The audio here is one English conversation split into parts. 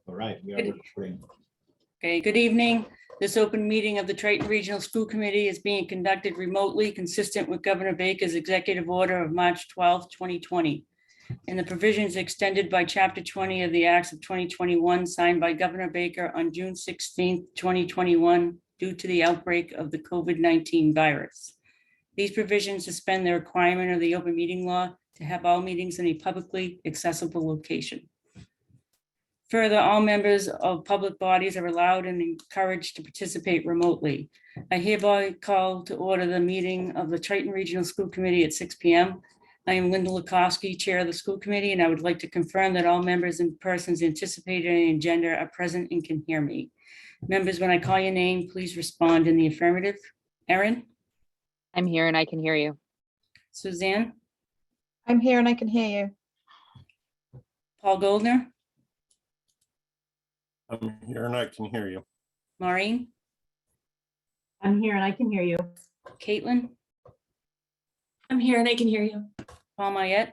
All right, we are recording. Okay, good evening. This open meeting of the Triton Regional School Committee is being conducted remotely, consistent with Governor Baker's executive order of March 12, 2020, and the provisions extended by Chapter 20 of the Acts of 2021, signed by Governor Baker on June 16, 2021, due to the outbreak of the COVID-19 virus. These provisions suspend the requirement of the open meeting law to have all meetings in a publicly accessible location. Further, all members of public bodies are allowed and encouraged to participate remotely. I hereby call to order the meeting of the Triton Regional School Committee at 6 p.m. I am Linda Lukowski, Chair of the School Committee, and I would like to confirm that all members and persons anticipated in the agenda are present and can hear me. Members, when I call your name, please respond in the affirmative. Erin? I'm here and I can hear you. Suzanne? I'm here and I can hear you. Paul Goldner? I'm here and I can hear you. Maureen? I'm here and I can hear you. Caitlin? I'm here and I can hear you. Paul Mayette?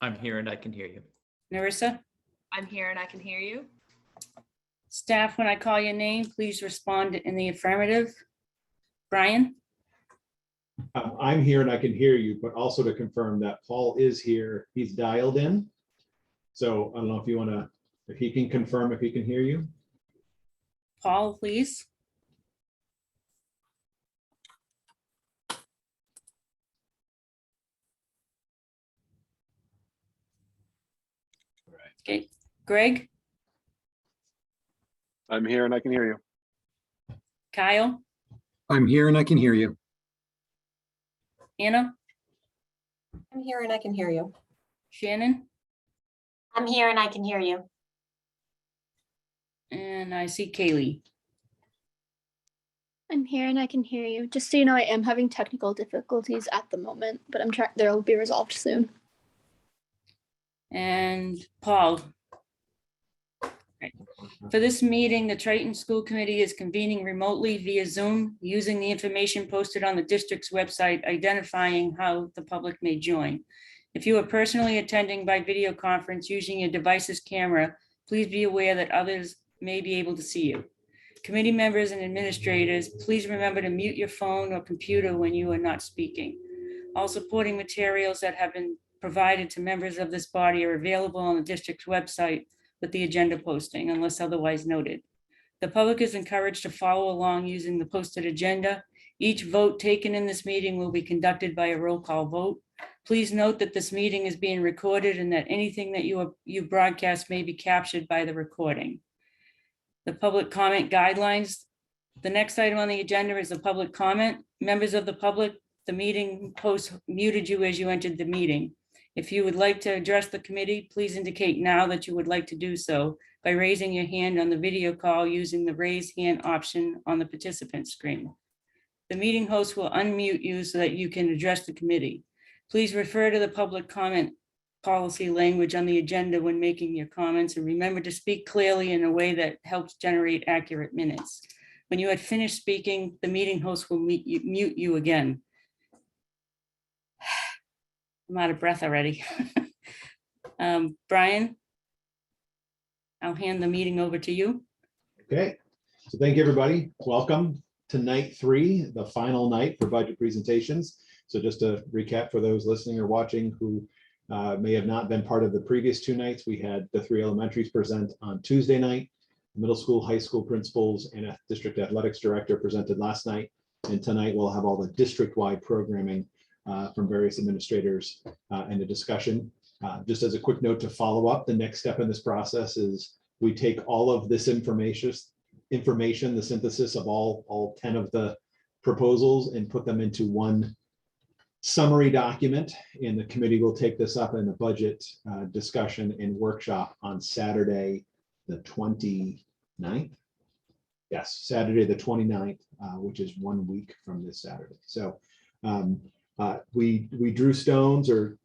I'm here and I can hear you. Narissa? I'm here and I can hear you. Staff, when I call your name, please respond in the affirmative. Brian? I'm here and I can hear you, but also to confirm that Paul is here. He's dialed in. So I don't know if you want to, if he can confirm if he can hear you. Paul, please. All right. Okay, Greg? I'm here and I can hear you. Kyle? I'm here and I can hear you. Anna? I'm here and I can hear you. Shannon? I'm here and I can hear you. And I see Kaylee. I'm here and I can hear you. Just so you know, I am having technical difficulties at the moment, but I'm trying. They'll be resolved soon. And Paul. Right. For this meeting, the Triton School Committee is convening remotely via Zoom using the information posted on the district's website identifying how the public may join. If you are personally attending by video conference using your device's camera, please be aware that others may be able to see you. Committee members and administrators, please remember to mute your phone or computer when you are not speaking. All supporting materials that have been provided to members of this body are available on the district's website with the agenda posting unless otherwise noted. The public is encouraged to follow along using the posted agenda. Each vote taken in this meeting will be conducted by a roll call vote. Please note that this meeting is being recorded and that anything that you broadcast may be captured by the recording. The public comment guidelines. The next item on the agenda is the public comment. Members of the public, the meeting host muted you as you entered the meeting. If you would like to address the committee, please indicate now that you would like to do so by raising your hand on the video call using the raise hand option on the participant screen. The meeting host will unmute you so that you can address the committee. Please refer to the public comment policy language on the agenda when making your comments, and remember to speak clearly in a way that helps generate accurate minutes. When you have finished speaking, the meeting host will mute you again. I'm out of breath already. Brian, I'll hand the meeting over to you. Okay, so thank you, everybody. Welcome to night 3, the final night for budget presentations. So just to recap for those listening or watching who may have not been part of the previous 2 nights, we had the 3 elementaries present on Tuesday night, middle school, high school principals, and a district athletics director presented last night. And tonight we'll have all the district-wide programming from various administrators and a discussion. Just as a quick note to follow up, the next step in this process is we take all of this information, the synthesis of all 10 of the proposals, and put them into one summary document, and the committee will take this up in a budget discussion and workshop on Saturday, the 29th. Yes, Saturday, the 29th, which is 1 week from this Saturday. So we drew stones or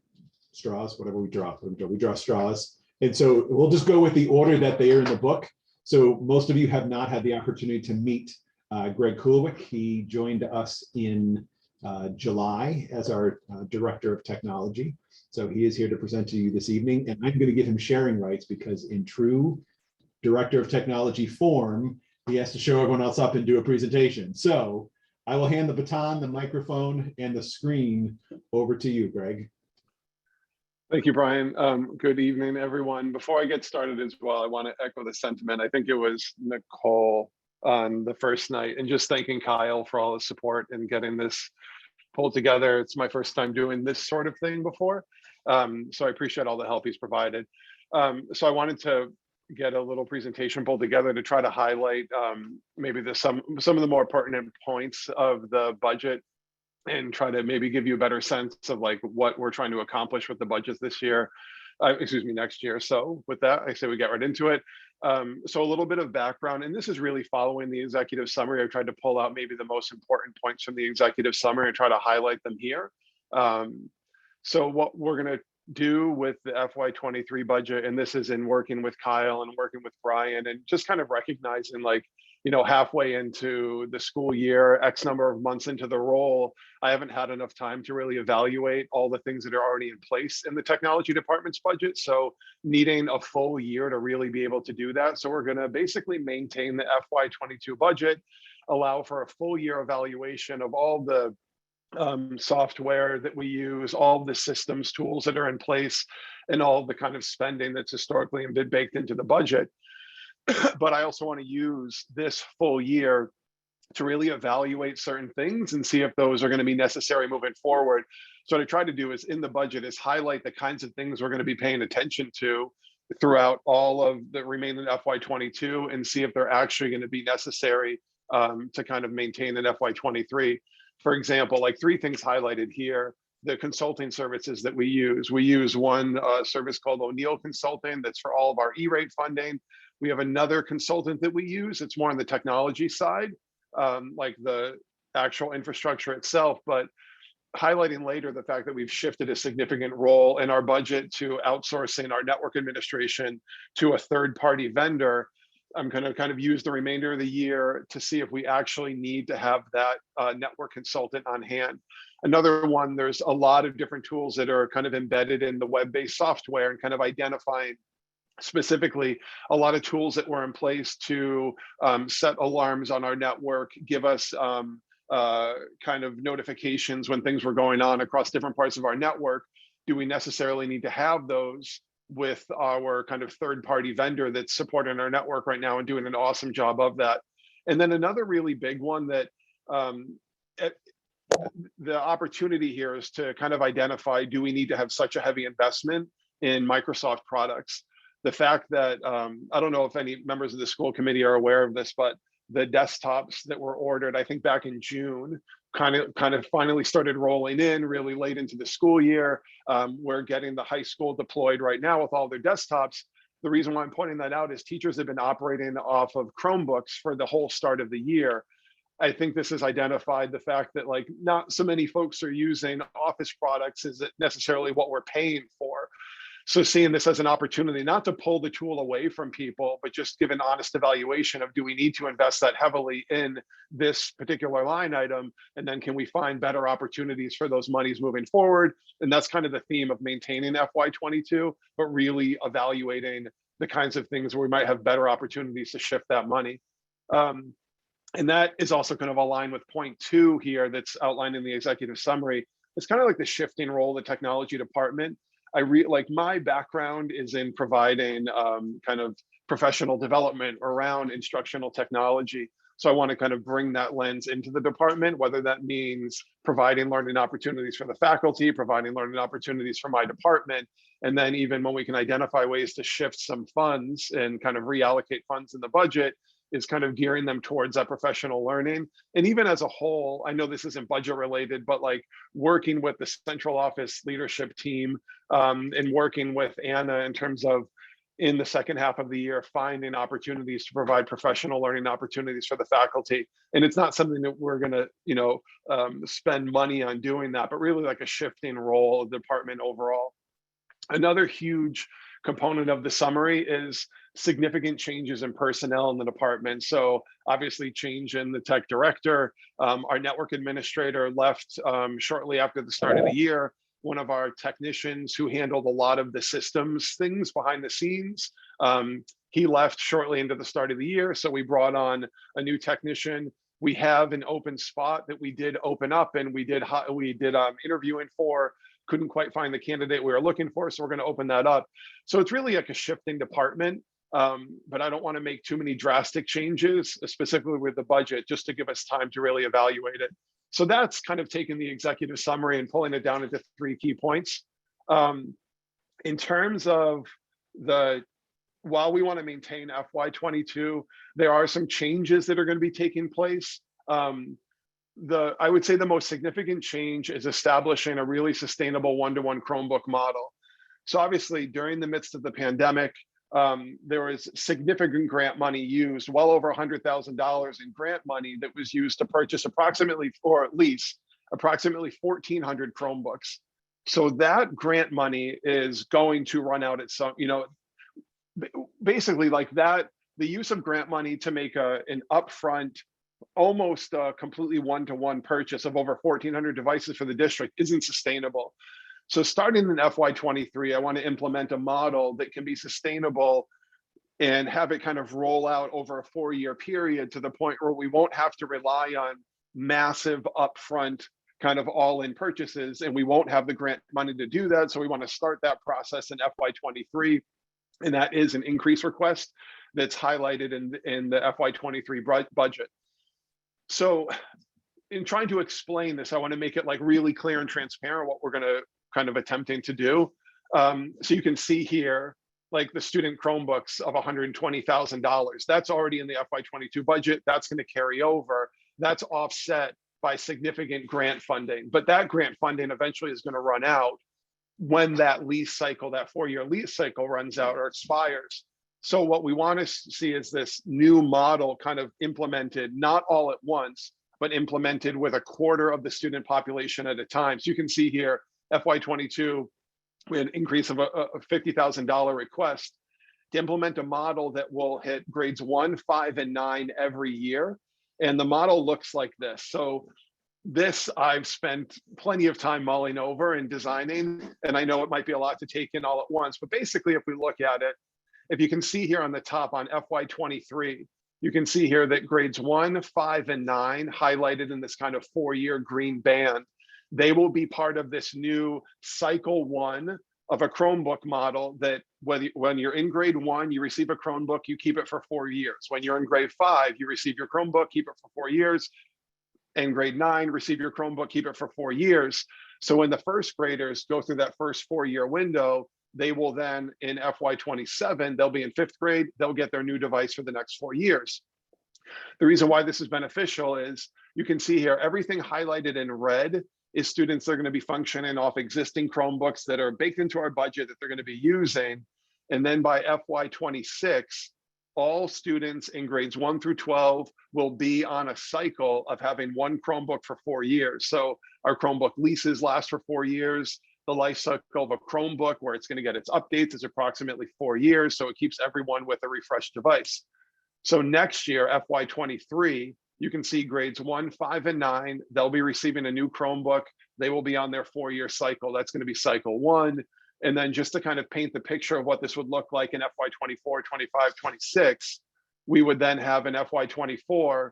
straws, whatever we draw. We draw straws. And so we'll just go with the order that they are in the book. So most of you have not had the opportunity to meet Greg Kulowick. He joined us in July as our Director of Technology. So he is here to present to you this evening, and I'm going to give him sharing rights because in true Director of Technology form, he has to show everyone else up and do a presentation. So I will hand the baton, the microphone, and the screen over to you, Greg. Thank you, Brian. Good evening, everyone. Before I get started as well, I want to echo the sentiment. I think it was Nicole on the first night, and just thanking Kyle for all his support in getting this pulled together. It's my first time doing this sort of thing before. So I appreciate all the help he's provided. So I wanted to get a little presentation pulled together to try to highlight maybe some of the more pertinent points of the budget, and try to maybe give you a better sense of like what we're trying to accomplish with the budget this year, next year. So with that, I say we get right into it. So a little bit of background, and this is really following the executive summary. I've tried to pull out maybe the most important points from the executive summary and try to highlight them here. So what we're gonna do with the FY23 budget, and this is in working with Kyle and working with Brian, and just kind of recognizing like, you know, halfway into the school year, X number of months into the role, I haven't had enough time to really evaluate all the things that are already in place in the technology department's budget. So needing a full year to really be able to do that. So we're gonna basically maintain the FY22 budget, allow for a full year evaluation of all the software that we use, all the systems tools that are in place, and all the kind of spending that's historically been baked into the budget. But I also want to use this full year to really evaluate certain things and see if those are going to be necessary moving forward. So what I try to do is in the budget is highlight the kinds of things we're going to be paying attention to throughout all of the remaining FY22 and see if they're actually going to be necessary to kind of maintain an FY23. For example, like 3 things highlighted here: the consulting services that we use. We use one service called O'Neill Consulting that's for all of our E-rate funding. We have another consultant that we use. It's more on the technology side, like the actual infrastructure itself, but highlighting later the fact that we've shifted a significant role in our budget to outsourcing our network administration to a third-party vendor. I'm going to kind of use the remainder of the year to see if we actually need to have that network consultant on hand. Another one, there's a lot of different tools that are kind of embedded in the web-based software, and kind of identifying specifically a lot of tools that were in place to set alarms on our network, give us kind of notifications when things were going on across different parts of our network. Do we necessarily need to have those with our kind of third-party vendor that's supporting our network right now and doing an awesome job of that? And then another really big one that the opportunity here is to kind of identify, do we need to have such a heavy investment in Microsoft products? The fact that, I don't know if any members of the school committee are aware of this, but the desktops that were ordered, I think back in June, kind of finally started rolling in really late into the school year. We're getting the high school deployed right now with all their desktops. The reason why I'm pointing that out is teachers have been operating off of Chromebooks for the whole start of the year. I think this has identified the fact that like not so many folks are using Office products is necessarily what we're paying for. So seeing this as an opportunity, not to pull the tool away from people, but just give an honest evaluation of, do we need to invest that heavily in this particular line item? And then can we find better opportunities for those monies moving forward? And that's kind of the theme of maintaining FY22, but really evaluating the kinds of things where we might have better opportunities to shift that money. And that is also kind of aligned with point 2 here that's outlined in the executive summary. It's kind of like the shifting role of the technology department. Like my background is in providing kind of professional development around instructional technology. So I want to kind of bring that lens into the department, whether that means providing learning opportunities for the faculty, providing learning opportunities for my department, and then even when we can identify ways to shift some funds and kind of reallocate funds in the budget, is kind of gearing them towards that professional learning. And even as a whole, I know this isn't budget related, but like working with the central office leadership team and working with Anna in terms of in the second half of the year, finding opportunities to provide professional learning opportunities for the faculty. And it's not something that we're gonna, spend money on doing that, but really like a shifting role of the department overall. Another huge component of the summary is significant changes in personnel in the department. So obviously change in the tech director, our network administrator left shortly after the start of the year. One of our technicians who handled a lot of the systems things behind the scenes, he left shortly into the start of the year. So we brought on a new technician. We have an open spot that we did open up and we did interviewing for. Couldn't quite find the candidate we were looking for, so we're going to open that up. So it's really like a shifting department, but I don't want to make too many drastic changes, specifically with the budget, just to give us time to really evaluate it. So that's kind of taking the executive summary and pulling it down into 3 key points. In terms of while we want to maintain FY22, there are some changes that are going to be taking place. I would say the most significant change is establishing a really sustainable one-to-one Chromebook model. So obviously during the midst of the pandemic, there was significant grant money used, well over $100,000 in grant money that was used to purchase approximately 1,400 Chromebooks. So that grant money is going to run out at some, basically like that, the use of grant money to make an upfront, almost completely one-to-one purchase of over 1,400 devices for the district isn't sustainable. So starting in FY23, I want to implement a model that can be sustainable and have it kind of roll out over a 4-year period to the point where we won't have to rely on massive upfront kind of all-in purchases, and we won't have the grant money to do that. So we want to start that process in FY23, and that is an increase request that's highlighted in the FY23 budget. So in trying to explain this, I want to make it like really clear and transparent what we're going to kind of attempting to do. So you can see here, like the student Chromebooks of $120,000. That's already in the FY22 budget. That's going to carry over. That's offset by significant grant funding. But that grant funding eventually is going to run out when that lease cycle, that 4-year lease cycle runs out or expires. So what we want to see is this new model kind of implemented, not all at once, but implemented with a quarter of the student population at a time. So you can see here, FY22, we had an increase of a $50,000 request to implement a model that will hit grades 1, 5, and 9 every year. And the model looks like this. So this I've spent plenty of time mulling over and designing, and I know it might be a lot to take in all at once, but basically if we look at it, if you can see here on the top on FY23, you can see here that grades 1, 5, and 9 highlighted in this kind of 4-year green band, they will be part of this new cycle 1 of a Chromebook model that when you're in grade 1, you receive a Chromebook, you keep it for 4 years. When you're in grade 5, you receive your Chromebook, keep it for 4 years. In grade 9, receive your Chromebook, keep it for 4 years. So when the first graders go through that first 4-year window, they will then in FY27, they'll be in 5th grade, they'll get their new device for the next 4 years. The reason why this is beneficial is you can see here, everything highlighted in red is students that are going to be functioning off existing Chromebooks that are baked into our budget that they're going to be using. And then by FY26, all students in grades 1 through 12 will be on a cycle of having one Chromebook for 4 years. So our Chromebook leases last for 4 years. The life cycle of a Chromebook where it's going to get its updates is approximately 4 years. So it keeps everyone with a refreshed device. So next year, FY23, you can see grades 1, 5, and 9, they'll be receiving a new Chromebook. They will be on their 4-year cycle. That's going to be cycle 1. And then just to kind of paint the picture of what this would look like in FY24, 25, 26, we would then have an FY24,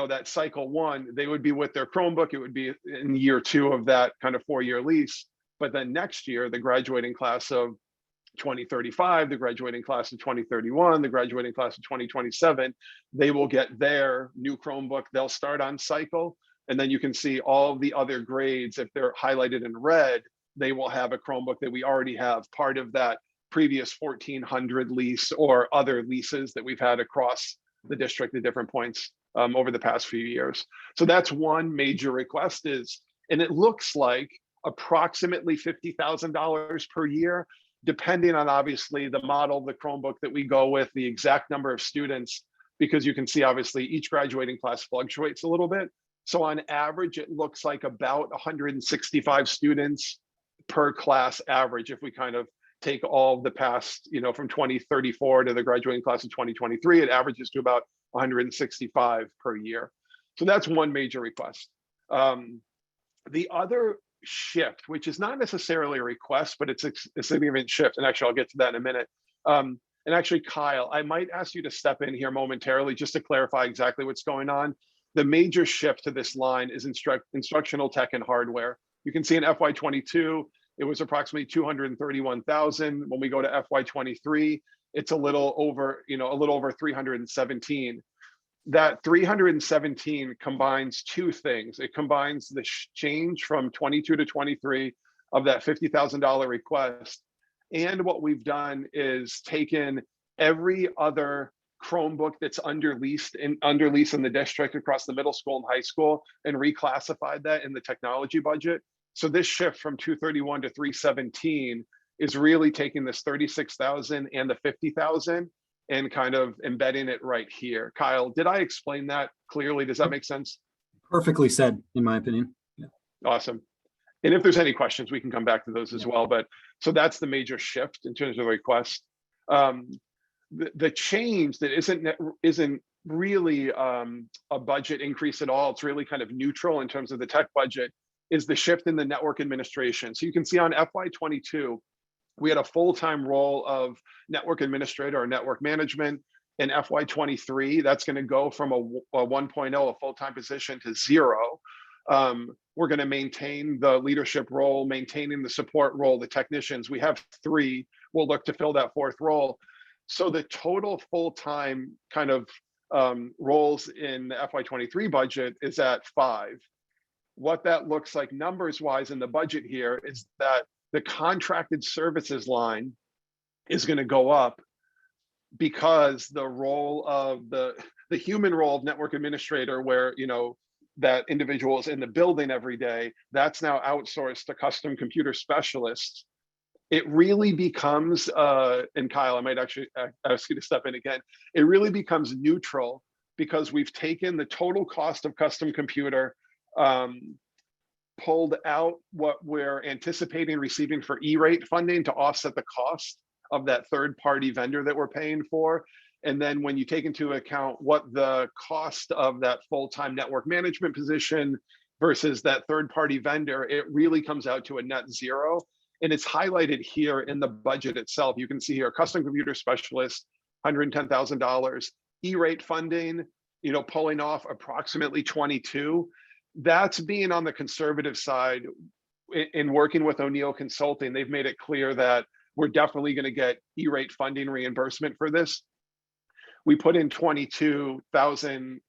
that cycle 1, they would be with their Chromebook. It would be in year 2 of that kind of 4-year lease. But then next year, the graduating class of 2035, the graduating class of 2031, the graduating class of 2027, they will get their new Chromebook. They'll start on cycle. And then you can see all the other grades, if they're highlighted in red, they will have a Chromebook that we already have, part of that previous 1,400 lease or other leases that we've had across the district at different points over the past few years. So that's one major request and it looks like approximately $50,000 per year, depending on obviously the model, the Chromebook that we go with, the exact number of students, because you can see obviously each graduating class fluctuates a little bit. So on average, it looks like about 165 students per class average if we kind of take all the past, from 2034 to the graduating class of 2023, it averages to about 165 per year. So that's one major request. The other shift, which is not necessarily a request, but it's a significant shift, and actually I'll get to that in a minute. And actually, Kyle, I might ask you to step in here momentarily just to clarify exactly what's going on. The major shift to this line is instructional tech and hardware. You can see in FY22, it was approximately 231,000. When we go to FY23, it's a little over 317. That 317 combines two things. It combines the change from 22 to 23 of that $50,000 request. And what we've done is taken every other Chromebook that's under lease in the district across the middle school and high school and reclassified that in the technology budget. So this shift from 231 to 317 is really taking this 36,000 and the 50,000 and kind of embedding it right here. Kyle, did I explain that clearly? Does that make sense? Perfectly said, in my opinion. Yeah. Awesome. And if there's any questions, we can come back to those as well. But so that's the major shift in terms of the request. The change that isn't really a budget increase at all. It's really kind of neutral in terms of the tech budget, is the shift in the network administration. So you can see on FY22, we had a full-time role of network administrator or network management. In FY23, that's going to go from a 1.0, a full-time position, to 0. We're going to maintain the leadership role, maintaining the support role, the technicians. We have 3. We'll look to fill that 4th role. So the total full-time kind of roles in the FY23 budget is at 5. What that looks like numbers-wise in the budget here is that the contracted services line is going to go up because the role of the human role of network administrator, where that individual is in the building every day, that's now outsourced to custom computer specialists. It really becomes, and Kyle, I might actually ask you to step in again, it really becomes neutral because we've taken the total cost of custom computer, pulled out what we're anticipating receiving for E-rate funding to offset the cost of that third-party vendor that we're paying for. And then when you take into account what the cost of that full-time network management position versus that third-party vendor, it really comes out to a net 0. And it's highlighted here in the budget itself. You can see here, custom computer specialist, $110,000, E-rate funding, pulling off approximately 22. That's being on the conservative side. In working with O'Neill Consulting, they've made it clear that we're definitely going to get E-rate funding reimbursement for this. We put in 22,000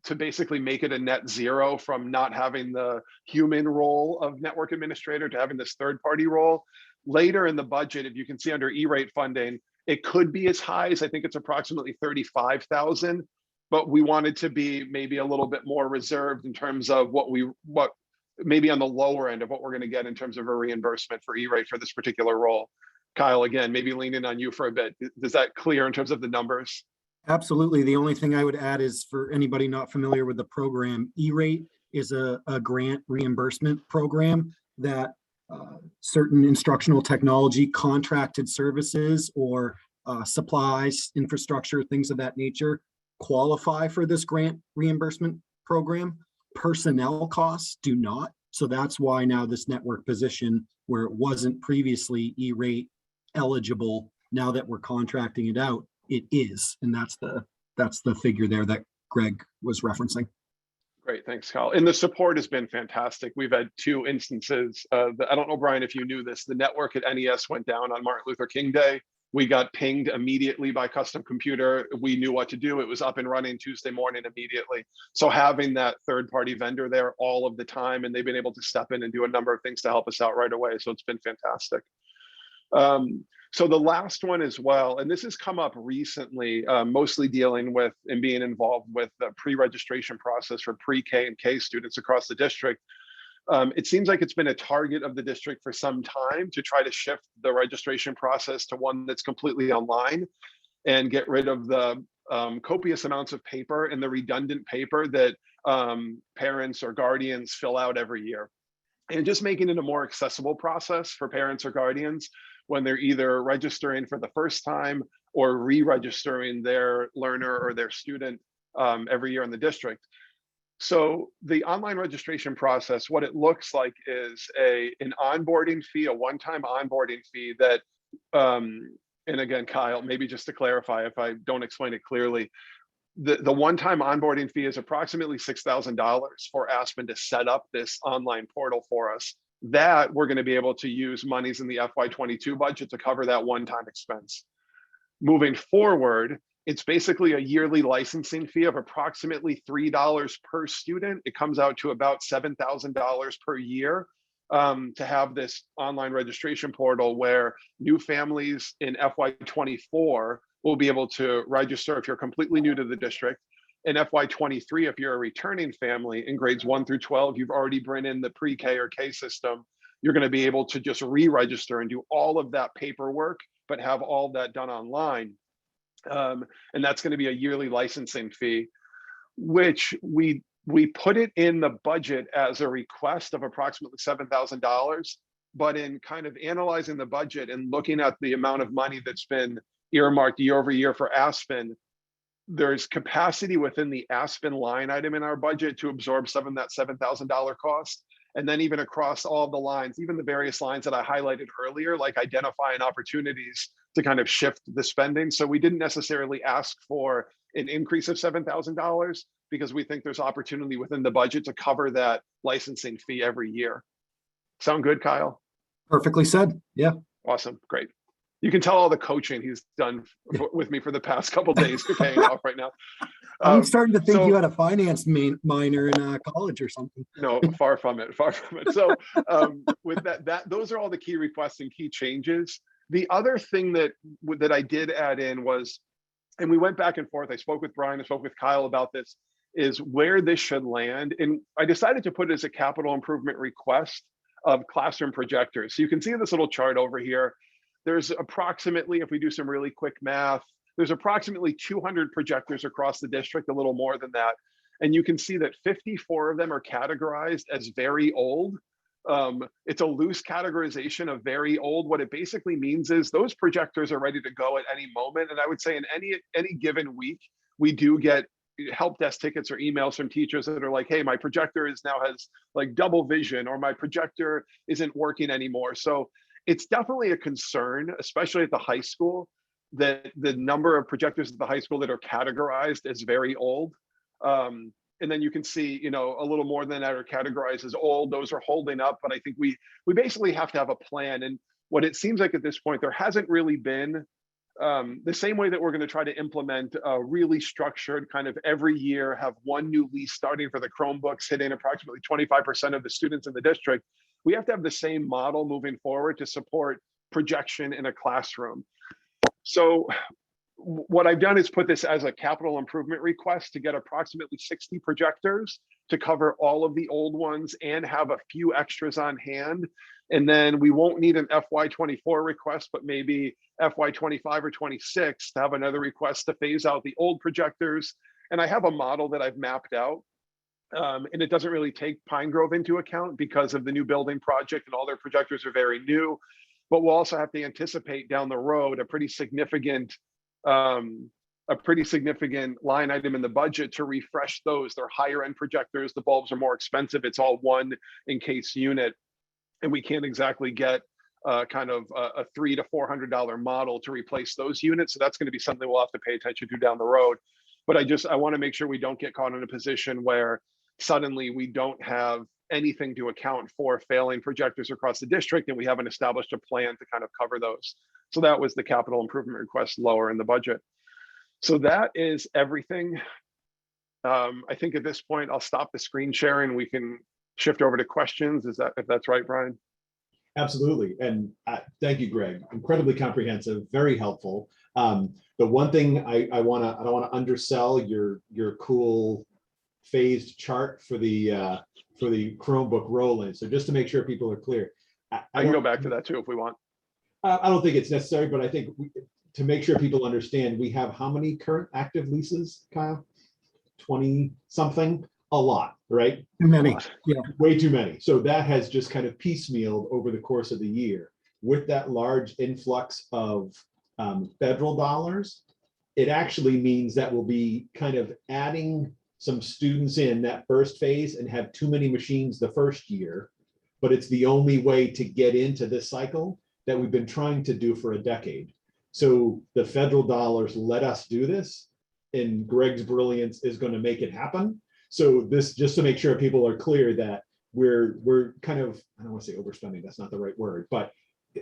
to basically make it a net 0 from not having the human role of network administrator to having this third-party role. Later in the budget, if you can see under E-rate funding, it could be as high as, I think it's approximately 35,000. But we wanted to be maybe a little bit more reserved in terms of what maybe on the lower end of what we're going to get in terms of a reimbursement for E-rate for this particular role. Kyle, again, maybe leaning on you for a bit. Is that clear in terms of the numbers? Absolutely. The only thing I would add is, for anybody not familiar with the program, E-rate is a grant reimbursement program that certain instructional technology contracted services or supplies, infrastructure, things of that nature qualify for this grant reimbursement program. Personnel costs do not. So that's why now this network position, where it wasn't previously E-rate eligible, now that we're contracting it out, it is. And that's the figure there that Greg was referencing. Great, thanks, Kyle. And the support has been fantastic. We've had 2 instances. I don't know, Brian, if you knew this, the network at NES went down on Martin Luther King Day. We got pinged immediately by custom computer. We knew what to do. It was up and running Tuesday morning immediately. So having that third-party vendor there all of the time, and they've been able to step in and do a number of things to help us out right away. So it's been fantastic. So the last one as well, and this has come up recently, mostly dealing with and being involved with the pre-registration process for pre-K and K students across the district. It seems like it's been a target of the district for some time to try to shift the registration process to one that's completely online and get rid of the copious amounts of paper and the redundant paper that parents or guardians fill out every year. and just making it a more accessible process for parents or guardians when they're either registering for the first time or re-registering their learner or their student every year in the district. So the online registration process, what it looks like is an onboarding fee, a one-time onboarding fee that, and again, Kyle, maybe just to clarify if I don't explain it clearly, the one-time onboarding fee is approximately $6,000 for Aspen to set up this online portal for us. That we're going to be able to use monies in the FY22 budget to cover that one-time expense. Moving forward, it's basically a yearly licensing fee of approximately $3 per student. It comes out to about $7,000 per year to have this online registration portal where new families in FY24 will be able to register if you're completely new to the district. In FY23, if you're a returning family in grades 1 through 12, you've already been in the pre-K or K system, you're going to be able to just re-register and do all of that paperwork, but have all that done online. And that's going to be a yearly licensing fee, which we put it in the budget as a request of approximately $7,000. But in kind of analyzing the budget and looking at the amount of money that's been earmarked year over year for Aspen, there's capacity within the Aspen line item in our budget to absorb some of that $7,000 cost. And then even across all the lines, even the various lines that I highlighted earlier, like identifying opportunities to kind of shift the spending. So we didn't necessarily ask for an increase of $7,000 because we think there's opportunity within the budget to cover that licensing fee every year. Sound good, Kyle? Perfectly said. Yeah. Awesome. Great. You can tell all the coaching he's done with me for the past couple of days are paying off right now. I'm starting to think you had a finance minor in college or something. No, far from it, far from it. So with that, those are all the key requests and key changes. The other thing that I did add in was, and we went back and forth, I spoke with Brian, I spoke with Kyle about this, is where this should land. And I decided to put it as a capital improvement request of classroom projectors. So you can see this little chart over here. There's approximately, if we do some really quick math, there's approximately 200 projectors across the district, a little more than that. And you can see that 54 of them are categorized as very old. It's a loose categorization of very old. What it basically means is those projectors are ready to go at any moment. And I would say in any given week, we do get help desk tickets or emails from teachers that are like, hey, my projector now has like double vision, or my projector isn't working anymore. So it's definitely a concern, especially at the high school, that the number of projectors at the high school that are categorized as very old. And then you can see, a little more than that are categorized as old. Those are holding up, but I think we basically have to have a plan. And what it seems like at this point, there hasn't really been the same way that we're going to try to implement a really structured kind of every year, have one new lease starting for the Chromebooks, hitting approximately 25% of the students in the district. We have to have the same model moving forward to support projection in a classroom. So what I've done is put this as a capital improvement request to get approximately 60 projectors to cover all of the old ones and have a few extras on hand. And then we won't need an FY24 request, but maybe FY25 or 26 to have another request to phase out the old projectors. And I have a model that I've mapped out. And it doesn't really take Pine Grove into account because of the new building project and all their projectors are very new. But we'll also have to anticipate down the road a pretty significant line item in the budget to refresh those. They're higher end projectors. The bulbs are more expensive. It's all one encased unit. And we can't exactly get kind of a $300 to $400 model to replace those units. So that's going to be something we'll have to pay attention to down the road. But I want to make sure we don't get caught in a position where suddenly we don't have anything to account for failing projectors across the district and we haven't established a plan to kind of cover those. So that was the capital improvement request lower in the budget. So that is everything. I think at this point, I'll stop the screen sharing. We can shift over to questions. If that's right, Brian? Absolutely. And thank you, Greg. Incredibly comprehensive, very helpful. The one thing I don't want to undersell your cool phased chart for the Chromebook roll-in. So just to make sure people are clear. I can go back to that too if we want. I don't think it's necessary, but I think to make sure people understand, we have how many current active leases, Kyle? 20 something a lot, right? Too many, yeah. Way too many. So that has just kind of piecemealed over the course of the year. With that large influx of federal dollars, it actually means that we'll be kind of adding some students in that first phase and have too many machines the first year. But it's the only way to get into this cycle that we've been trying to do for a decade. So the federal dollars let us do this, and Greg's brilliance is going to make it happen. So this, just to make sure people are clear that we're kind of, I don't want to say overspending, that's not the right word, but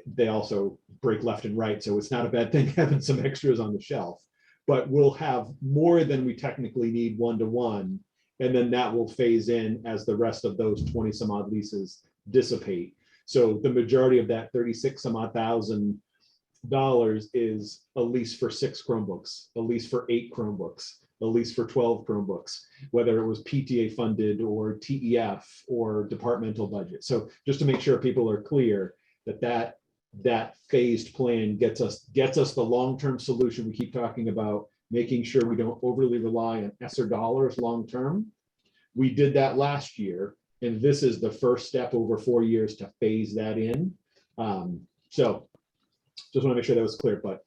they also break left and right. So it's not a bad thing having some extras on the shelf, but we'll have more than we technically need one-to-one. And then that will phase in as the rest of those 20 some odd leases dissipate. So the majority of that 36 some odd thousand dollars is a lease for 6 Chromebooks, a lease for 8 Chromebooks, a lease for 12 Chromebooks, whether it was PTA funded or TEF or departmental budget. So just to make sure people are clear that phased plan gets us the long-term solution. We keep talking about making sure we don't overly rely on ESSER dollars long-term. We did that last year, and this is the first step over 4 years to phase that in. So just want to make sure that was clear, but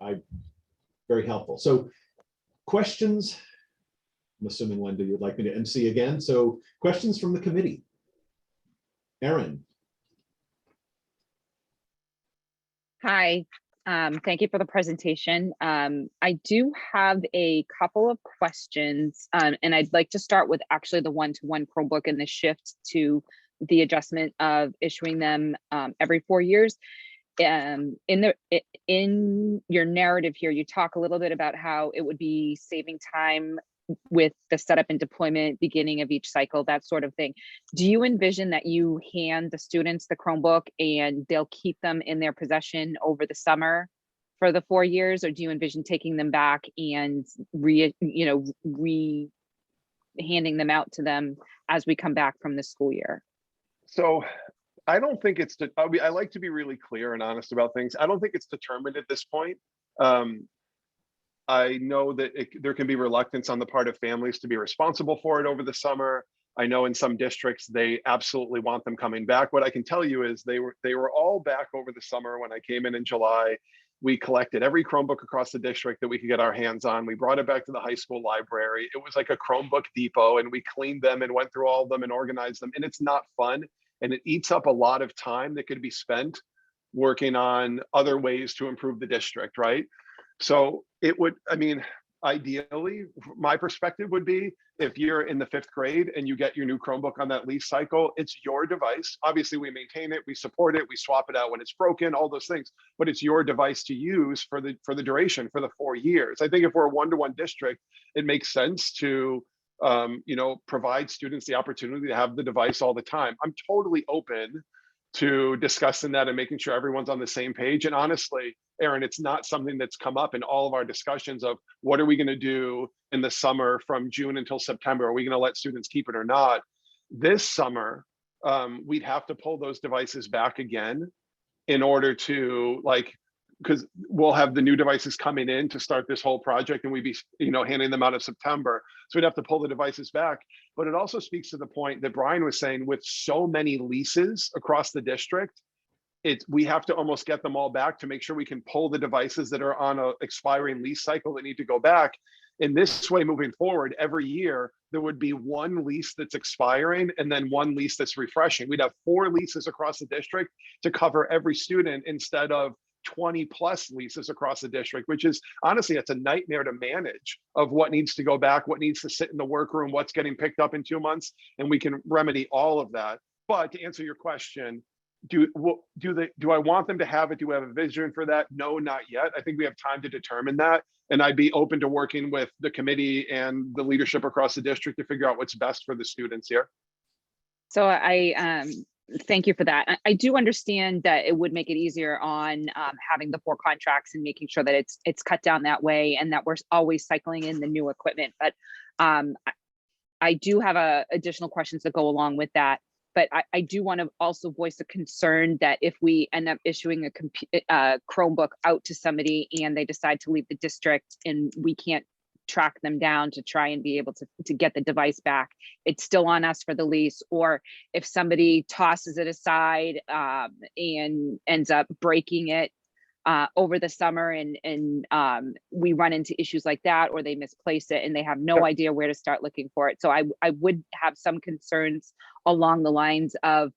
very helpful. So questions, I'm assuming, Linda, you'd like me to MC again. So questions from the committee. Erin. Hi, thank you for the presentation. I do have a couple of questions, and I'd like to start with actually the one-to-one Chromebook and the shift to the adjustment of issuing them every 4 years. In your narrative here, you talk a little bit about how it would be saving time with the setup and deployment beginning of each cycle, that sort of thing. Do you envision that you hand the students the Chromebook and they'll keep them in their possession over the summer for the 4 years, or do you envision taking them back and handing them out to them as we come back from the school year? So I don't think it's, I like to be really clear and honest about things. I don't think it's determined at this point. I know that there can be reluctance on the part of families to be responsible for it over the summer. I know in some districts, they absolutely want them coming back. What I can tell you is they were all back over the summer. When I came in July, we collected every Chromebook across the district that we could get our hands on. We brought it back to the high school library. It was like a Chromebook depot, and we cleaned them and went through all of them and organized them. And it's not fun. And it eats up a lot of time that could be spent working on other ways to improve the district, right? So it would, I mean, ideally, my perspective would be, if you're in the 5th grade and you get your new Chromebook on that lease cycle, it's your device. Obviously, we maintain it, we support it, we swap it out when it's broken, all those things, but it's your device to use for the duration, for the 4 years. I think if we're a one-to-one district, it makes sense to provide students the opportunity to have the device all the time. I'm totally open to discussing that and making sure everyone's on the same page. And honestly, Erin, it's not something that's come up in all of our discussions of what are we going to do in the summer from June until September? Are we going to let students keep it or not? This summer, we'd have to pull those devices back again in order to, because we'll have the new devices coming in to start this whole project, and we'd be handing them out in September. So we'd have to pull the devices back. But it also speaks to the point that Brian was saying, with so many leases across the district, we have to almost get them all back to make sure we can pull the devices that are on a expiring lease cycle that need to go back. In this way, moving forward, every year, there would be one lease that's expiring and then one lease that's refreshing. We'd have 4 leases across the district to cover every student instead of 20 plus leases across the district, which is honestly, it's a nightmare to manage of what needs to go back, what needs to sit in the workroom, what's getting picked up in 2 months, and we can remedy all of that. But to answer your question, do I want them to have it? Do we have a vision for that? No, not yet. I think we have time to determine that. And I'd be open to working with the committee and the leadership across the district to figure out what's best for the students here. So I thank you for that. I do understand that it would make it easier on having the 4 contracts and making sure that it's cut down that way, and that we're always cycling in the new equipment. But I do have additional questions that go along with that. But I do want to also voice a concern that if we end up issuing a Chromebook out to somebody and they decide to leave the district and we can't track them down to try and be able to get the device back. It's still on us for the lease, or if somebody tosses it aside and ends up breaking it over the summer and we run into issues like that, or they misplace it and they have no idea where to start looking for it. So I would have some concerns along the lines of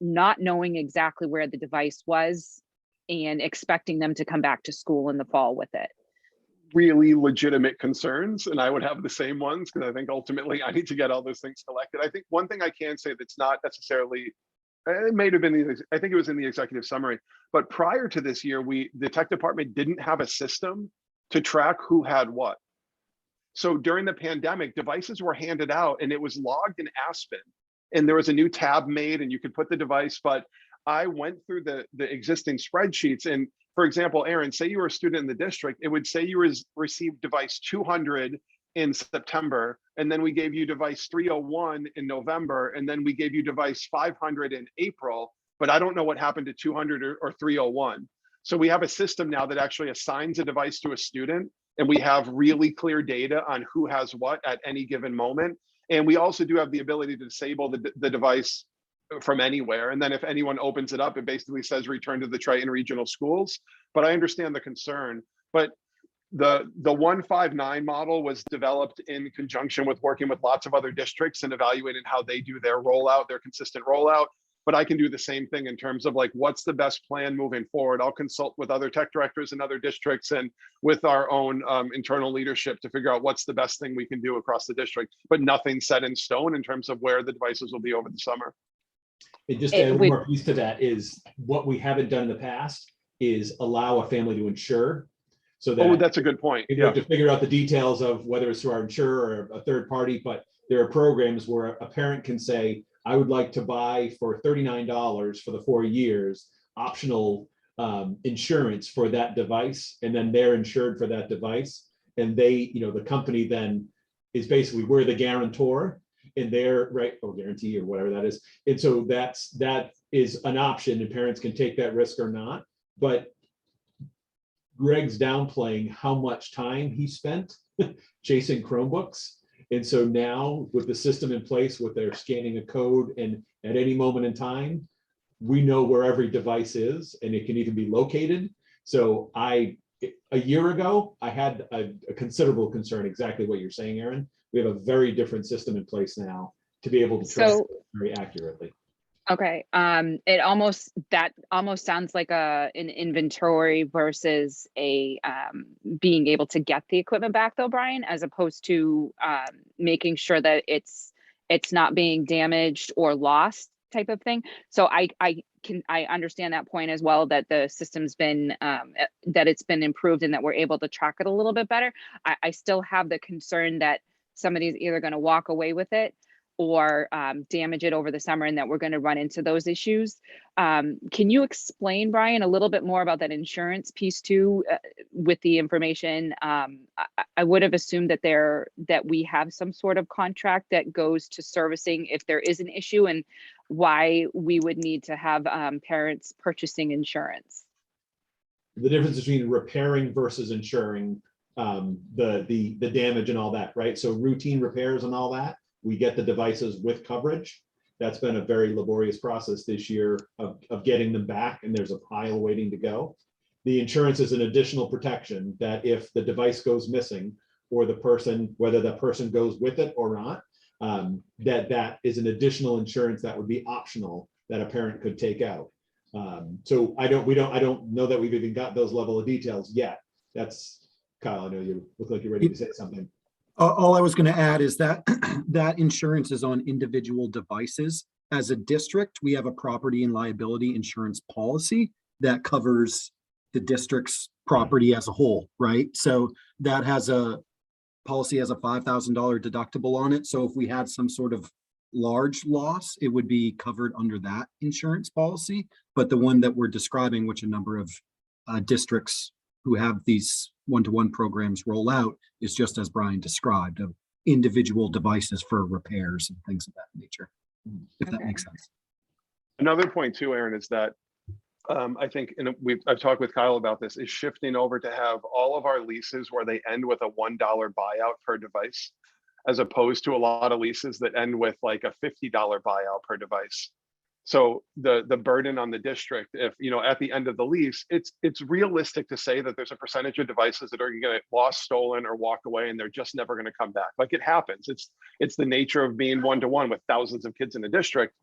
not knowing exactly where the device was and expecting them to come back to school in the fall with it. Really legitimate concerns, and I would have the same ones, because I think ultimately I need to get all those things collected. I think one thing I can say that's not necessarily, it may have been, I think it was in the executive summary, but prior to this year, the tech department didn't have a system to track who had what. So during the pandemic, devices were handed out and it was logged in Aspen, and there was a new tab made and you could put the device, but I went through the existing spreadsheets, and for example, Aaron, say you were a student in the district, it would say you received device 200 in September, and then we gave you device 301 in November, and then we gave you device 500 in April, but I don't know what happened to 200 or 301. So we have a system now that actually assigns a device to a student, and we have really clear data on who has what at any given moment. And we also do have the ability to disable the device from anywhere. And then if anyone opens it up, it basically says return to the Triton regional schools. But I understand the concern. But the 159 model was developed in conjunction with working with lots of other districts and evaluating how they do their rollout, their consistent rollout. But I can do the same thing in terms of like, what's the best plan moving forward? I'll consult with other tech directors and other districts and with our own internal leadership to figure out what's the best thing we can do across the district, but nothing set in stone in terms of where the devices will be over the summer. And just to add one more piece to that is what we haven't done in the past is allow a family to insure. So that that's a good point. you have to figure out the details of whether it's through our insurer or a third party, but there are programs where a parent can say, I would like to buy for $39 for the 4 years, optional insurance for that device. And then they're insured for that device. And they, the company then is basically, we're the guarantor and they're right, or guarantee or whatever that is. And so that is an option and parents can take that risk or not. But Greg's downplaying how much time he spent chasing Chromebooks. And so now with the system in place, with their scanning a code and at any moment in time, we know where every device is and it can even be located. So a year ago, I had a considerable concern, exactly what you're saying, Aaron. We have a very different system in place now to be able to track very accurately. Okay, that almost sounds like an inventory versus a being able to get the equipment back though, Brian, as opposed to making sure that it's not being damaged or lost type of thing. So I understand that point as well, that the system's been that it's been improved and that we're able to track it a little bit better. I still have the concern that somebody's either going to walk away with it or damage it over the summer, and that we're going to run into those issues. Can you explain, Brian, a little bit more about that insurance piece too, with the information? I would have assumed that we have some sort of contract that goes to servicing if there is an issue, and why we would need to have parents purchasing insurance. The difference between repairing versus insuring the damage and all that, right? So routine repairs and all that, we get the devices with coverage. That's been a very laborious process this year of getting them back, and there's a pile waiting to go. The insurance is an additional protection that if the device goes missing or the person, whether that person goes with it or not, that is an additional insurance that would be optional that a parent could take out. So I don't know that we've even got those level of details yet. That's Kyle, I know you look like you're ready to say something. All I was going to add is that that insurance is on individual devices. As a district, we have a property and liability insurance policy that covers the district's property as a whole, right? So that has a policy has a $5,000 deductible on it. So if we had some sort of large loss, it would be covered under that insurance policy. But the one that we're describing, which a number of districts who have these one-to-one programs roll out, is just as Brian described, of individual devices for repairs and things of that nature, if that makes sense. Another point too, Aaron, is that I think, and I've talked with Kyle about this, is shifting over to have all of our leases where they end with a $1 buyout per device, as opposed to a lot of leases that end with like a $50 buyout per device. So the burden on the district, if, you know, at the end of the lease, it's realistic to say that there's a percentage of devices that are going to get lost, stolen, or walk away, and they're just never going to come back. Like, it happens. It's the nature of being one-to-one with thousands of kids in a district.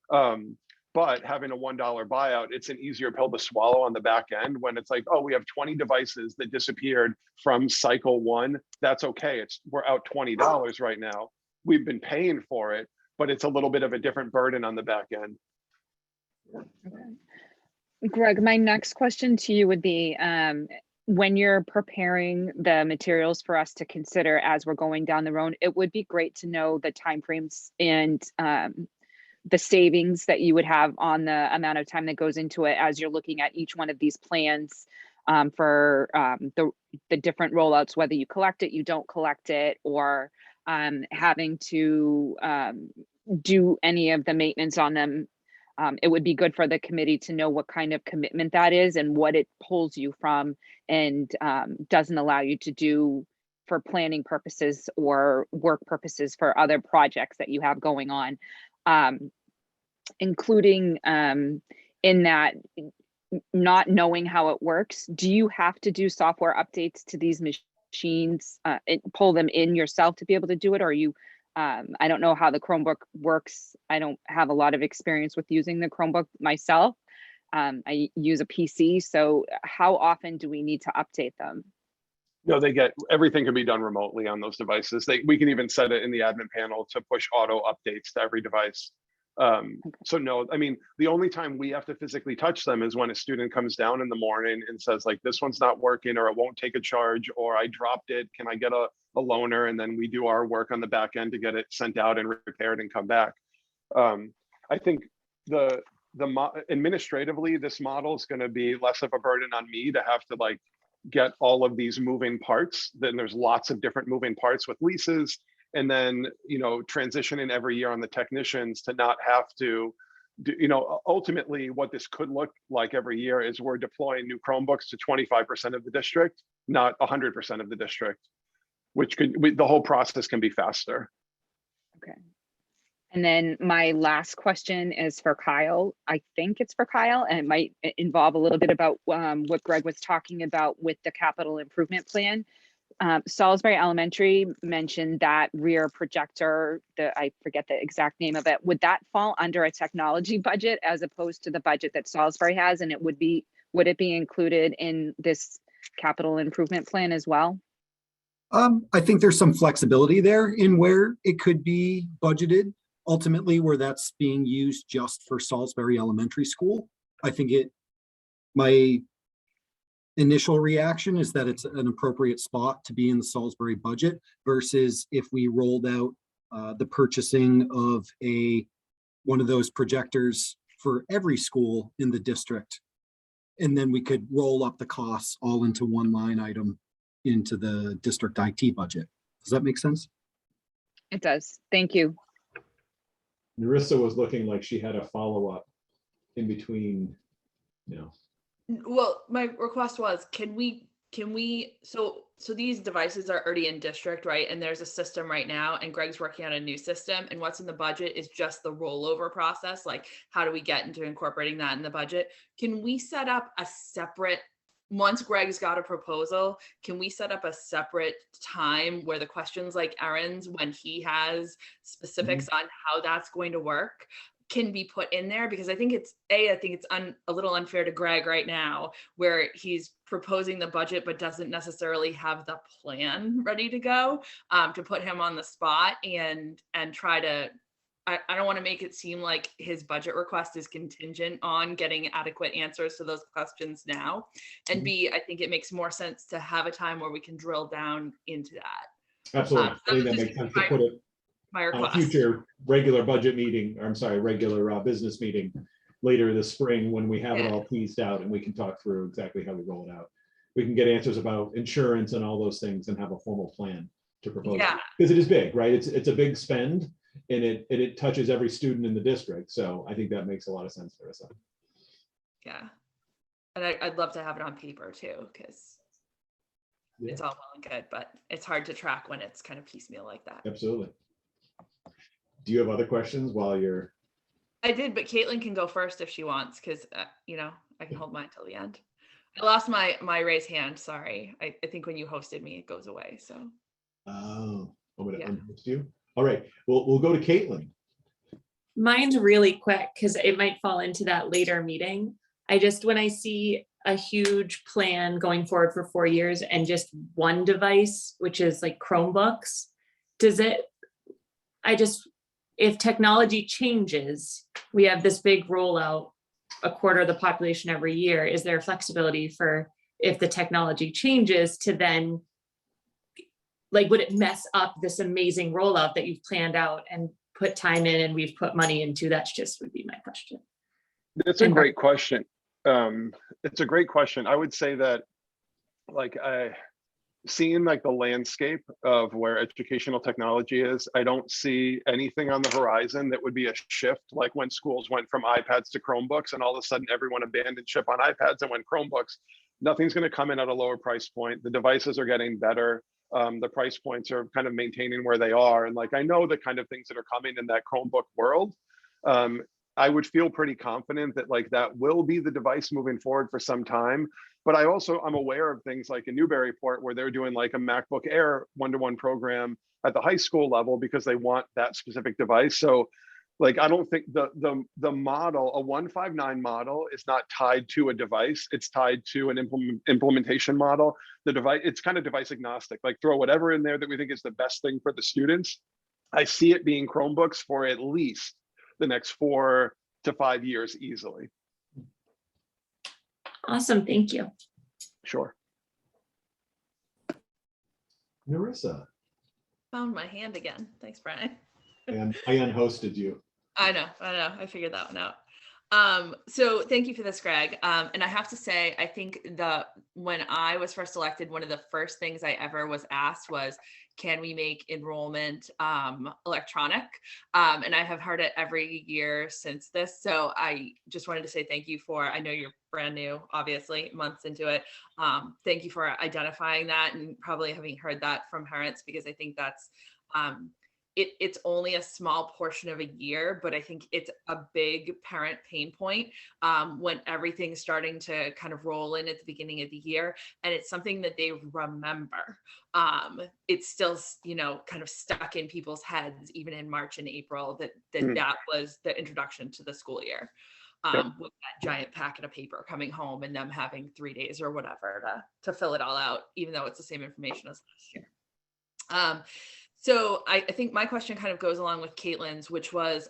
But having a $1 buyout, it's an easier pill to swallow on the back end when it's like, oh, we have 20 devices that disappeared from cycle one. That's okay. We're out $20 right now. We've been paying for it, but it's a little bit of a different burden on the back end. Okay. Greg, my next question to you would be, when you're preparing the materials for us to consider as we're going down the road, it would be great to know the timeframes and the savings that you would have on the amount of time that goes into it as you're looking at each one of these plans for the different rollouts, whether you collect it, you don't collect it, or having to do any of the maintenance on them. It would be good for the committee to know what kind of commitment that is and what it pulls you from and doesn't allow you to do for planning purposes or work purposes for other projects that you have going on, including in that not knowing how it works. Do you have to do software updates to these machines, pull them in yourself to be able to do it? Or are you I don't know how the Chromebook works. I don't have a lot of experience with using the Chromebook myself. I use a PC. So how often do we need to update them? No, everything can be done remotely on those devices. We can even set it in the admin panel to push auto updates to every device. So no, I mean, the only time we have to physically touch them is when a student comes down in the morning and says like, this one's not working, or it won't take a charge, or I dropped it. Can I get a loaner? And then we do our work on the back end to get it sent out and repaired and come back. I think administratively, this model is going to be less of a burden on me to have to like get all of these moving parts. Then there's lots of different moving parts with leases. And then, you know, transitioning every year on the technicians to not have to do, you know, ultimately what this could look like every year is we're deploying new Chromebooks to 25% of the district, not 100% of the district, which the whole process can be faster. Okay. And then my last question is for Kyle. I think it's for Kyle, and it might involve a little bit about what Greg was talking about with the capital improvement plan. Salisbury Elementary mentioned that rear projector, I forget the exact name of it. Would that fall under a technology budget as opposed to the budget that Salisbury has? And would it be included in this capital improvement plan as well? I think there's some flexibility there in where it could be budgeted. Ultimately, where that's being used just for Salisbury Elementary School, I think my initial reaction is that it's an appropriate spot to be in the Salisbury budget versus if we rolled out the purchasing of one of those projectors for every school in the district. And then we could roll up the costs all into one line item into the district IT budget. Does that make sense? It does. Thank you. Narissa was looking like she had a follow-up in between, you know. Well, my request was, can we, so these devices are already in district, right? And there's a system right now, and Greg's working on a new system, and what's in the budget is just the rollover process. Like, how do we get into incorporating that in the budget? Can we set up a separate, once Greg's got a proposal, can we set up a separate time where the questions like Erin's, when he has specifics on how that's going to work, can be put in there? Because I think it's a little unfair to Greg right now, where he's proposing the budget but doesn't necessarily have the plan ready to go, to put him on the spot and try to, I don't want to make it seem like his budget request is contingent on getting adequate answers to those questions now. And B, I think it makes more sense to have a time where we can drill down into that. Absolutely. I think that makes sense to put it on a future regular budget meeting, or I'm sorry, regular business meeting later this spring when we have it all teased out and we can talk through exactly how we roll it out. We can get answers about insurance and all those things and have a formal plan to propose. Yeah. Because it is big, right? It's a big spend, and it touches every student in the district. So I think that makes a lot of sense for us. Yeah. And I'd love to have it on paper too, because Yeah. it's all well and good, but it's hard to track when it's kind of piecemeal like that. Absolutely. Do you have other questions while you're? I did, but Caitlin can go first if she wants, because I can hold mine till the end. I lost my raised hand. Sorry. I think when you hosted me, it goes away. So. Oh, I'm gonna Yeah. unhost you. All right. We'll go to Caitlin. Mine's really quick because it might fall into that later meeting. When I see a huge plan going forward for 4 years and just one device, which is like Chromebooks, if technology changes, we have this big rollout, a quarter of the population every year. Is there flexibility for if the technology changes to then, like, would it mess up this amazing rollout that you've planned out and put time in and we've put money into? That's just would be my question. That's a great question. It's a great question. I would say that, like, seeing like the landscape of where educational technology is, I don't see anything on the horizon that would be a shift, like when schools went from iPads to Chromebooks and all of a sudden everyone abandoned ship on iPads and went Chromebooks. Nothing's going to come in at a lower price point. The devices are getting better. The price points are kind of maintaining where they are. And like, I know the kind of things that are coming in that Chromebook world. I would feel pretty confident that like that will be the device moving forward for some time. But I'm aware of things like in Newburyport where they're doing like a MacBook Air one-to-one program at the high school level because they want that specific device. So like, I don't think the model, a 159 model is not tied to a device. It's tied to an implementation model. The device, it's kind of device agnostic, like throw whatever in there that we think is the best thing for the students. I see it being Chromebooks for at least the next 4 to 5 years easily. Awesome, thank you. Sure. Narissa. Found my hand again. Thanks, Brian. And I unhosted you. I know. I figured that one out. So thank you for this, Greg. And I have to say, I think when I was first elected, one of the first things I ever was asked was, can we make enrollment electronic? And I have heard it every year since this. So I just wanted to say thank you I know you're brand new, obviously, months into it. Thank you for identifying that and probably having heard that from parents, because I think that's, it's only a small portion of a year, but I think it's a big parent pain point when everything's starting to kind of roll in at the beginning of the year. And it's something that they remember. It's still, kind of stuck in people's heads, even in March and April, that was the introduction to the school year. With that giant packet of paper coming home and them having 3 days or whatever to fill it all out, even though it's the same information as last year. So I think my question kind of goes along with Caitlin's, which was,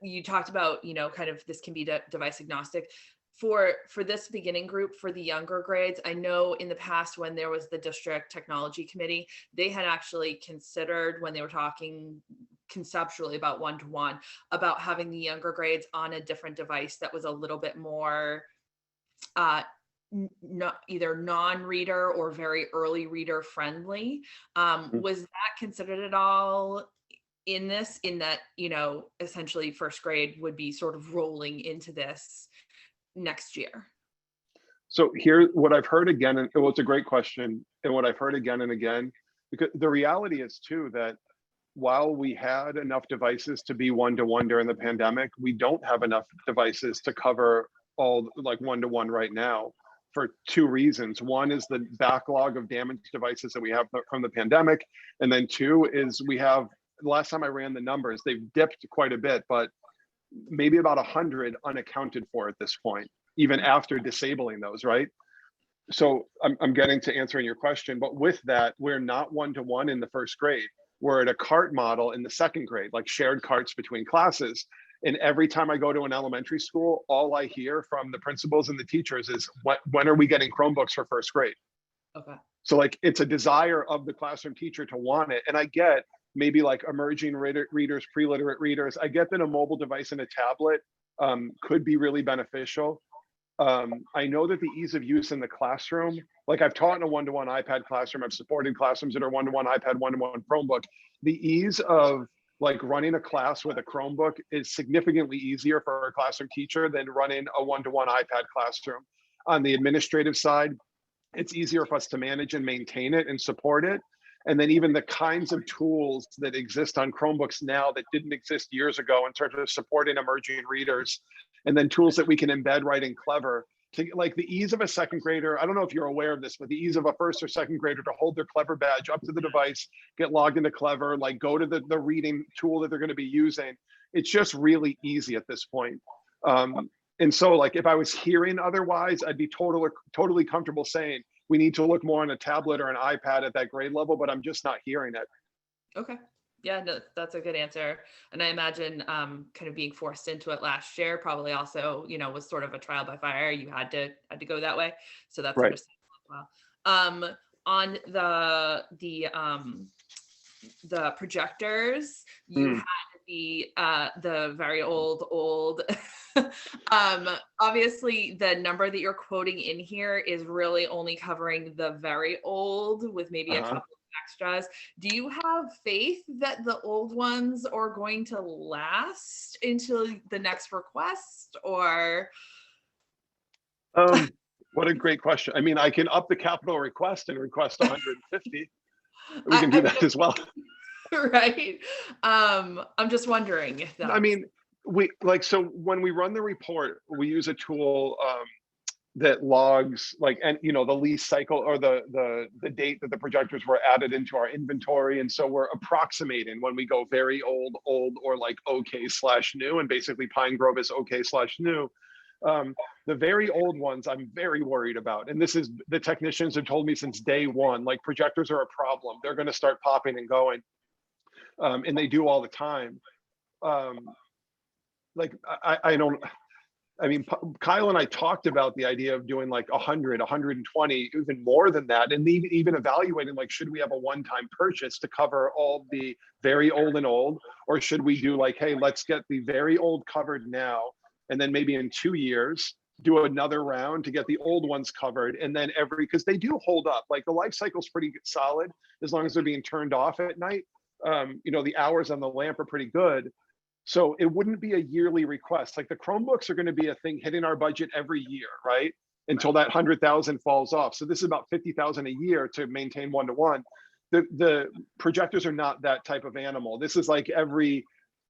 you talked about, kind of this can be device agnostic. For this beginning group, for the younger grades, I know in the past when there was the district technology committee, they had actually considered, when they were talking conceptually about one-to-one, about having the younger grades on a different device that was a little bit more not either non-reader or very early reader friendly. Was that considered at all in this, in that, essentially first grade would be sort of rolling into this next year? So here, what I've heard again, and it's a great question, and what I've heard again and again, because the reality is too, that while we had enough devices to be one-to-one during the pandemic, we don't have enough devices to cover all like one-to-one right now, for 2 reasons. One is the backlog of damaged devices that we have from the pandemic. And then 2 is we have, last time I ran the numbers, they've dipped quite a bit, but maybe about 100 unaccounted for at this point, even after disabling those, right? So I'm getting to answering your question, but with that, we're not one-to-one in the first grade. We're at a cart model in the second grade, like shared carts between classes. And every time I go to an elementary school, all I hear from the principals and the teachers is, when are we getting Chromebooks for first grade? Okay. So like, it's a desire of the classroom teacher to want it. And I get maybe like emerging readers, pre-literate readers. I get that a mobile device and a tablet could be really beneficial. I know that the ease of use in the classroom, like I've taught in a one-to-one iPad classroom, I've supported classrooms that are one-to-one iPad, one-to-one Chromebook. The ease of like running a class with a Chromebook is significantly easier for a classroom teacher than running a one-to-one iPad classroom. On the administrative side, it's easier for us to manage and maintain it and support it. And then even the kinds of tools that exist on Chromebooks now that didn't exist years ago in terms of supporting emerging readers, and then tools that we can embed right in Clever. To, like the ease of a second grader, I don't know if you're aware of this, but the ease of a first or second grader to hold their Clever badge up to the device, get logged into Clever, like go to the reading tool that they're going to be using. It's just really easy at this point. And so like if I was hearing otherwise, I'd be totally comfortable saying we need to look more on a tablet or an iPad at that grade level, but I'm just not hearing it. Okay. Yeah, no, that's a good answer. And I imagine kind of being forced into it last year probably also, you know, was sort of a trial by fire. You had to go that way. So that's Right. understandable as well. On the projectors, you had the very old obviously the number that you're quoting in here is really only covering the very old with maybe a couple of extras. Do you have faith that the old ones are going to last until the next request, or what a great question. I mean, I can up the capital request and request 150. We can do that as well. Right. I'm just wondering if that, I mean, we like, so when we run the report, we use a tool that logs like, and you know, the lease cycle or the date that the projectors were added into our inventory. And so we're approximating when we go very old or like okay/new, and basically Pine Grove is okay/new. The very old ones I'm very worried about. And this is, the technicians have told me since day one, like projectors are a problem. They're going to start popping and going. And they do all the time. Like I mean, Kyle and I talked about the idea of doing like 100, 120, even more than that. And even evaluating like, should we have a one-time purchase to cover all the very old and old, or should we do like, hey, let's get the very old covered now. And then maybe in 2 years, do another round to get the old ones covered. And then because they do hold up, like the life cycle is pretty solid as long as they're being turned off at night. You know, the hours on the lamp are pretty good. So it wouldn't be a yearly request. Like the Chromebooks are going to be a thing hitting our budget every year, right? Until that 100,000 falls off. So this is about 50,000 a year to maintain one-to-one. The projectors are not that type of animal. This is like every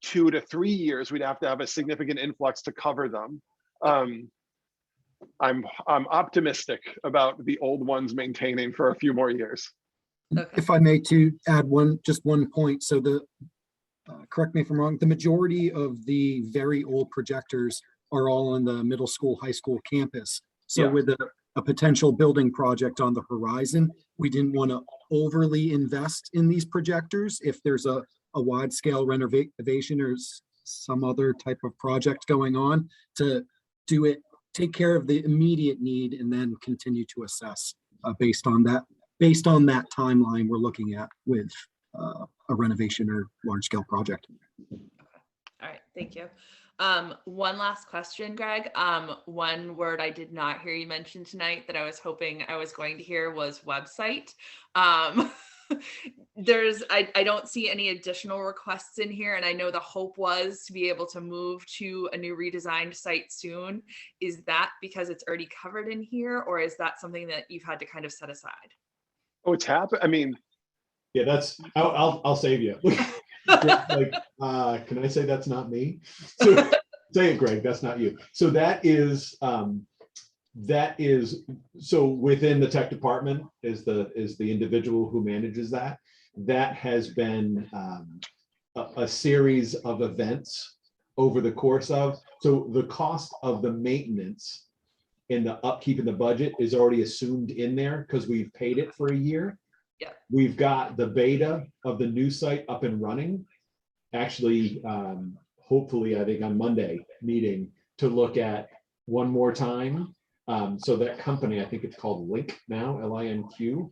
2 to 3 years, we'd have to have a significant influx to cover them. I'm optimistic about the old ones maintaining for a few more years. okay. If I may to add just one point. So correct me if I'm wrong, the majority of the very old projectors are all on the middle school, high school campus. So Yeah. with a potential building project on the horizon, we didn't want to overly invest in these projectors. If there's a wide scale renovation or some other type of project going on, to do it, take care of the immediate need, and then continue to assess based on that timeline we're looking at with a renovation or large scale project. All right, thank you. One last question, Greg. One word I did not hear you mention tonight that I was hoping I was going to hear was website. I don't see any additional requests in here, and I know the hope was to be able to move to a new redesigned site soon. Is that because it's already covered in here, or is that something that you've had to kind of set aside? Oh, it's happened. I mean, Yeah, that's, I'll save you. Like, can I say that's not me? So, say it, Greg, that's not you. So that is, so within the tech department is the individual who manages that. That has been a series of events over the course of, so the cost of the maintenance and the upkeep in the budget is already assumed in there because we've paid it for a year. Yeah. We've got the beta of the new site up and running. Actually, hopefully, I think on Monday meeting to look at one more time. So that company, I think it's called Link now, LINQ.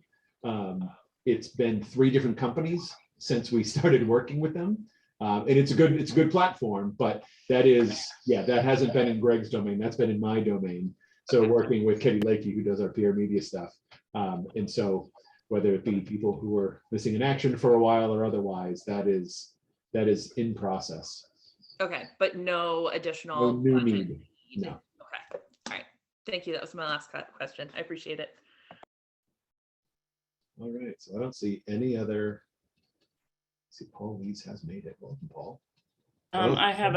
It's been 3 different companies since we started working with them. And it's a good platform, but that hasn't been in Greg's domain. That's been in my domain. So working with Katie Lakey, who does our PR media stuff. And so whether it be people who are missing in action for a while or otherwise, that that is in process. Okay, but no additional No new budget need, need. no. Okay, all right. Thank you. That was my last question. I appreciate it. All right, so I don't see any other. See, Paul Lease has made it. Welcome, Paul. I have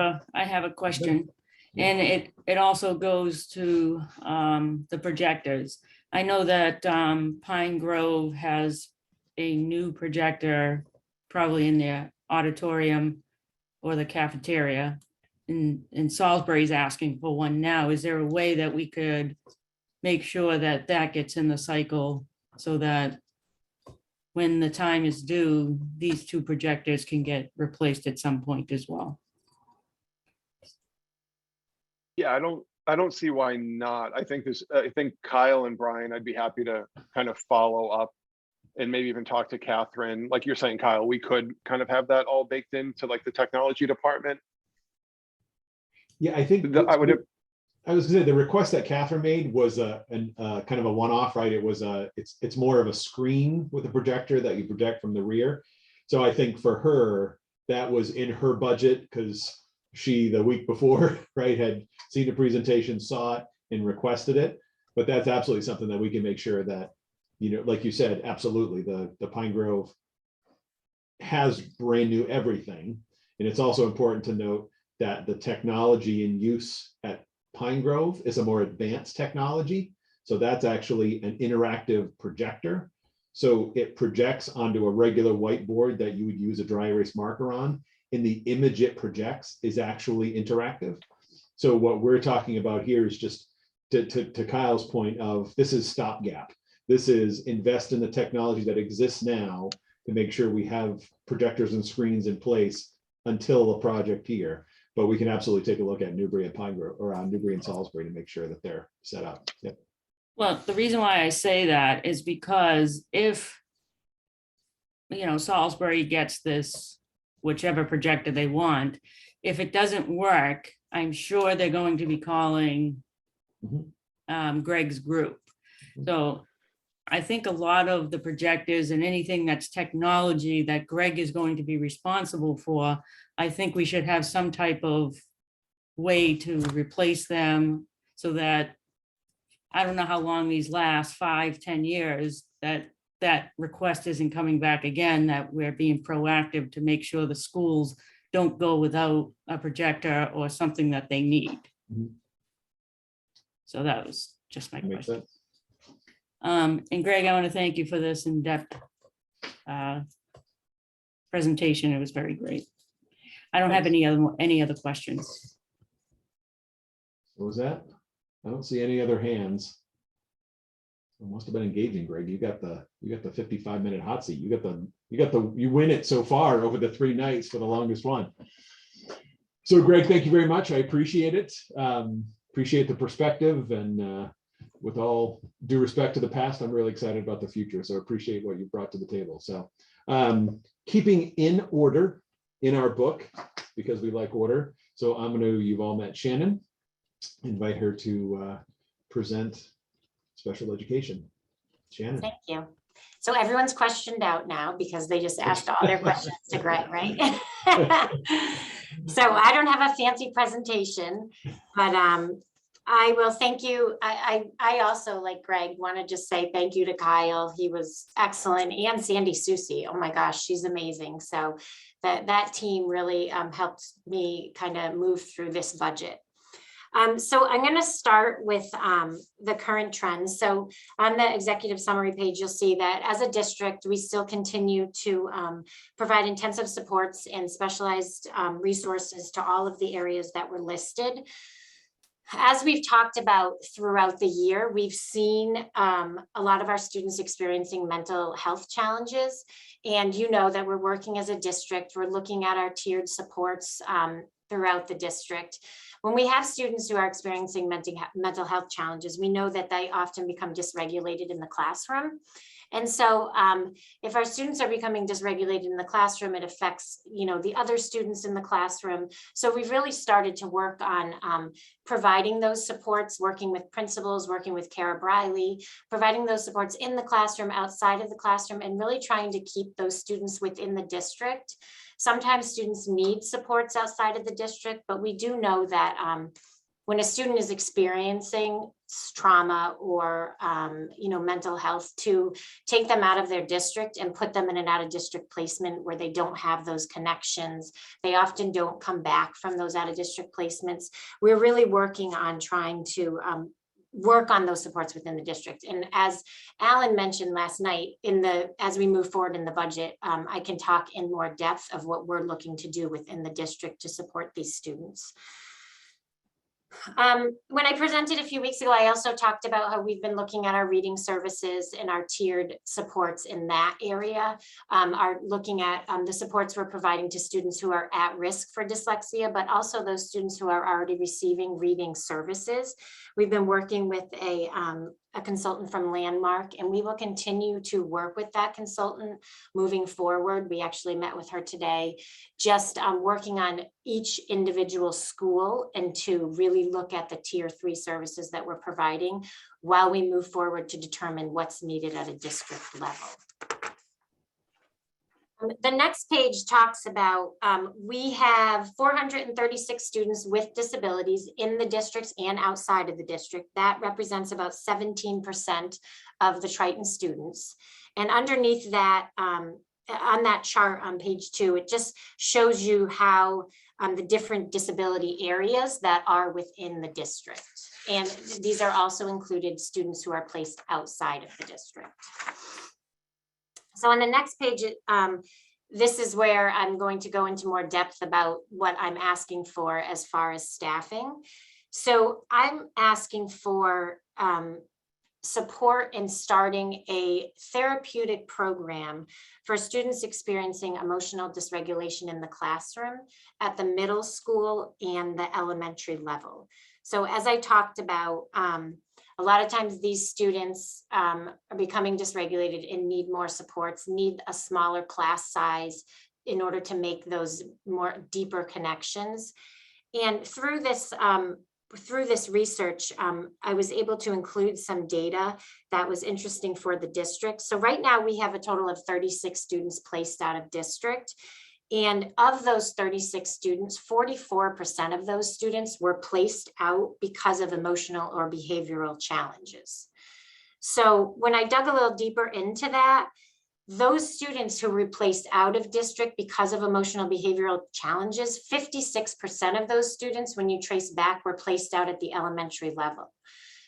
a question, Yeah. and it also goes to the projectors. I know that Pine Grove has a new projector, probably in their auditorium or the cafeteria, and Salisbury's asking for one now. Is there a way that we could make sure that that gets in the cycle so that when the time is due, these two projectors can get replaced at some point as well? Yeah, I don't see why not. I think Kyle and Brian, I'd be happy to kind of follow up and maybe even talk to Catherine. Like you're saying, Kyle, we could kind of have that all baked into like the technology department. Yeah, I think I was gonna say the request that Catherine made was a kind of a one-off, right? It was it's more of a screen with a projector that you project from the rear. So I think for her, that was in her budget because she, the week before, right, had seen the presentation, saw it and requested it. But that's absolutely something that we can make sure that, you know, like you said, absolutely, the Pine Grove has brand new everything. And it's also important to note that the technology in use at Pine Grove is a more advanced technology. So that's actually an interactive projector. So it projects onto a regular whiteboard that you would use a dry erase marker on, and the image it projects is actually interactive. So what we're talking about here is just to Kyle's point of, this is stopgap. This is invest in the technology that exists now to make sure we have projectors and screens in place until the project here. But we can absolutely take a look at Newbury and Pine Grove, or Newbury and Salisbury, to make sure that they're set up. Yep. Well, the reason why I say that is because if, you know, Salisbury gets this, whichever projector they want, if it doesn't work, I'm sure they're going to be calling Greg's group. So I think a lot of the projectors and anything that's technology that Greg is going to be responsible for, I think we should have some type of way to replace them so that, I don't know how long these last, 5-10 years, that request isn't coming back again, that we're being proactive to make sure the schools don't go without a projector or something that they need. So that was just my question. And Greg, I want to thank you for this in-depth presentation. It was very great. I don't have any other questions. What was that? I don't see any other hands. It must have been engaging, Greg. You got the 55-minute hot seat. You win it so far over the 3 nights for the longest one. So Greg, thank you very much. I appreciate it. Appreciate the perspective, and with all due respect to the past, I'm really excited about the future. So appreciate what you brought to the table. So keeping in order in our book, because we like order. So I'm going to, you've all met Shannon, invite her to present special education. Shannon. Thank you. So everyone's questioned out now because they just asked all their questions to Greg, right? So I don't have a fancy presentation, but I will thank you. I also, like Greg, want to just say thank you to Kyle. He was excellent, and Sandy Susie. Oh my gosh, she's amazing. So that team really helped me kind of move through this budget. So I'm going to start with the current trends. So on the executive summary page, you'll see that as a district, we still continue to provide intensive supports and specialized resources to all of the areas that were listed. As we've talked about throughout the year, we've seen a lot of our students experiencing mental health challenges. And you know that we're working as a district, we're looking at our tiered supports throughout the district. When we have students who are experiencing mental health challenges, we know that they often become dysregulated in the classroom. And so if our students are becoming dysregulated in the classroom, it affects, you know, the other students in the classroom. So we've really started to work on providing those supports, working with principals, working with Kara Briley, providing those supports in the classroom, outside of the classroom, and really trying to keep those students within the district Sometimes students need supports outside of the district, but we do know that when a student is experiencing trauma or mental health, to take them out of their district and put them in an out of district placement where they don't have those connections. They often don't come back from those out of district placements. We're really working on trying to work on those supports within the district. And as Alan mentioned last night, as we move forward in the budget, I can talk in more depth of what we're looking to do within the district to support these students. When I presented a few weeks ago, I also talked about how we've been looking at our reading services and our tiered supports in that area, are looking at the supports we're providing to students who are at risk for dyslexia, but also those students who are already receiving reading services. We've been working with a consultant from Landmark, and we will continue to work with that consultant moving forward. We actually met with her today, just working on each individual school and to really look at the tier 3 services that we're providing while we move forward to determine what's needed at a district level. The next page talks about, we have 436 students with disabilities in the districts and outside of the district. That represents about 17% of the Triton students. And underneath that, on that chart on page 2, it just shows you how the different disability areas that are within the district. And these are also included students who are placed outside of the district. So on the next page, this is where I'm going to go into more depth about what I'm asking for as far as staffing. So I'm asking for support in starting a therapeutic program for students experiencing emotional dysregulation in the classroom at the middle school and the elementary level. So as I talked about, a lot of times these students are becoming dysregulated and need more supports, need a smaller class size in order to make those more deeper connections. And through this research, I was able to include some data that was interesting for the district. So right now we have a total of 36 students placed out of district. And of those 36 students, 44% of those students were placed out because of emotional or behavioral challenges. So when I dug a little deeper into that, those students who were placed out of district because of emotional behavioral challenges, 56% of those students, when you trace back, were placed out at the elementary level.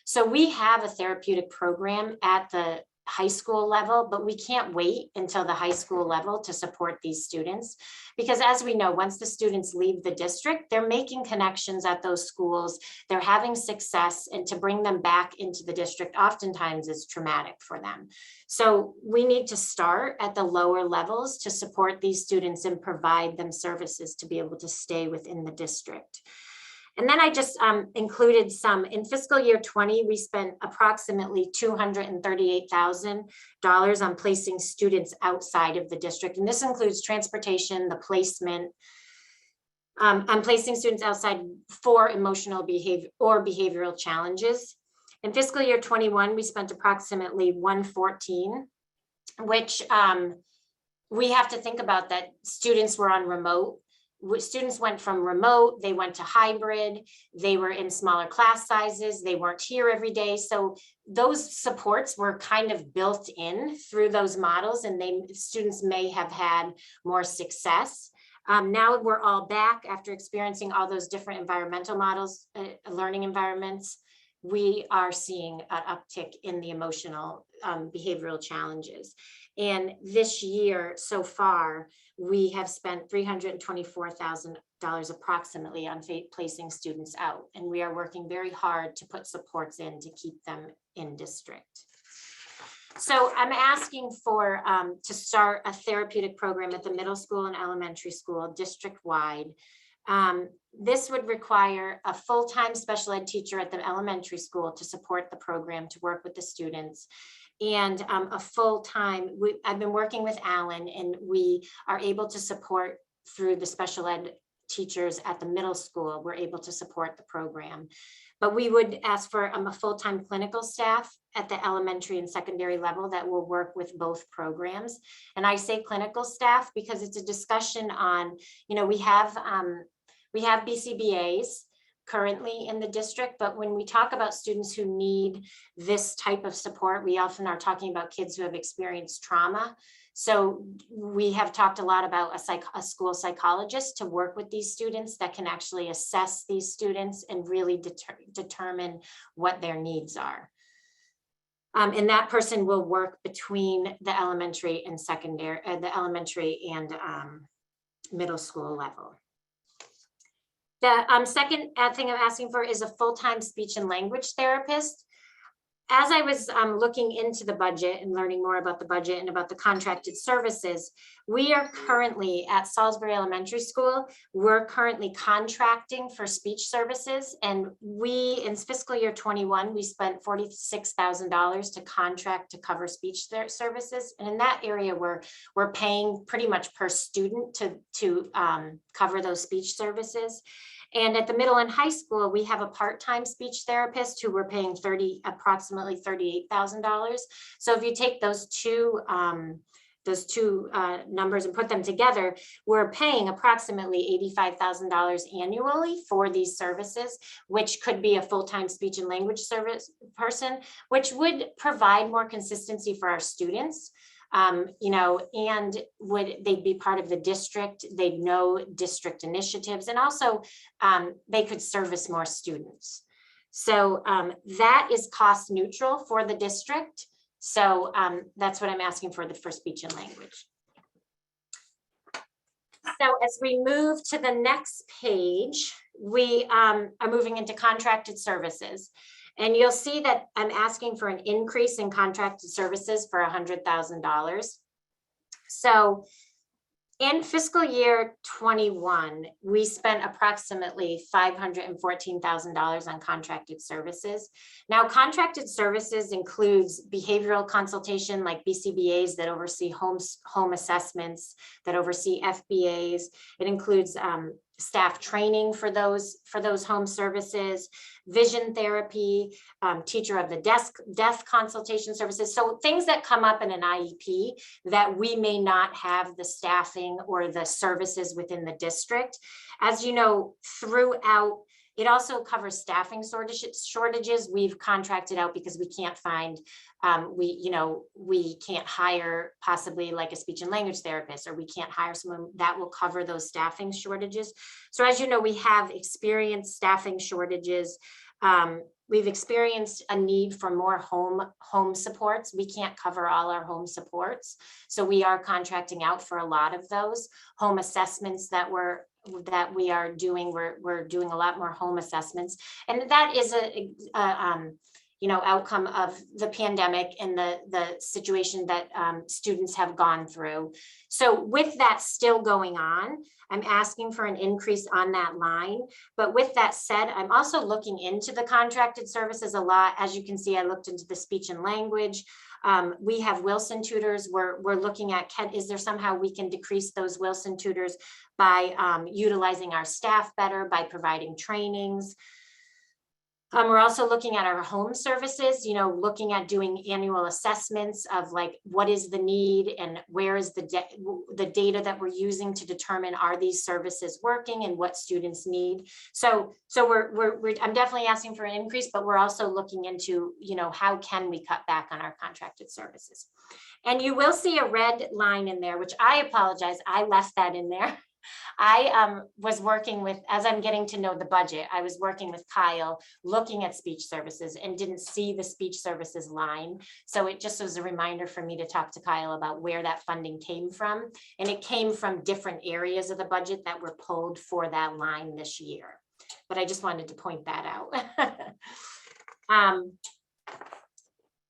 So we have a therapeutic program at the high school level, but we can't wait until the high school level to support these students. Because as we know, once the students leave the district, they're making connections at those schools, they're having success, and to bring them back into the district oftentimes is traumatic for them. So we need to start at the lower levels to support these students and provide them services to be able to stay within the district. And then I just included some, in fiscal year 20, we spent approximately $238,000 on placing students outside of the district. And this includes transportation, the placement, on placing students outside for emotional behavior or behavioral challenges. In fiscal year 21, we spent approximately $114,000, which we have to think about that students were on remote. Students went from remote, they went to hybrid, they were in smaller class sizes, they weren't here every day. So those supports were kind of built in through those models, and students may have had more success. Now we're all back after experiencing all those different environmental models, learning environments. We are seeing an uptick in the emotional behavioral challenges. And this year so far, we have spent $324,000 approximately on placing students out. And we are working very hard to put supports in to keep them in district. So I'm asking for to start a therapeutic program at the middle school and elementary school district-wide. This would require a full-time special ed teacher at the elementary school to support the program, to work with the students, and a full-time, I've been working with Alan, and we are able to support through the special ed teachers at the middle school. We're able to support the program, but we would ask for a full-time clinical staff at the elementary and secondary level that will work with both programs. And I say clinical staff because it's a discussion on, we have BCBAs currently in the district, but when we talk about students who need this type of support, we often are talking about kids who have experienced trauma. So we have talked a lot about a school psychologist to work with these students that can actually assess these students and really determine what their needs are. And that person will work between the elementary and secondary, the elementary and middle school level. The second thing I'm asking for is a full-time speech and language therapist. As I was looking into the budget and learning more about the budget and about the contracted services, we are currently at Salisbury Elementary School, we're currently contracting for speech services. And in fiscal year 21, we spent $46,000 to contract to cover speech services. And in that area, we're paying pretty much per student to cover those speech services. And at the middle and high school, we have a part-time speech therapist who we're paying approximately $38,000. So if you take those two numbers and put them together, we're paying approximately $85,000 annually for these services, which could be a full-time speech and language service person, which would provide more consistency for our students. And they'd be part of the district, they'd know district initiatives, and also they could service more students. So that is cost neutral for the district. So that's what I'm asking for speech and language. So as we move to the next page, we are moving into contracted services. And you'll see that I'm asking for an increase in contracted services for $100,000. So in fiscal year 21, we spent approximately $514,000 on contracted services. Now, contracted services includes behavioral consultation like BCBAs that oversee home assessments, that oversee FBAs. It includes staff training for those home services, vision therapy, teacher of the desk consultation services. So things that come up in an IEP that we may not have the staffing or the services within the district. As you know, throughout, it also covers staffing shortages. We've contracted out because we can't find, we can't hire possibly like a speech and language therapist, or we can't hire someone that will cover those staffing shortages. So as you know, we have experienced staffing shortages. We've experienced a need for more home supports. We can't cover all our home supports. So we are contracting out for a lot of those home assessments that we are doing. We're doing a lot more home assessments. And that is outcome of the pandemic and the situation that students have gone through. So with that still going on, I'm asking for an increase on that line. But with that said, I'm also looking into the contracted services a lot. As you can see, I looked into the speech and language. We have Wilson tutors. We're looking at, is there somehow we can decrease those Wilson tutors by utilizing our staff better, by providing trainings. We're also looking at our home services, looking at doing annual assessments of like, what is the need and where is the data that we're using to determine, are these services working and what students need. So I'm definitely asking for an increase, but we're also looking into, how can we cut back on our contracted services? And you will see a red line in there, which I apologize, I left that in there. I was working with, as I'm getting to know the budget, I was working with Kyle, looking at speech services and didn't see the speech services line. So it just was a reminder for me to talk to Kyle about where that funding came from. And it came from different areas of the budget that were pulled for that line this year. But I just wanted to point that out.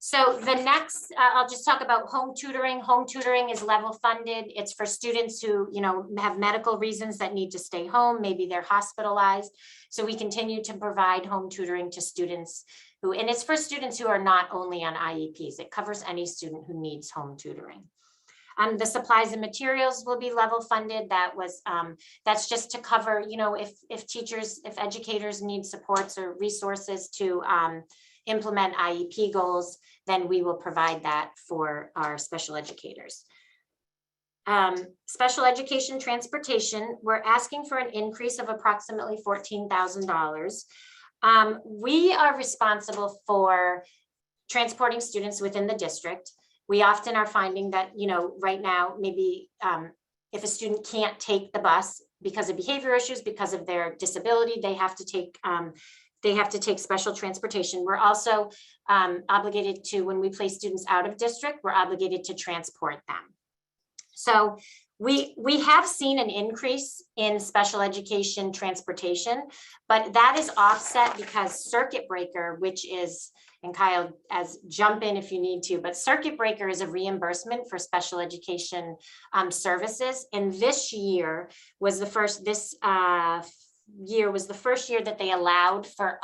So the next, I'll just talk about home tutoring. Home tutoring is level funded. It's for students who, have medical reasons that need to stay home. Maybe they're hospitalized. So we continue to provide home tutoring to students who, and it's for students who are not only on IEPs. It covers any student who needs home tutoring. The supplies and materials will be level funded. That's just to cover, if educators need supports or resources to implement IEP goals, then we will provide that for our special educators. Special education transportation, we're asking for an increase of approximately $14,000. We are responsible for transporting students within the district. We often are finding that, right now, maybe if a student can't take the bus because of behavior issues, because of their disability, they have to take special transportation. We're also obligated to, when we place students out of district, we're obligated to transport them. So we have seen an increase in special education transportation, but that is offset because circuit breaker, which is, and Kyle, jump in if you need to, but circuit breaker is a reimbursement for special education services. And this year was the first, year that they allowed for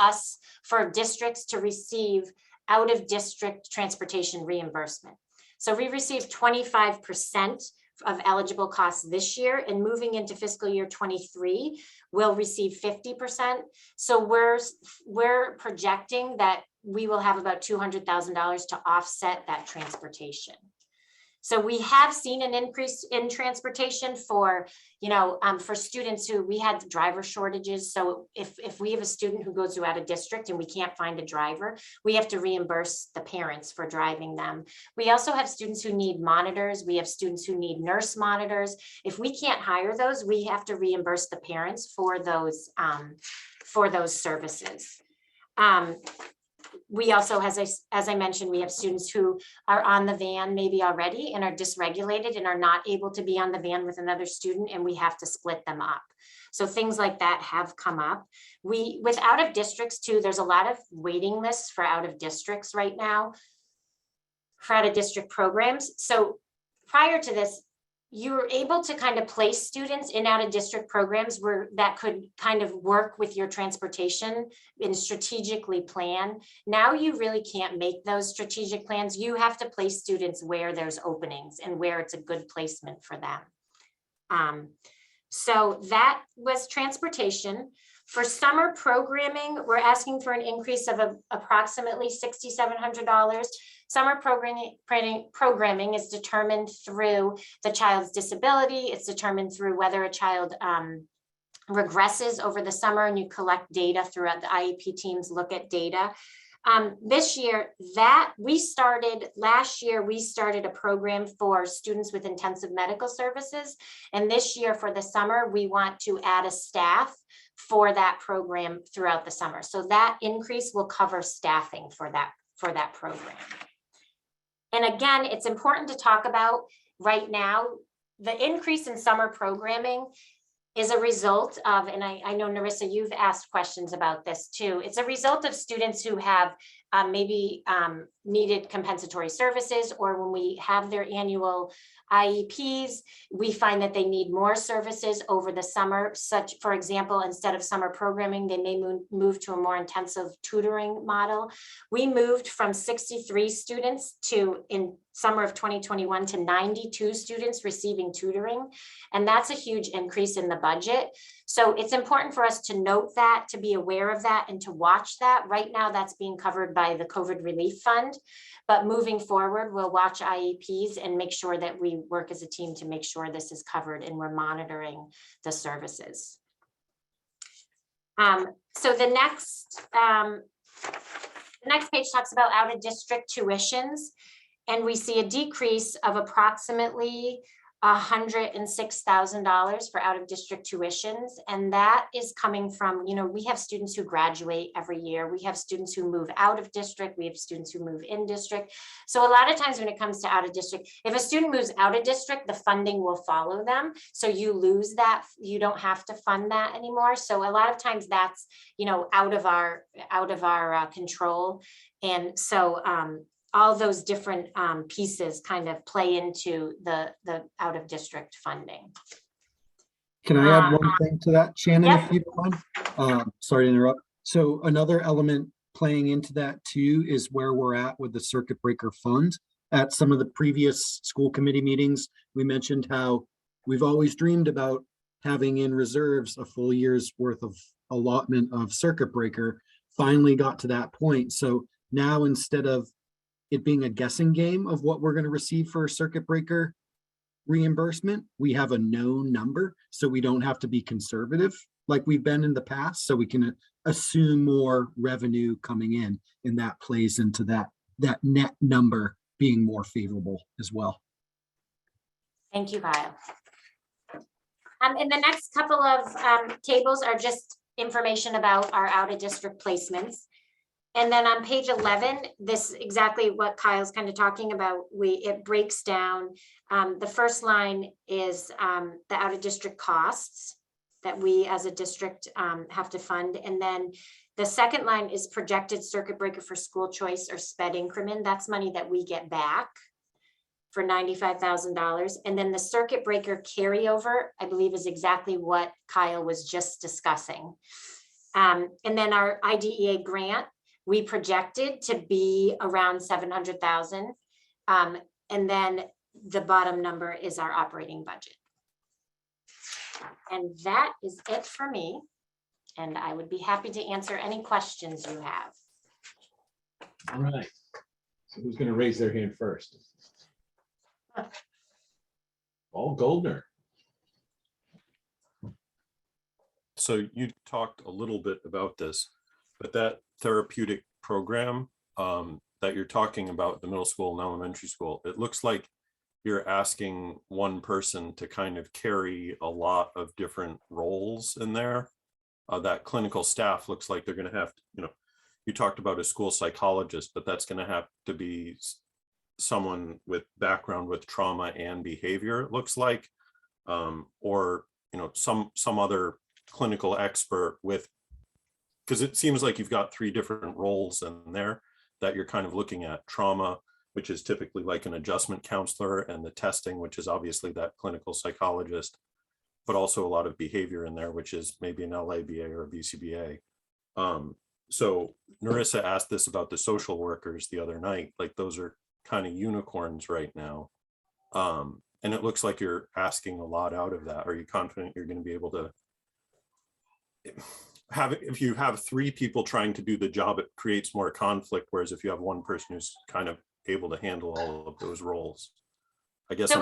districts to receive out of district transportation reimbursement. So we received 25% of eligible costs this year, and moving into fiscal year 23, we'll receive 50%. So we're projecting that we will have about $200,000 to offset that transportation. So we have seen an increase in transportation for students who we had driver shortages. So if we have a student who goes out of district and we can't find a driver, we have to reimburse the parents for driving them. We also have students who need monitors. We have students who need nurse monitors. If we can't hire those, we have to reimburse the parents for those services. We also, as I mentioned, we have students who are on the van maybe already and are dysregulated and are not able to be on the van with another student, and we have to split them up. So things like that have come up. With out of districts too, there's a lot of waiting lists for out of districts right now, for out of district programs. So prior to this, you were able to kind of place students in out of district programs that could kind of work with your transportation and strategically plan. Now you really can't make those strategic plans. You have to place students where there's openings and where it's a good placement for them. So that was transportation. For summer programming, we're asking for an increase of approximately $6,700. Summer programming is determined through the child's disability. It's determined through whether a child regresses over the summer, and you collect data throughout the IEP teams, look at data. Last year, we started a program for students with intensive medical services. And this year for the summer, we want to add a staff for that program throughout the summer. So that increase will cover staffing for that program. And again, it's important to talk about right now, the increase in summer programming is a result of, and I know Narissa, you've asked questions about this too. It's a result of students who have maybe needed compensatory services, or when we have their annual IEPs, we find that they need more services over the summer. Such, for example, instead of summer programming, they may move to a more intensive tutoring model. We moved from 63 students in summer of 2021 to 92 students receiving tutoring. And that's a huge increase in the budget. So it's important for us to note that, to be aware of that, and to watch that. Right now, that's being covered by the COVID Relief Fund. But moving forward, we'll watch IEPs and make sure that we work as a team to make sure this is covered and we're monitoring the services. So the next page talks about out of district tuitions. And we see a decrease of approximately $106,000 for out of district tuitions. And that is coming from, we have students who graduate every year. We have students who move out of district. We have students who move in district. So a lot of times when it comes to out of district, if a student moves out of district, the funding will follow them. So you lose that, you don't have to fund that anymore. So a lot of times that's, out of our control. And so, all those different pieces kind of play into the out of district funding. Can I add one thing to that, Shannon, Yep. if you don't mind? Sorry to interrupt. So another element playing into that too is where we're at with the circuit breaker fund. At some of the previous school committee meetings, we mentioned how we've always dreamed about having in reserves a full year's worth of allotment of circuit breaker. Finally got to that point. So Now, instead of it being a guessing game of what we're going to receive for a circuit breaker reimbursement, we have a known number, so we don't have to be conservative like we've been in the past, so we can assume more revenue coming in, and that plays into that net number being more favorable as well. Thank you, Kyle. And the next couple of tables are just information about our out-of-district placements. And then on page 11, this is exactly what Kyle's kind of talking about. It breaks down. The first line is the out-of-district costs that we as a district have to fund. And then the second line is projected circuit breaker for school choice or sped increment. That's money that we get back for $95,000. And then the circuit breaker carryover, I believe, is exactly what Kyle was just discussing. And then our IDEA grant, we projected to be around 700,000. And then the bottom number is our operating budget. And that is it for me. And I would be happy to answer any questions you have. All right. So who's going to raise their hand first? Paul Goldner. So you talked a little bit about this, but that therapeutic program that you're talking about, the middle school and elementary school, it looks like you're asking one person to kind of carry a lot of different roles in there. That clinical staff looks like they're going to have to, you talked about a school psychologist, but that's going to have to be someone with background with trauma and behavior, it looks like, or some other clinical expert with, because it seems like you've got three different roles in there that you're kind of looking at: trauma, which is typically like an adjustment counselor, and the testing, which is obviously that clinical psychologist, but also a lot of behavior in there, which is maybe an LABA or a BCBA. So Narissa asked this about the social workers the other night, like those are kind of unicorns right now. And it looks like you're asking a lot out of that. Are you confident you're going to be able to have, if you have three people trying to do the job, it creates more conflict. Whereas if you have one person who's kind of able to handle all of those roles, I guess. So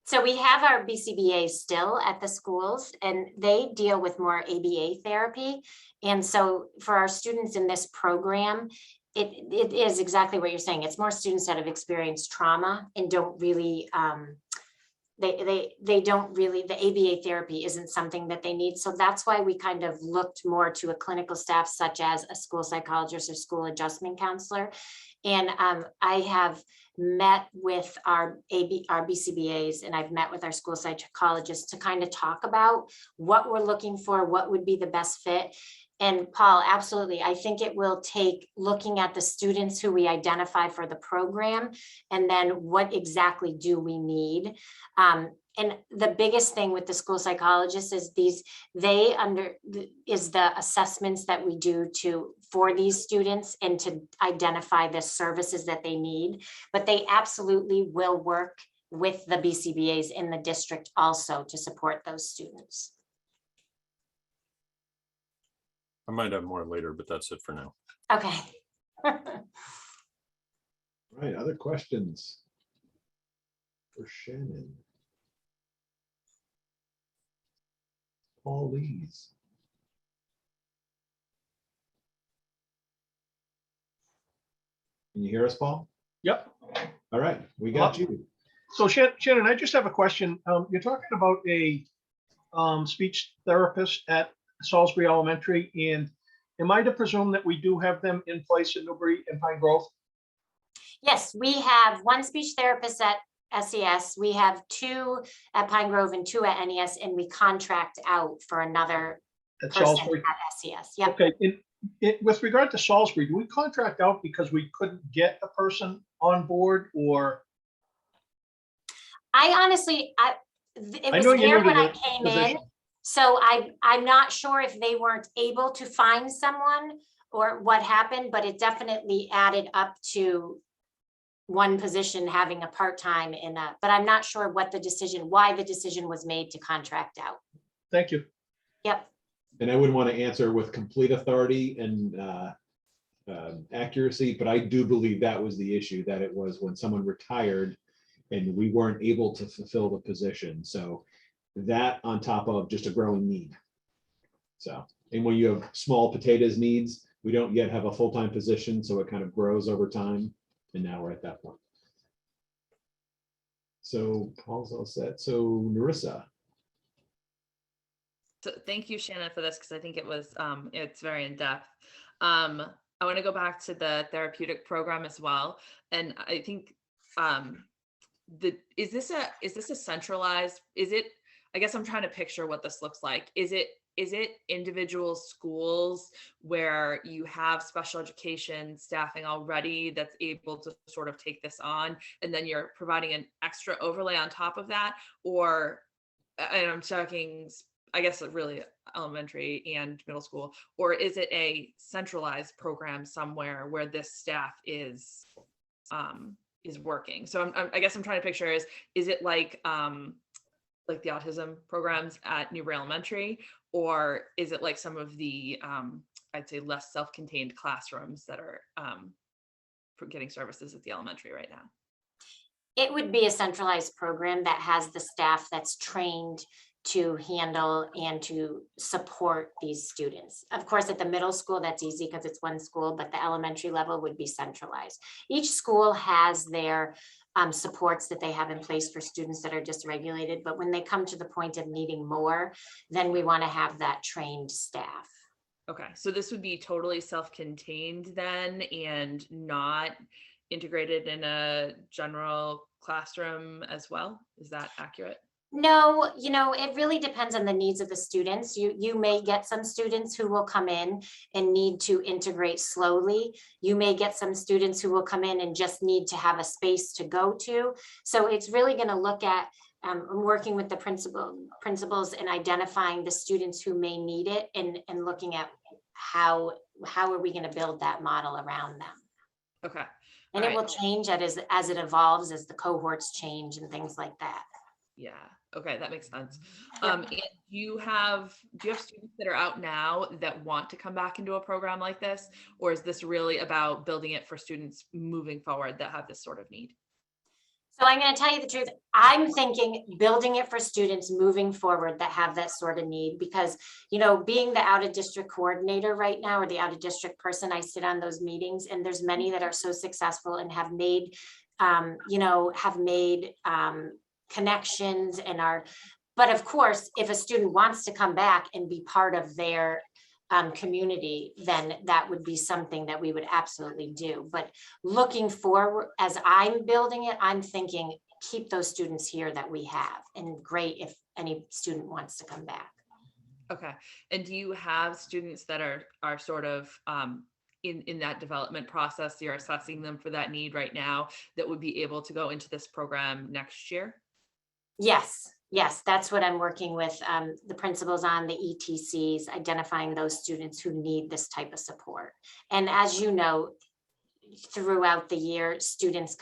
So we have our BCBAs still at the schools, and they deal with more ABA therapy. And so for our students in this program, it is exactly what you're saying. It's more students that have experienced trauma and don't really, they don't really, the ABA therapy isn't something that they need. So that's why we kind of looked more to a clinical staff, such as a school psychologist or school adjustment counselor. And I have met with our BCBAs, and I've met with our school psychologists to kind of talk about what we're looking for, what would be the best fit. And Paul, absolutely, I think it will take looking at the students who we identify for the program, and then what exactly do we need. And the biggest thing with the school psychologists is the assessments that we do for these students and to identify the services that they need, but they absolutely will work with the BCBAs in the district also to support those students. I might have more later, but that's it for now. Okay. Right, other questions for Shannon? Paul Lease. Can you hear us, Paul? Yep. All right, we got you. So Shannon, I just have a question. You're talking about a speech therapist at Salisbury Elementary, and am I to presume that we do have them in place in Newbury and Pine Grove? Yes, we have one speech therapist at SES. We have two at Pine Grove and two at NES, and we contract out for another At person Salisbury? at SES. Yep. Okay. With regard to Salisbury, do we contract out because we couldn't get a person on board, or? I honestly, it was know you're there new to when I the came position. in. So I'm not sure if they weren't able to find someone or what happened, but it definitely added up to one position having a part-time but I'm not sure why the decision was made to contract out. Thank you. Yep. and I wouldn't want to answer with complete authority and accuracy, but I do believe that was the issue, that it was when someone retired and we weren't able to fulfill the position. So that on top of just a growing need. So, and when you have small potatoes needs, we don't yet have a full-time position, so it kind of grows over time. And now we're at that point. So Paul's all set. So Narissa. So thank you, Shannon, for this, because I think it was it's very in depth. I want to go back to the therapeutic program as well, and I think is this a centralized? Is it? I guess I'm trying to picture what this looks like. Is it individual schools where you have special education staffing already that's able to sort of take this on, and then you're providing an extra overlay on top of that? Or, and I'm talking, I guess, really elementary and middle school, or is it a centralized program somewhere where this staff is working? So I guess I'm trying to picture is it like the autism programs at Newbury Elementary, or is it like some of the I'd say less self-contained classrooms that are getting services at the elementary right now? It would be a centralized program that has the staff that's trained to handle and to support these students. Of course, at the middle school, that's easy because it's one school, but the elementary level would be centralized. Each school has their supports that they have in place for students that are dysregulated, but when they come to the point of needing more, then we want to have that trained staff. Okay, so this would be totally self-contained then and not integrated in a general classroom as well? Is that accurate? No, it really depends on the needs of the students. You may get some students who will come in and need to integrate slowly. You may get some students who will come in and just need to have a space to go to. So it's really going to look at working with the principals and identifying the students who may need it and looking at how are we going to build that model around them. Okay. And it will change as it evolves, as the cohorts change and things like that. Yeah. Okay, that makes sense. And do you have students that are out now that want to come back into a program like this, or is this really about building it for students moving forward that have this sort of need? So I'm going to tell you the truth. I'm thinking building it for students moving forward that have that sort of need, because, being the out of district coordinator right now, or the out of district person, I sit on those meetings, and there's many that are so successful and have made, connections and but of course, if a student wants to come back and be part of their community, then that would be something that we would absolutely do. But looking forward, as I'm building it, I'm thinking keep those students here that we have, and great if any student wants to come back. Okay. And do you have students that are sort of in that development process, you're assessing them for that need right now, that would be able to go into this program next year? Yes, that's what I'm working with the principals on, the ETCs, identifying those students who need this type of support. And as you know, throughout the year, students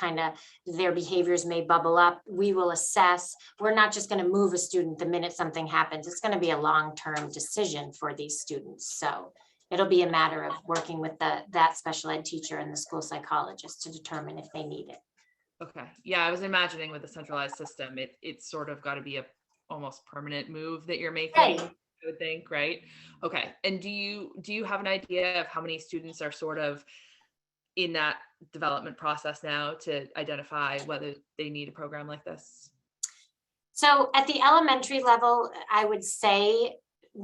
their behaviors may bubble up. We will assess. We're not just going to move a student the minute something happens. It's going to be a long-term decision for these students. So it'll be a matter of working with that special ed teacher and the school psychologist to determine if they need it. Okay. Yeah, I was imagining with a centralized system, it's sort of got to be a almost permanent move that you're making, right. I would think, right? Okay. And do you have an idea of how many students are sort of in that development process now to identify whether they need a program like this? So at the elementary level, I would say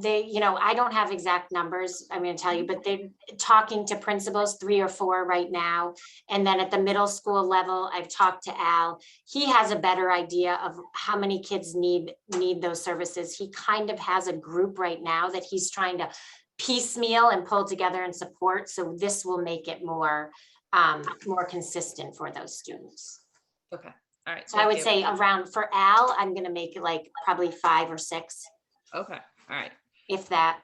I don't have exact numbers, I'm going to tell you, but they're talking to principals, 3 or 4 right now. And then at the middle school level, I've talked to Al. He has a better idea of how many kids need those services. He kind of has a group right now that he's trying to piecemeal and pull together and support. So this will make it more consistent for those students. Okay. All right. So I would say around, for Al, I'm going to make it like probably 5 or 6. Okay. All right. If that.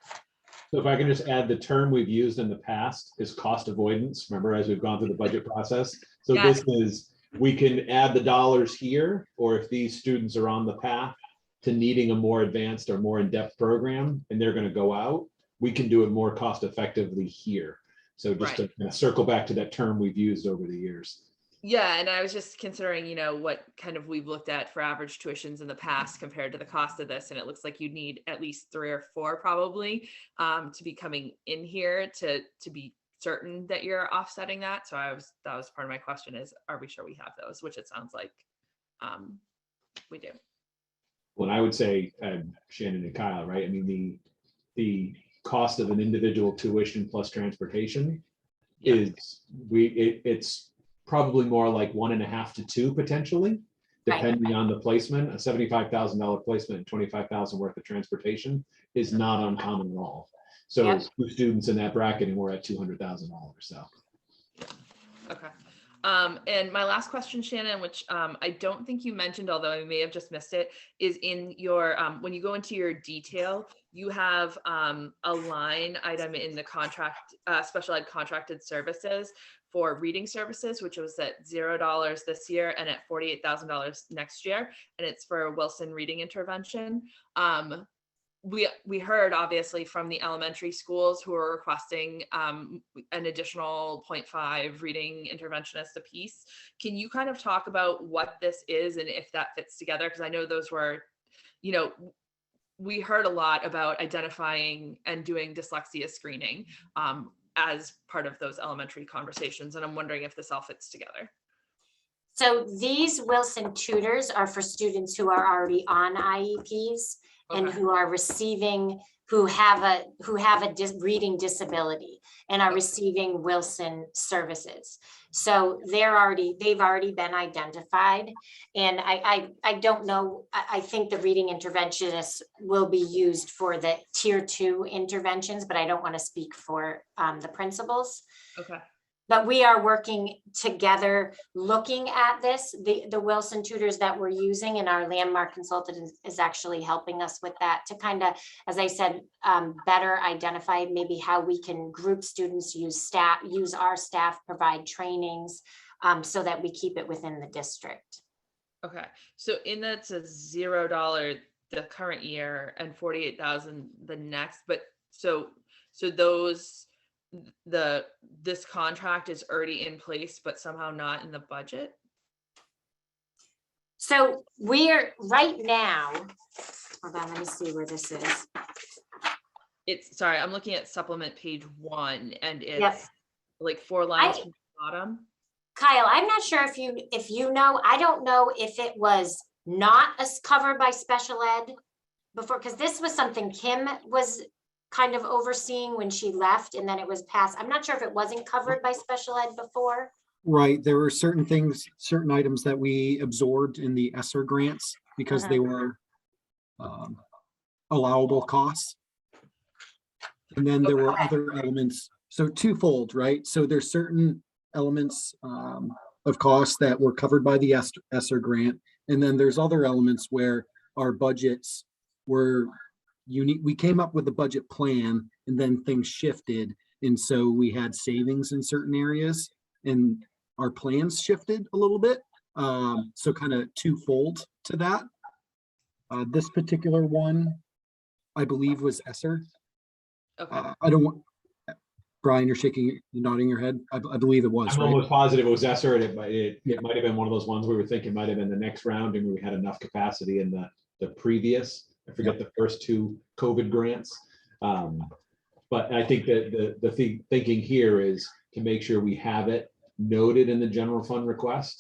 So if I can just add, the term we've used in the past is cost avoidance. Remember, as we've gone through the budget process. So this is, we can add the dollars here, or if these students are on the path to needing a more advanced or more in-depth program and they're going to go out, we can do it more cost effectively here. So just to kind of circle back to that term we've used over the years. Yeah, and I was just considering, you know, what kind of we've looked at for average tuitions in the past compared to the cost of this, and it looks like you need at least 3 or 4 probably to be coming in here to be certain that you're offsetting that. So that was part of my question is, are we sure we have those? Which it sounds like we do. Well, I would say Shannon and Kyle, right? I mean, the cost of an individual tuition plus transportation is it's probably more like 1.5 to 2 potentially, depending on the placement. A $75,000 placement and $25,000 worth of transportation is not uncommon at all. So 2 students in that bracket and we're at $200,000. So. Okay. And my last question, Shannon, which I don't think you mentioned, although I may have just missed it, is in your, when you go into your detail, you have a line item in the contract, special ed contracted services for reading services, which was at $0 this year and at $48,000 next year. And it's for Wilson reading intervention. We heard obviously from the elementary schools who are requesting an additional 0.5 reading interventionist a piece. Can you kind of talk about what this is and if that fits together? Because I know those were, you know, we heard a lot about identifying and doing dyslexia screening as part of those elementary conversations. And I'm wondering if this all fits together. So these Wilson tutors are for students who are already on IEPs and who are receiving, who have a reading disability and are receiving Wilson services. So they've already been identified. And I don't know, I think the reading interventionists will be used for the tier 2 interventions, but I don't want to speak for the principals. Okay. But we are working together, looking at this, the Wilson tutors that we're using, and our landmark consultant is actually helping us with that to kind of, as I said, better identify maybe how we can group students, use our staff, provide trainings so that we keep it within the district. Okay, so in that's a $0 the current year and 48,000 the next, but so those, this contract is already in place, but somehow not in the budget? So we're right now, hold on, let me see where this is. It's, sorry, I'm looking at supplement page 1 and it's like 4 lines from the bottom. Kyle, I'm not sure if you know, I don't know if it was not covered by special ed before, because this was something Kim was kind of overseeing when she left and then it was passed. I'm not sure if it wasn't covered by special ed before. Right, there were certain things, certain items that we absorbed in the ESSER grants because they were allowable costs. And then there were other elements, so twofold, right? So there's certain elements of costs that were covered by the ESSER grant. And then there's other elements where our budgets were unique. We came up with a budget plan and then things shifted. And so we had savings in certain areas and our plans shifted a little bit. So kind of twofold to that. This particular one, I believe was ESSER. Okay. I don't want, Brian, you're nodding your head. I believe it was. I'm right? almost positive it was ESSER, and it might have been one of those ones we were thinking might have been the next round, and we had enough capacity in the previous. I forget the first 2 COVID grants. But I think that the thinking here is to make sure we have it noted in the general fund request,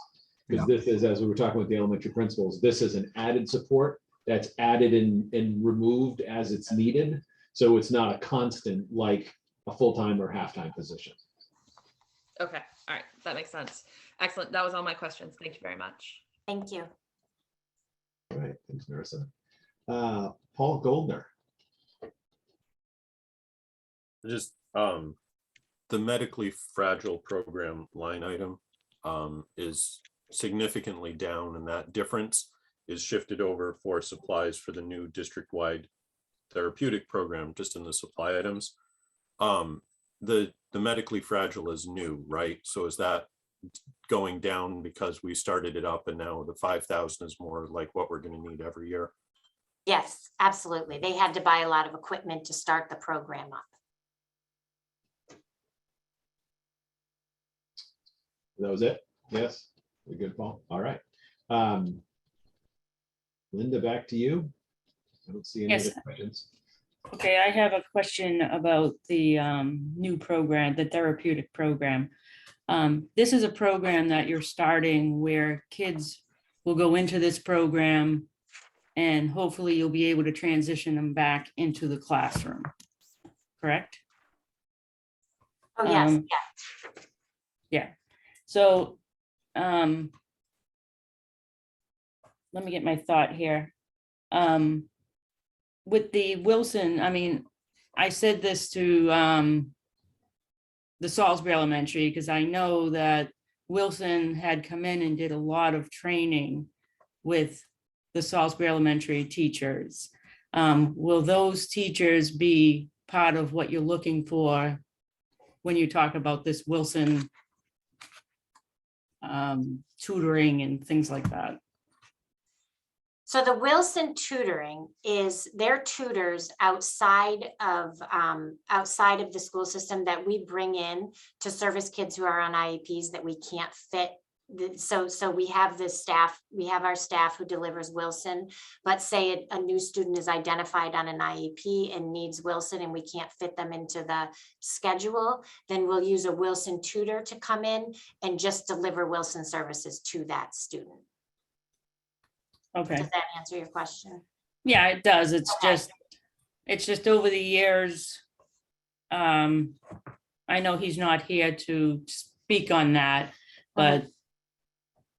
because this is, as we were talking with the elementary principals, this is an added support that's added and removed as it's needed. So it's not a constant like a full-time or half-time position. Okay, all right, that makes sense. Excellent, that was all my questions. Thank you very much. Thank you. All right, thanks, Marissa. Paul Goldner. Just the medically fragile program line item is significantly down, and that difference is shifted over for supplies for the new district-wide therapeutic program, just in the supply items. The medically fragile is new, right? So is that going down because we started it up and now the 5,000 is more like what we're going to need every year? Yes, absolutely. They had to buy a lot of equipment to start the program up. That was it? Yes? We're good, Paul? All right. Linda, back to you. I don't see any Yes. other questions. Okay, I have a question about the new program, the therapeutic program. This is a program that you're starting where kids will go into this program and hopefully you'll be able to transition them back into the classroom, correct? Oh, yes, Um, Yeah, so let me get my thought here. With the Wilson, I mean, I said this to the Salisbury Elementary because I know that Wilson had come in and did a lot of training with the Salisbury Elementary teachers. Will those teachers be part of what you're looking for when you talk about this Wilson tutoring and things like that? So the Wilson tutoring is their tutors outside of the school system that we bring in to service kids who are on IEPs that we can't fit. So we have this staff, we have our staff who delivers Wilson, but say a new student is identified on an IEP and needs Wilson and we can't fit them into the schedule, then we'll use a Wilson tutor to come in and just deliver Wilson services to that student. Okay. Does that answer your question? Yeah, it does. It's Okay. just over the years. I know he's not here to speak on that, but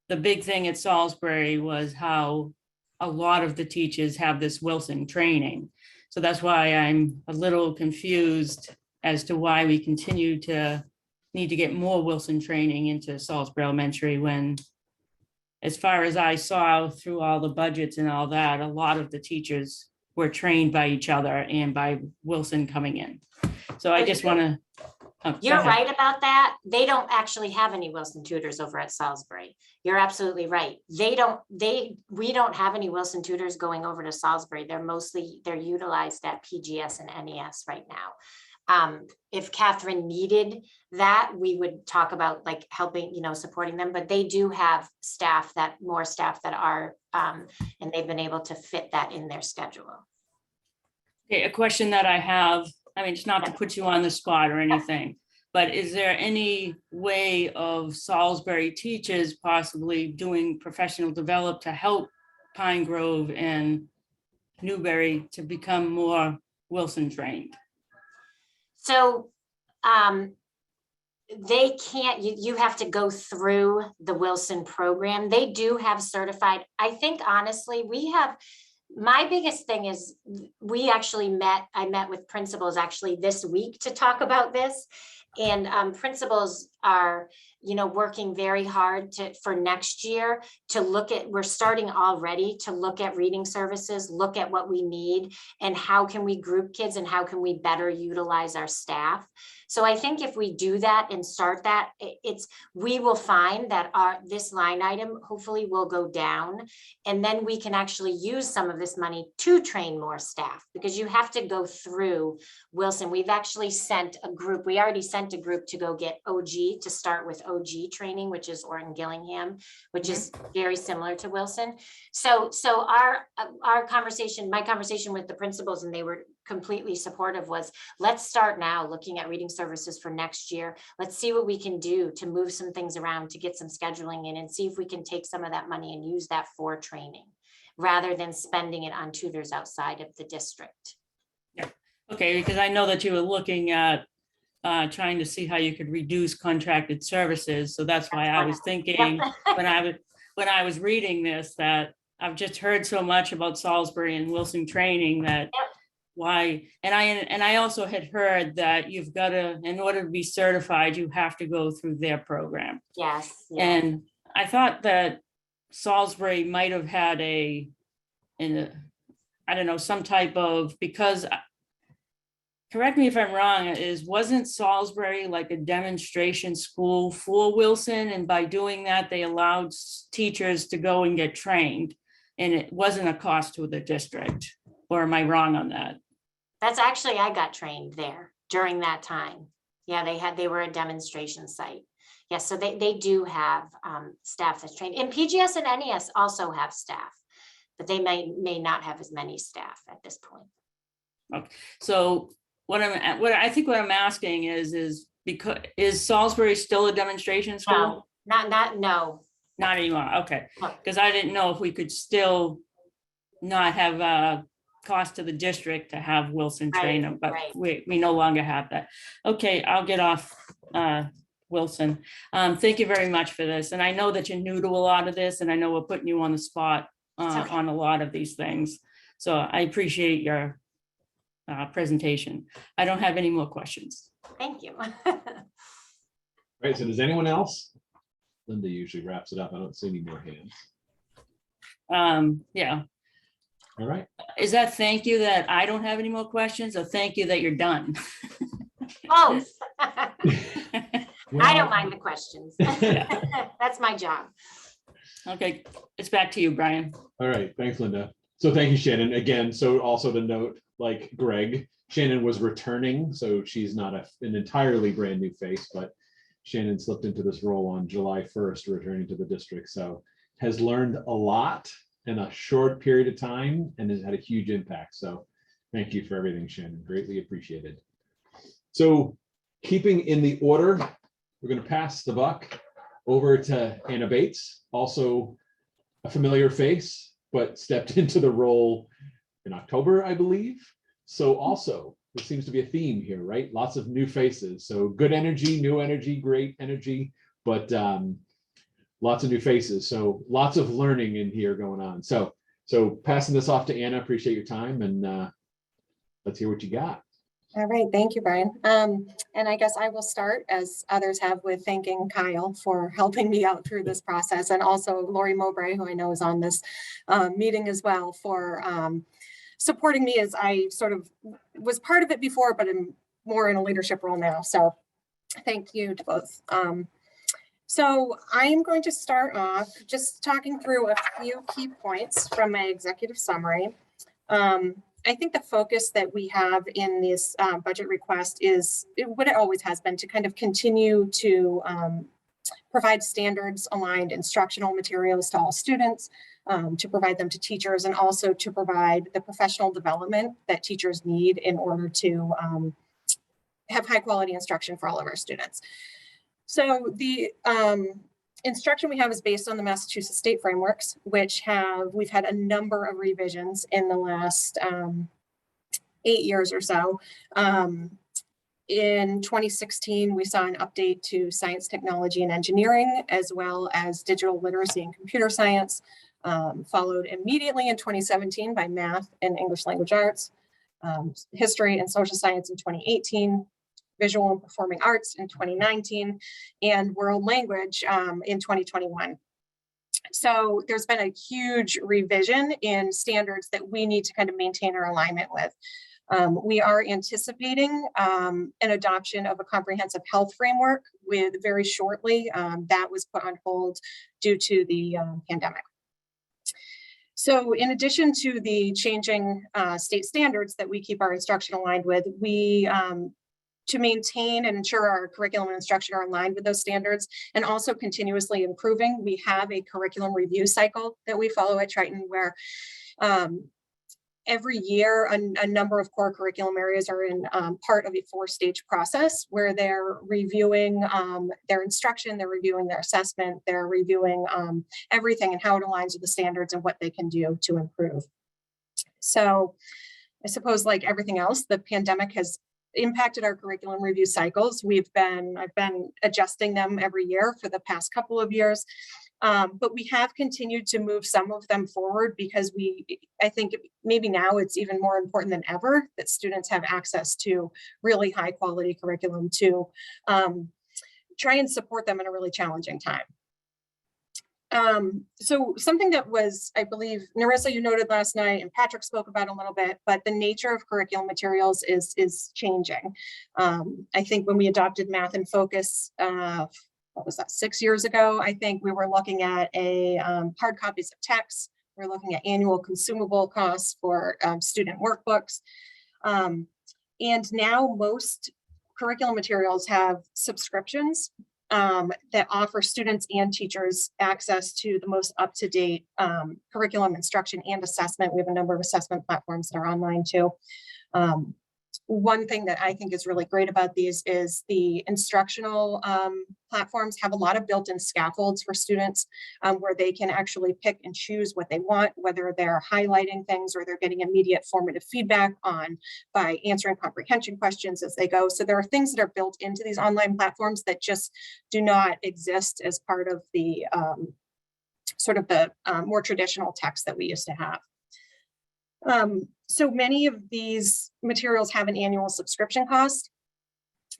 the big thing at Salisbury was how a lot of the teachers have this Wilson training. So that's why I'm a little confused as to why we continue to need to get more Wilson training into Salisbury Elementary when, as far as I saw through all the budgets and all that, a lot of the teachers were trained by each other and by Wilson coming in. So I just want to. You're right about that. They don't actually have any Wilson tutors over at Salisbury. You're absolutely right. We don't have any Wilson tutors going over to Salisbury. They're utilized at PGS and NES right now. If Catherine needed that, we would talk about like helping, supporting them, but they do have more staff that are, and they've been able to fit that in their schedule. Okay, a question that I have, I mean, it's not to put you on the spot or anything, but is there any way of Salisbury teachers possibly doing professional develop to help Pine Grove and Newberry to become more Wilson trained? So they can't, you have to go through the Wilson program. They do have certified, I think honestly, my biggest thing is I met with principals actually this week to talk about this. And principals are, working very hard for next year to we're starting already to look at reading services, look at what we need and how can we group kids and how can we better utilize our staff. So I think if we do that and start that, we will find that this line item hopefully will go down, and then we can actually use some of this money to train more staff because you have to go through Wilson. We've actually we already sent a group to go get OG, to start with OG training, which is Orton Gillingham, which is very similar to Wilson. So our conversation, my conversation with the principals, and they were completely supportive, was let's start now looking at reading services for next year. Let's see what we can do to move some things around, to get some scheduling in, and see if we can take some of that money and use that for training rather than spending it on tutors outside of the district. Yeah. Okay, because I know that you were looking at trying to see how you could reduce contracted services. So that's why I was thinking when I was reading this, that I've just heard so much about Salisbury and Wilson training that why, and I also had heard that you've got to, in order to be certified, you have to go through their program. Yes. And I thought that Salisbury might have had I don't know, some type of, because correct me if I'm wrong, wasn't Salisbury like a demonstration school for Wilson? And by doing that, they allowed teachers to go and get trained, and it wasn't a cost to the district. Or am I wrong on that? That's actually, I got trained there during that time. Yeah, they were a demonstration site. Yes, so they do have staff that's trained, and PGS and NES also have staff, but they may not have as many staff at this point. So what I think what I'm asking is because, is Salisbury still a demonstration school? No, no. Not anymore, okay. No. Because I didn't know if we could still not have a cost to the district to have Wilson train them, but right. we no longer have that. Okay, I'll get off Wilson. Thank you very much for this. And I know that you're new to a lot of this, and I know we're putting you on the spot Okay. on a lot of these things. So I appreciate your presentation. I don't have any more questions. Thank you. Right, so does anyone else? Linda usually wraps it up. I don't see any more hands. Yeah. All right. Is that thank you that I don't have any more questions, or thank you that you're done? Both. I don't mind the questions. That's my job. Okay, it's back to you, Brian. All right, thanks, Linda. So thank you, Shannon. Again, so also to note, like Greg, Shannon was returning, so she's not an entirely brand new face, but Shannon slipped into this role on July 1st, returning to the district. So has learned a lot in a short period of time and has had a huge impact. So thank you for everything, Shannon. Greatly appreciated. So keeping in the order, we're going to pass the buck over to Anna Bates, also a familiar face, but stepped into the role in October, I believe. So also, there seems to be a theme here, right? Lots of new faces. So good energy, new energy, great energy, but lots of new faces. So lots of learning in here going on. So passing this off to Anna, appreciate your time, and let's hear what you got. All right, thank you, Brian. And I guess I will start, as others have, with thanking Kyle for helping me out through this process, and also Lori Mowbray, who I know is on this meeting as well, for supporting me as I sort of was part of it before, but I'm more in a leadership role now. So thank you to both. So I'm going to start off just talking through a few key points from my executive summary. I think the focus that we have in this budget request is what it always has been, to kind of continue to provide standards aligned instructional materials to all students, to provide them to teachers, and also to provide the professional development that teachers need in order to have high quality instruction for all of our students. So the instruction we have is based on the Massachusetts state frameworks, which we've had a number of revisions in the last 8 years or so. In 2016, we saw an update to science, technology, and engineering, as well as digital literacy and computer science, followed immediately in 2017 by math and English language arts, history and social science in 2018, visual and performing arts in 2019, and world language in 2021. So there's been a huge revision in standards that we need to kind of maintain our alignment with. We are anticipating an adoption of a comprehensive health framework very shortly. That was put on hold due to the pandemic. So in addition to the changing state standards that we keep our instruction aligned with, we to maintain and ensure our curriculum and instruction are aligned with those standards and also continuously improving, we have a curriculum review cycle that we follow at Triton, where every year a number of core curriculum areas are in part of a 4-stage process where they're reviewing their instruction, they're reviewing their assessment, they're reviewing everything and how it aligns with the standards and what they can do to improve. So I suppose, like everything else, the pandemic has impacted our curriculum review cycles. I've been adjusting them every year for the past couple of years, but we have continued to move some of them forward because I think maybe now it's even more important than ever that students have access to really high quality curriculum to try and support them in a really challenging time. So something that was, I believe, Narissa, you noted last night, and Patrick spoke about a little bit, but the nature of curriculum materials is changing. I think when we adopted Math in Focus, what was that, 6 years ago, I think we were looking at hard copies of texts. We're looking at annual consumable costs for student workbooks. And now most curriculum materials have subscriptions. that offer students and teachers access to the most up-to-date curriculum, instruction, and assessment. We have a number of assessment platforms that are online too. One thing that I think is really great about these is the instructional platforms have a lot of built-in scaffolds for students where they can actually pick and choose what they want, whether they're highlighting things or they're getting immediate formative feedback on by answering comprehension questions as they go. So there are things that are built into these online platforms that just do not exist as part of the sort of the more traditional text that we used to have. So many of these materials have an annual subscription cost.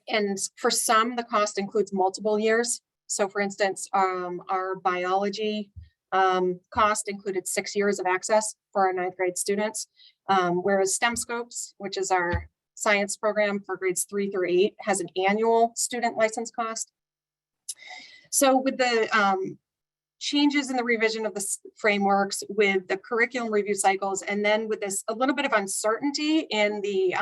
And for some, the cost includes multiple years. So for instance, our biology cost included 6 years of access for our 9th grade students, whereas STEM Scopes, which is our science program for grades 3 through 8, has an annual student license cost. So with the changes in the revision of the frameworks, with the curriculum review cycles, and then with this a little bit of uncertainty in the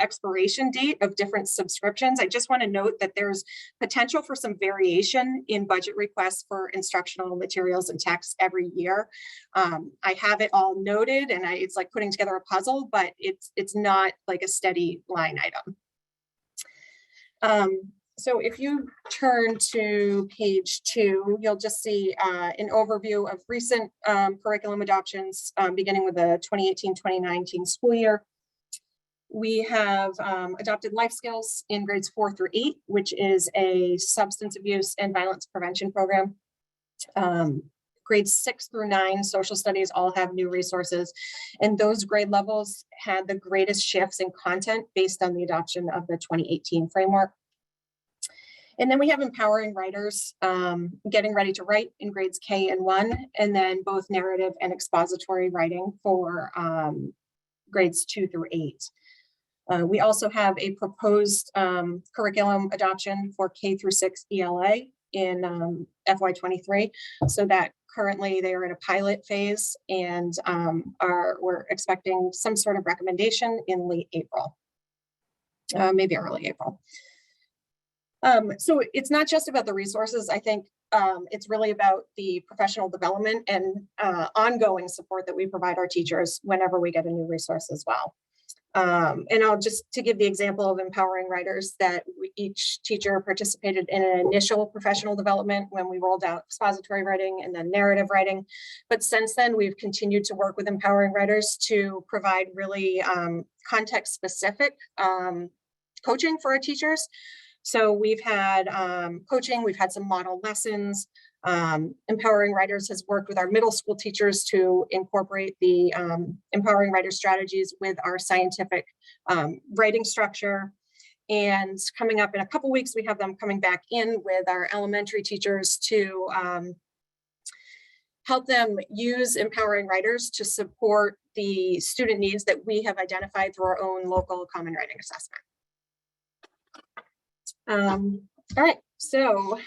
expiration date of different subscriptions, I just want to note that there's potential for some variation in budget requests for instructional materials and texts every year. I have it all noted, and it's like putting together a puzzle, but it's not like a steady line item. So if you turn to page 2, you'll just see an overview of recent curriculum adoptions, beginning with the 2018-2019 school year. We have adopted life skills in grades 4 through 8, which is a substance abuse and violence prevention program. Grades 6 through 9, social studies, all have new resources, and those grade levels had the greatest shifts in content based on the adoption of the 2018 framework. And then we have empowering writers, getting ready to write in grades K and 1, and then both narrative and expository writing for grades 2 through 8. We also have a proposed curriculum adoption for K through 6 ELA in FY23, so that currently they are in a pilot phase, and we're expecting some sort of recommendation in late April, maybe early April. So it's not just about the resources. I think it's really about the professional development and ongoing support that we provide our teachers whenever we get a new resource as well. And I'll just to give the example of empowering writers, that each teacher participated in an initial professional development when we rolled out expository writing and then narrative writing. But since then, we've continued to work with empowering writers to provide really context specific coaching for our teachers. So we've had coaching, we've had some model lessons. Empowering Writers has worked with our middle school teachers to incorporate the empowering writer strategies with our scientific writing structure. And coming up in a couple weeks, we have them coming back in with our elementary teachers to help them use empowering writers to support the student needs that we have identified through our own local common writing assessment. All right, so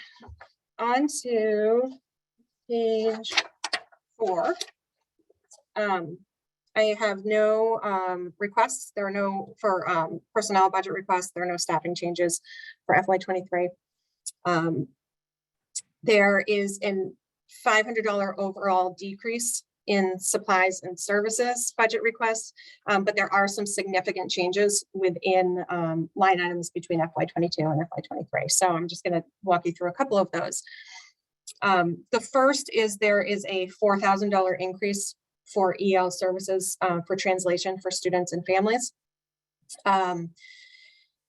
on to page 4. I have no requests. There are no, for personnel budget requests, there are no staffing changes for FY23. There is a $500 overall decrease in supplies and services budget requests, but there are some significant changes within line items between FY22 and FY23. So I'm just going to walk you through a couple of those. The first is there is a $4,000 increase for EL services for translation for students and families.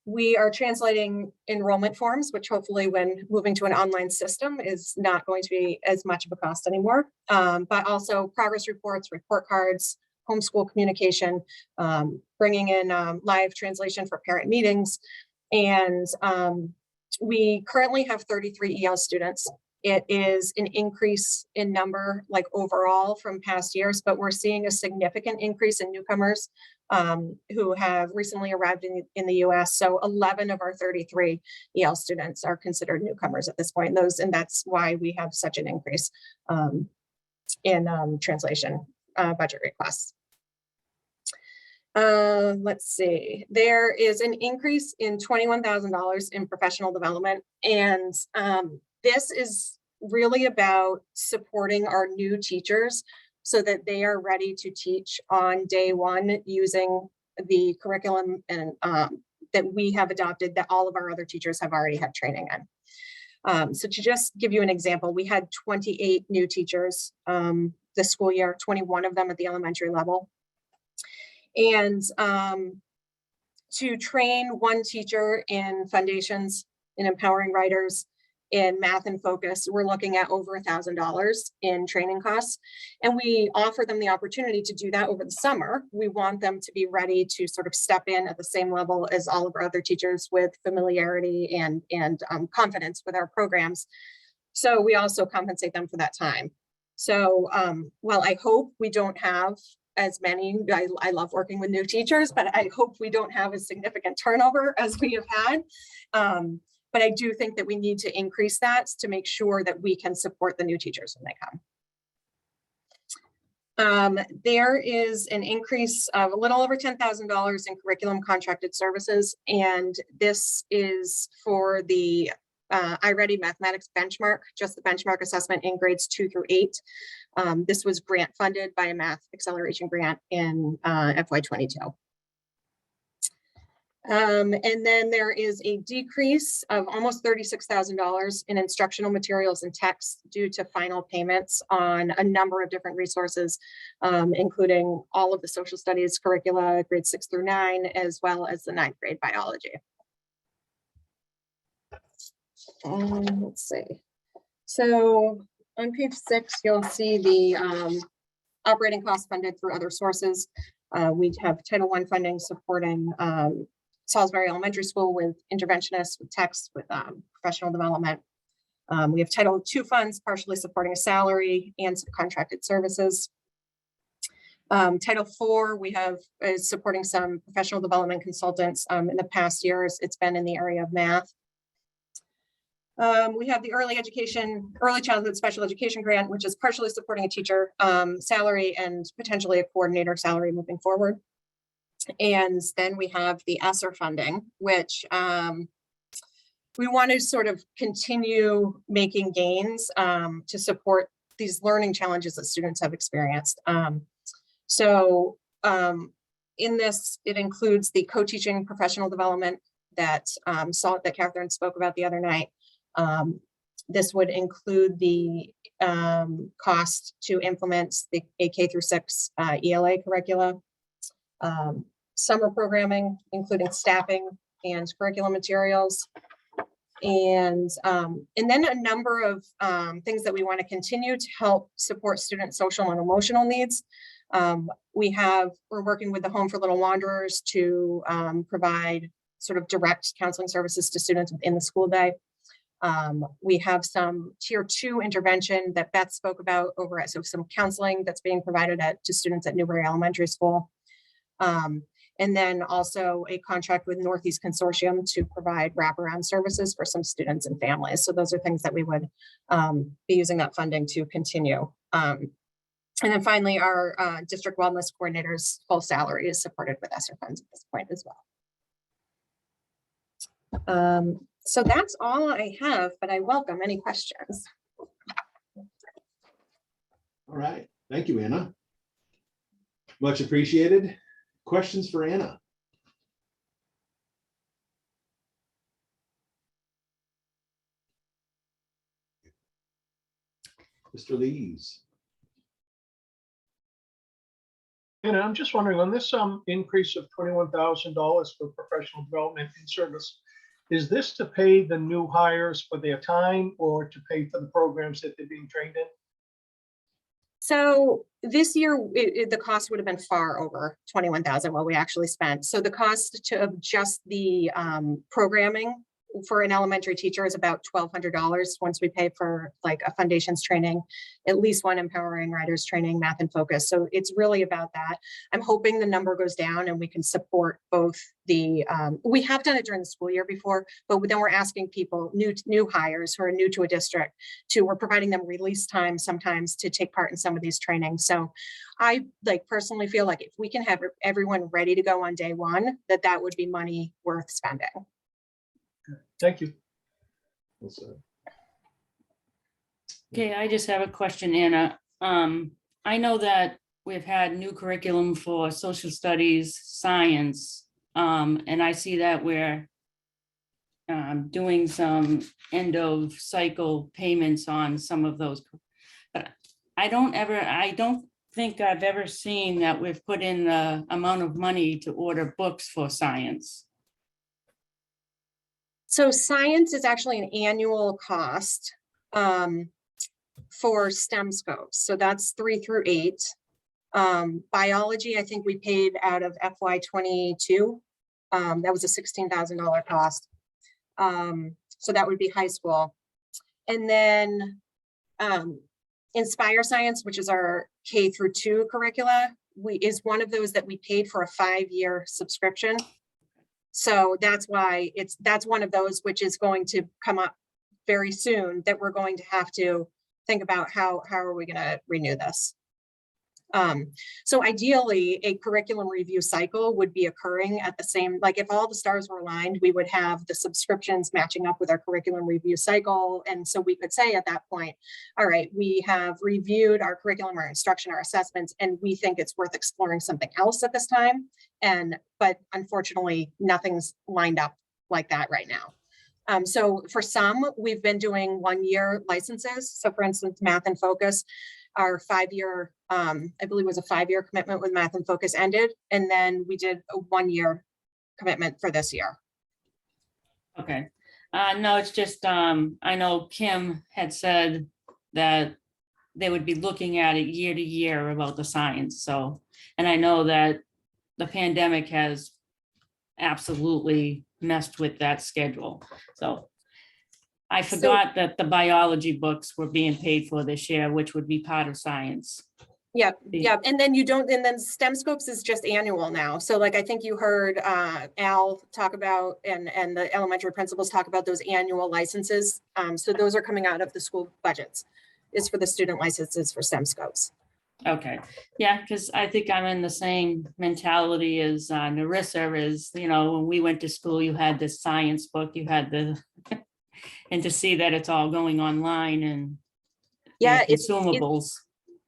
We are translating enrollment forms, which hopefully when moving to an online system is not going to be as much of a cost anymore, but also progress reports, report cards, homeschool communication, bringing in live translation for parent meetings. And we currently have 33 EL students. It is an increase in number, like overall from past years, but we're seeing a significant increase in newcomers who have recently arrived in the US. So 11 of our 33 EL students are considered newcomers at this point. And that's why we have such an increase in translation budget requests. Let's see, there is an increase in $21,000 in professional development. And this is really about supporting our new teachers so that they are ready to teach on day one using the curriculum and that we have adopted that all of our other teachers have already had training in. So to just give you an example, we had 28 new teachers this school year, 21 of them at the elementary level. And to train one teacher in foundations, in empowering writers, in math and focus, we're looking at over $1,000 in training costs. And we offer them the opportunity to do that over the summer. We want them to be ready to sort of step in at the same level as all of our other teachers with familiarity and confidence with our programs. So we also compensate them for that time. So while I hope we don't have as many, I love working with new teachers, but I hope we don't have a significant turnover as we have had. But I do think that we need to increase that to make sure that we can support the new teachers when they come. There is an increase of a little over $10,000 in curriculum contracted services, and this is for the iReady mathematics benchmark, just the benchmark assessment in grades 2 through 8. This was grant funded by a math acceleration grant in FY22. And then there is a decrease of almost $36,000 in instructional materials and texts due to final payments on a number of different resources, including all of the social studies curricula, grades 6 through 9, as well as the 9th grade biology. Let's see. So on page 6, you'll see the operating costs funded through other sources. We have Title I funding supporting Salisbury Elementary School with interventionists, with text, with professional development. We have Title II funds partially supporting a salary and some contracted services. Title IV, we have is supporting some professional development consultants. In the past years, it's been in the area of math. We have the early childhood special education grant, which is partially supporting a teacher salary and potentially a coordinator salary moving forward. And then we have the ESSER funding, which we want to sort of continue making gains to support these learning challenges that students have experienced. In this, it includes the co-teaching professional development that Catherine spoke about the other night. This would include the cost to implement the K through 6 ELA curricula, summer programming, including staffing and curriculum materials, and then a number of things that we want to continue to help support student social and emotional needs. We're working with the Home for Little Wanderers to provide sort of direct counseling services to students in the school day. We have some tier 2 intervention that Beth spoke about over at, so some counseling that's being provided to students at Newbury Elementary School. And then also a contract with Northeast Consortium to provide wraparound services for some students and families. So those are things that we would be using that funding to continue. And then finally, our district wellness coordinators' full salary is supported with ESSER funds at this point as well. So that's all I have, but I welcome any questions. All right, thank you, Anna. Much appreciated. Questions for Anna? Mr. Lees. And I'm just wondering, on this increase of $21,000 for professional development in service, is this to pay the new hires for their time or to pay for the programs that they're being trained in? So this year, the cost would have been far over $21,000 what we actually spent. So the cost of just the programming for an elementary teacher is about $1,200 once we pay for like a foundations training, at least one empowering writers training, math and focus. So it's really about that. I'm hoping the number goes down and we can support both the, we have done it during the school year before, but then we're asking people, new hires who are new to a district we're providing them release time sometimes to take part in some of these trainings. So I personally feel like if we can have everyone ready to go on day one, that would be money worth spending. Thank you. Okay, I just have a question, Anna. I know that we've had new curriculum for social studies, science, and I see that we're doing some end of cycle payments on some of those. But I don't think I've ever seen that we've put in the amount of money to order books for science. So science is actually an annual cost for STEM scopes. So that's 3 through 8. Biology, I think we paid out of FY22. That was a $16,000 cost. So that would be high school. And then Inspire Science, which is our K through 2 curricula, is one of those that we paid for a 5-year subscription. So that's why that's one of those which is going to come up very soon that we're going to have to think about how are we going to renew this. So ideally, a curriculum review cycle would be occurring at the same, like if all the stars were aligned, we would have the subscriptions matching up with our curriculum review cycle. And so we could say at that point, all right, we have reviewed our curriculum, our instruction, our assessments, and we think it's worth exploring something else at this time. But unfortunately, nothing's lined up like that right now. So for some, we've been doing 1-year licenses. So for instance, Math and Focus, our 5-year, I believe it was a 5-year commitment with Math and Focus ended. And then we did a 1-year commitment for this year. Okay. No, it's just, I know Kim had said that they would be looking at it year to year about the science. So, and I know that the pandemic has absolutely messed with that schedule. So I forgot that the biology books were being paid for this year, which would be part of science. Yeah, yeah. And then and then STEM Scopes is just annual now. So like, I think you heard Al talk about, and the elementary principals talk about those annual licenses. So those are coming out of the school budgets. It's for the student licenses for STEM Scopes. Okay, yeah, because I think I'm in the same mentality as Narissa is, you know, when we went to school, you had the science book, you had the, and to see that it's all going online and yeah, consumables.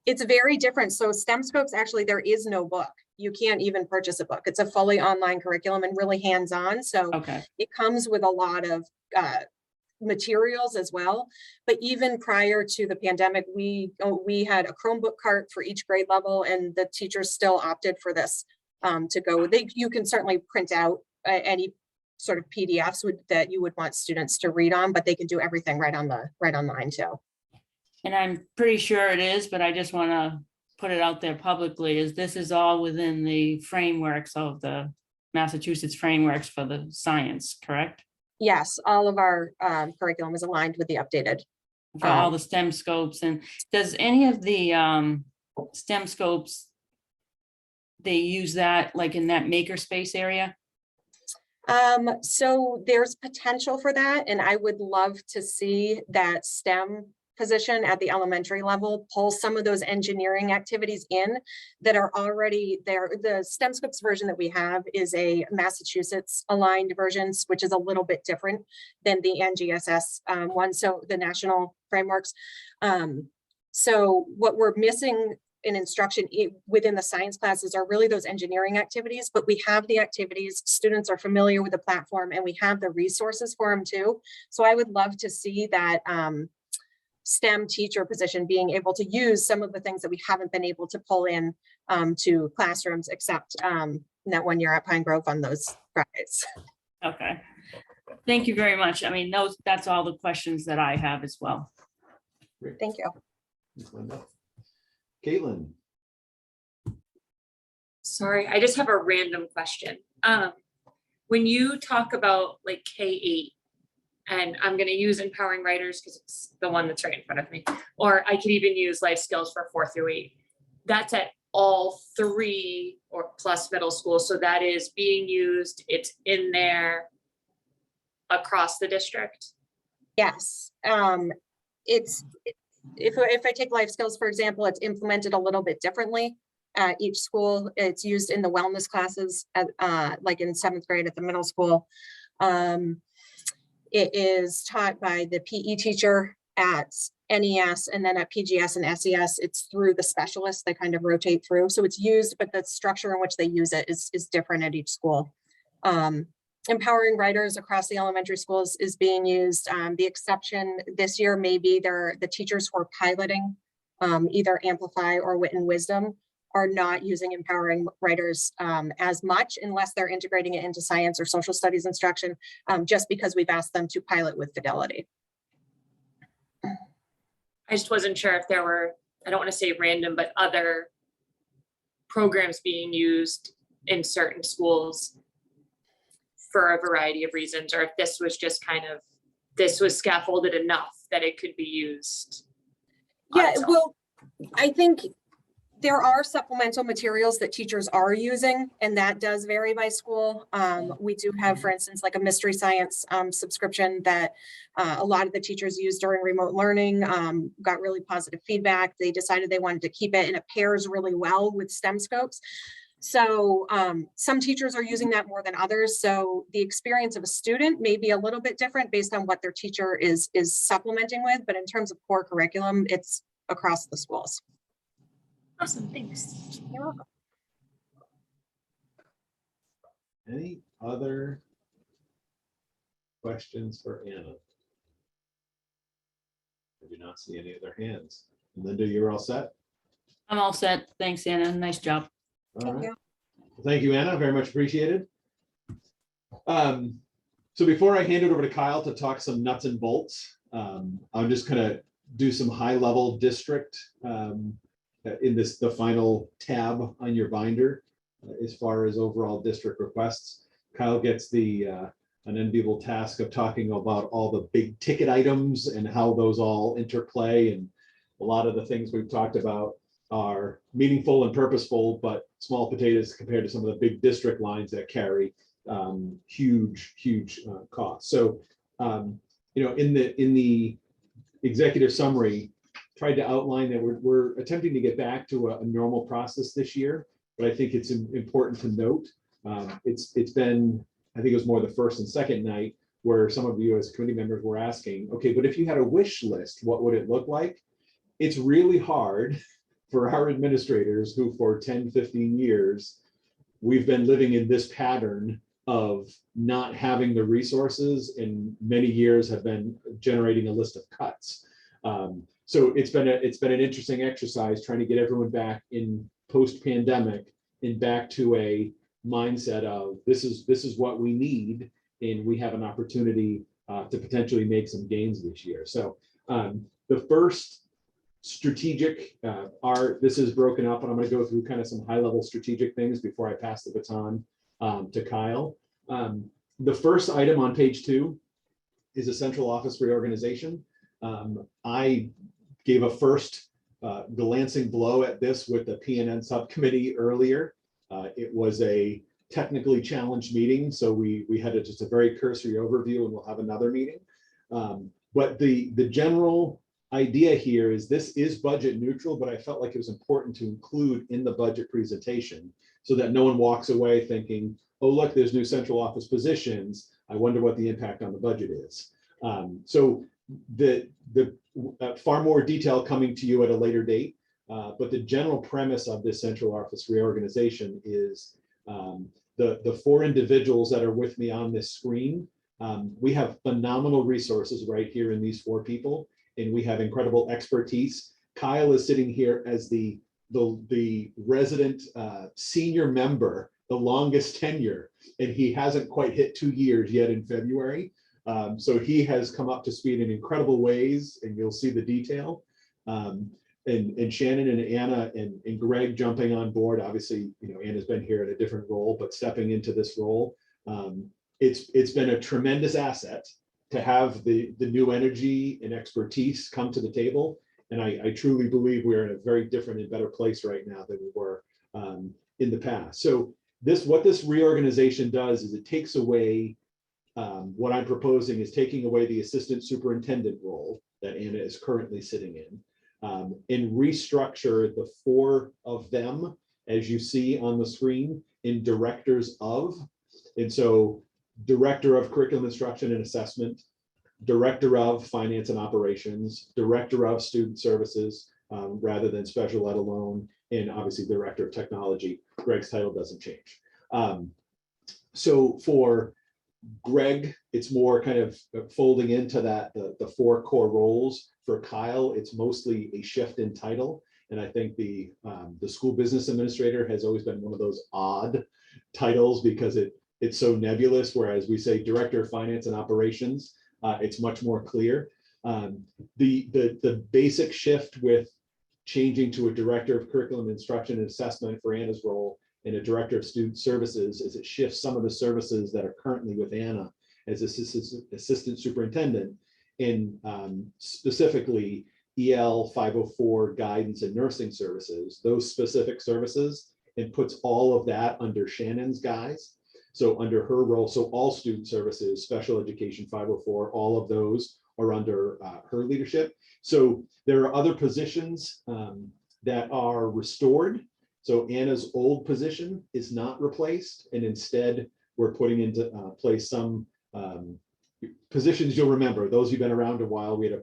It's very different. So STEM Scopes, actually, there is no book. You can't even purchase a book. It's a fully online curriculum and really hands-on. So okay, it comes with a lot of materials as well. But even prior to the pandemic, we had a Chromebook cart for each grade level, and the teachers still opted for this to go. You can certainly print out any sort of PDFs that you would want students to read on, but they can do everything right online too. And I'm pretty sure it is, but I just want to put it out there publicly, this is all within the frameworks of the Massachusetts frameworks for the science, correct? Yes, all of our curriculum is aligned with the updated. For all the STEM scopes. And does any of the STEM scopes, they use that like in that makerspace area? So there's potential for that. And I would love to see that STEM position at the elementary level pull some of those engineering activities in that are already there. The STEM Scopes version that we have is a Massachusetts aligned version, which is a little bit different than the NGSS one, so the national frameworks. So what we're missing in instruction within the science classes are really those engineering activities, but we have the activities, students are familiar with the platform, and we have the resources for them too. So I would love to see that STEM teacher position being able to use some of the things that we haven't been able to pull in to classrooms, except that 1 year at Pine Grove on those Fridays. Okay, thank you very much. I mean, that's all the questions that I have as well. Great. Thank you. Thanks, Linda. Caitlin. Sorry, I just have a random question. When you talk about like K-8, and I'm going to use Empowering Writers because it's the one that's right in front of me. Or I could even use Life Skills for 4 through 8. That's at all 3 or plus middle schools. So that is being used. It's in there across the district. Yes, it's, if I take life skills, for example, it's implemented a little bit differently at each school. It's used in the wellness classes, like in 7th grade at the middle school. It is taught by the PE teacher at NES, and then at PGS and SES, it's through the specialists. They kind of rotate through. So it's used, but the structure in which they use it is different at each school. Empowering Writers across the elementary schools is being used. The exception this year may be the teachers who are piloting either Amplify or Wit and Wisdom are not using Empowering Writers as much unless they're integrating it into science or social studies instruction, just because we've asked them to pilot with Fidelity. I just wasn't sure if there were, I don't want to say random, but other programs being used in certain schools for a variety of reasons, or if this was just kind of, this was scaffolded enough that it could be used. Yeah, well, I think there are supplemental materials that teachers are using, and that does vary by school. We do have, for instance, like a mystery science subscription that a lot of the teachers use during remote learning, got really positive feedback. They decided they wanted to keep it, and it pairs really well with STEM scopes. So some teachers are using that more than others. So the experience of a student may be a little bit different based on what their teacher is supplementing with, but in terms of core curriculum, it's across the schools. Awesome, thanks. You're welcome. Any other questions for Anna? I do not see any other hands. Linda, you're all set? I'm all set. Thanks, Anna. Nice job. All right. Well, thank you, Anna. Very much appreciated. So before I hand it over to Kyle to talk some nuts and bolts, I'm just going to do some high-level district in the final tab on your binder as far as overall district requests. Kyle gets an enviable task of talking about all the big ticket items and how those all interplay, and a lot of the things we've talked about are meaningful and purposeful, but small potatoes compared to some of the big district lines that carry huge costs. So, you know, in the executive summary, tried to outline that we're attempting to get back to a normal process this year, but I think it's important to note it's been, I think it was more the first and second night where some of you as committee members were asking, okay, but if you had a wish list, what would it look like? It's really hard for our administrators who for 10, 15 years, we've been living in this pattern of not having the resources, and many years have been generating a list of cuts. So it's been an interesting exercise trying to get everyone back in post-pandemic and back to a mindset of this is what we need, and we have an opportunity to potentially make some gains this year. So the first strategic this is broken up, and I'm going to go through kind of some high-level strategic things before I pass the baton to Kyle. The first item on page 2 is a central office reorganization. I gave a first glancing blow at this with the PNN subcommittee earlier. It was a technically challenged meeting, so we had just a very cursory overview, and we'll have another meeting. But the general idea here is this is budget neutral, but I felt like it was important to include in the budget presentation so that no one walks away thinking, oh, look, there's new central office positions. I wonder what the impact on the budget is. So the far more detail coming to you at a later date, but the general premise of this central office reorganization is the 4 individuals that are with me on this screen. We have phenomenal resources right here in these 4 people, and we have incredible expertise. Kyle is sitting here as the resident senior member, the longest tenure, and he hasn't quite hit 2 years yet in February. So he has come up to speed in incredible ways, and you'll see the detail. And Shannon and Anna and Greg jumping on board. Obviously, you know, Anna's been here in a different role, but stepping into this role, it's been a tremendous asset to have the new energy and expertise come to the table. And I truly believe we're in a very different and better place right now than we were in the past. So what this reorganization does is it takes away, what I'm proposing is taking away the assistant superintendent role that Anna is currently sitting in, and restructure the 4 of them, as you see on the screen, in directors of. And so director of curriculum instruction and assessment, director of finance and operations, director of student services, rather than special ed alone, and obviously director of technology. Greg's title doesn't change. So for Greg, it's more kind of folding into that, the 4 core roles. For Kyle, it's mostly a shift in title. And I think the school business administrator has always been one of those odd titles because it's so nebulous, whereas we say director of finance and operations, it's much more clear. The basic shift with changing to a director of curriculum instruction and assessment for Anna's role and a director of student services is it shifts some of the services that are currently with Anna as assistant superintendent in specifically EL 504 guidance and nursing services, those specific services, and puts all of that under Shannon's guise. So under her role, so all student services, special education 504, all of those are under her leadership. So there are other positions that are restored. So Anna's old position is not replaced, and instead we're putting into place some positions you'll remember. Those who've been around a while, we had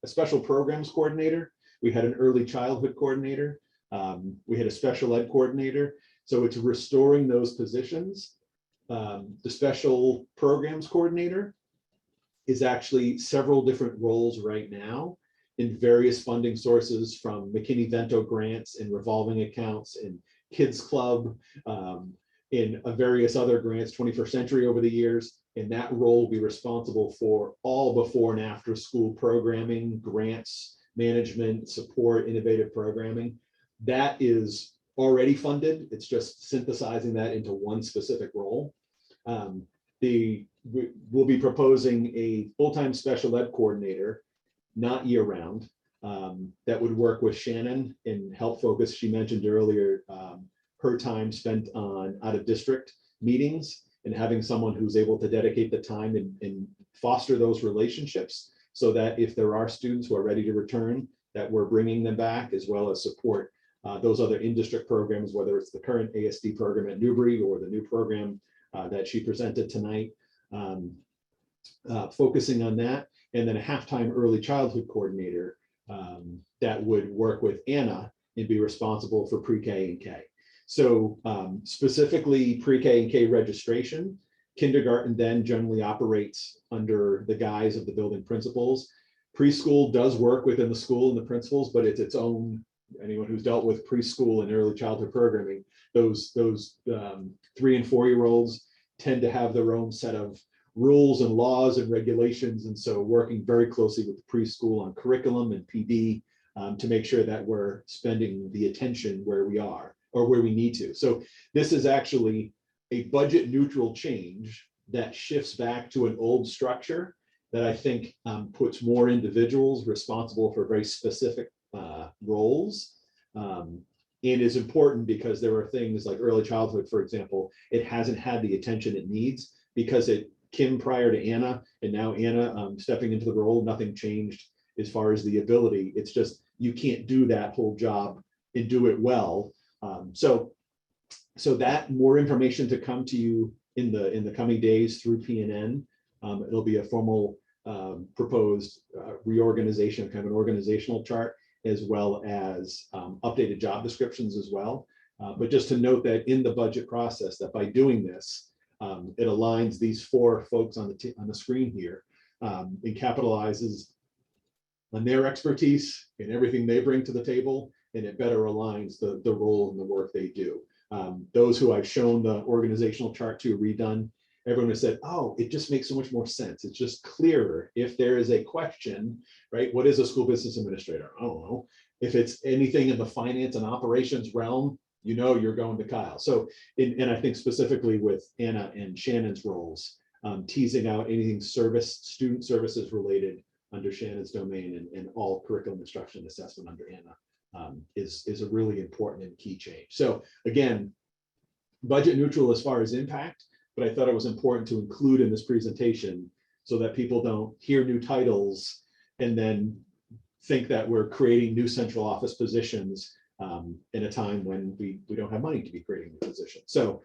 a special programs coordinator, we had an early childhood coordinator, we had a special ed coordinator. So it's restoring those positions. The special programs coordinator is actually several different roles right now in various funding sources, from McKinney-Vento grants and revolving accounts and Kids Club, in various other grants, 21st Century over the years. And that role will be responsible for all before and after school programming, grants, management, support, innovative programming. That is already funded. It's just synthesizing that into one specific role. We'll be proposing a full-time special ed coordinator, not year-round, that would work with Shannon and help focus. She mentioned earlier her time spent on out-of-district meetings, and having someone who's able to dedicate the time and foster those relationships so that if there are students who are ready to return, that we're bringing them back, as well as support those other in-district programs, whether it's the current ASD program at Newbury or the new program that she presented tonight, focusing on that. And then a half-time early childhood coordinator that would work with Anna and be responsible for pre-K and K. So specifically pre-K and K registration, kindergarten then generally operates under the guise of the building principals. Preschool does work within the school and the principals, but it's its own. Anyone who's dealt with preschool and early childhood programming, those 3 and 4 year olds tend to have their own set of rules and laws and regulations. And so working very closely with the preschool on curriculum and PD to make sure that we're spending the attention where we are or where we need to. So this is actually a budget neutral change that shifts back to an old structure that I think puts more individuals responsible for very specific roles. And is important because there are things like early childhood, for example, it hasn't had the attention it needs because Kim prior to Anna and now Anna stepping into the role, nothing changed as far as the ability. It's just you can't do that whole job and do it well. So that more information to come to you in the coming days through PNN. It'll be a formal proposed reorganization, kind of an organizational chart, as well as updated job descriptions as well. But just to note that in the budget process, that by doing this, it aligns these 4 folks on the screen here and capitalizes on their expertise and everything they bring to the table, and it better aligns the role and the work they do. Those who I've shown the organizational chart to redone, everyone has said, oh, it just makes so much more sense. It's just clearer. If there is a question, right? What is a school business administrator? I don't know. If it's anything in the finance and operations realm, you know, you're going to Kyle. So, and I think specifically with Anna and Shannon's roles, teasing out anything student services related under Shannon's domain, and all curriculum instruction assessment under Anna is a really important and key change. So again, budget neutral as far as impact, but I thought it was important to include in this presentation so that people don't hear new titles and then think that we're creating new central office positions in a time when we don't have money to be creating new positions. So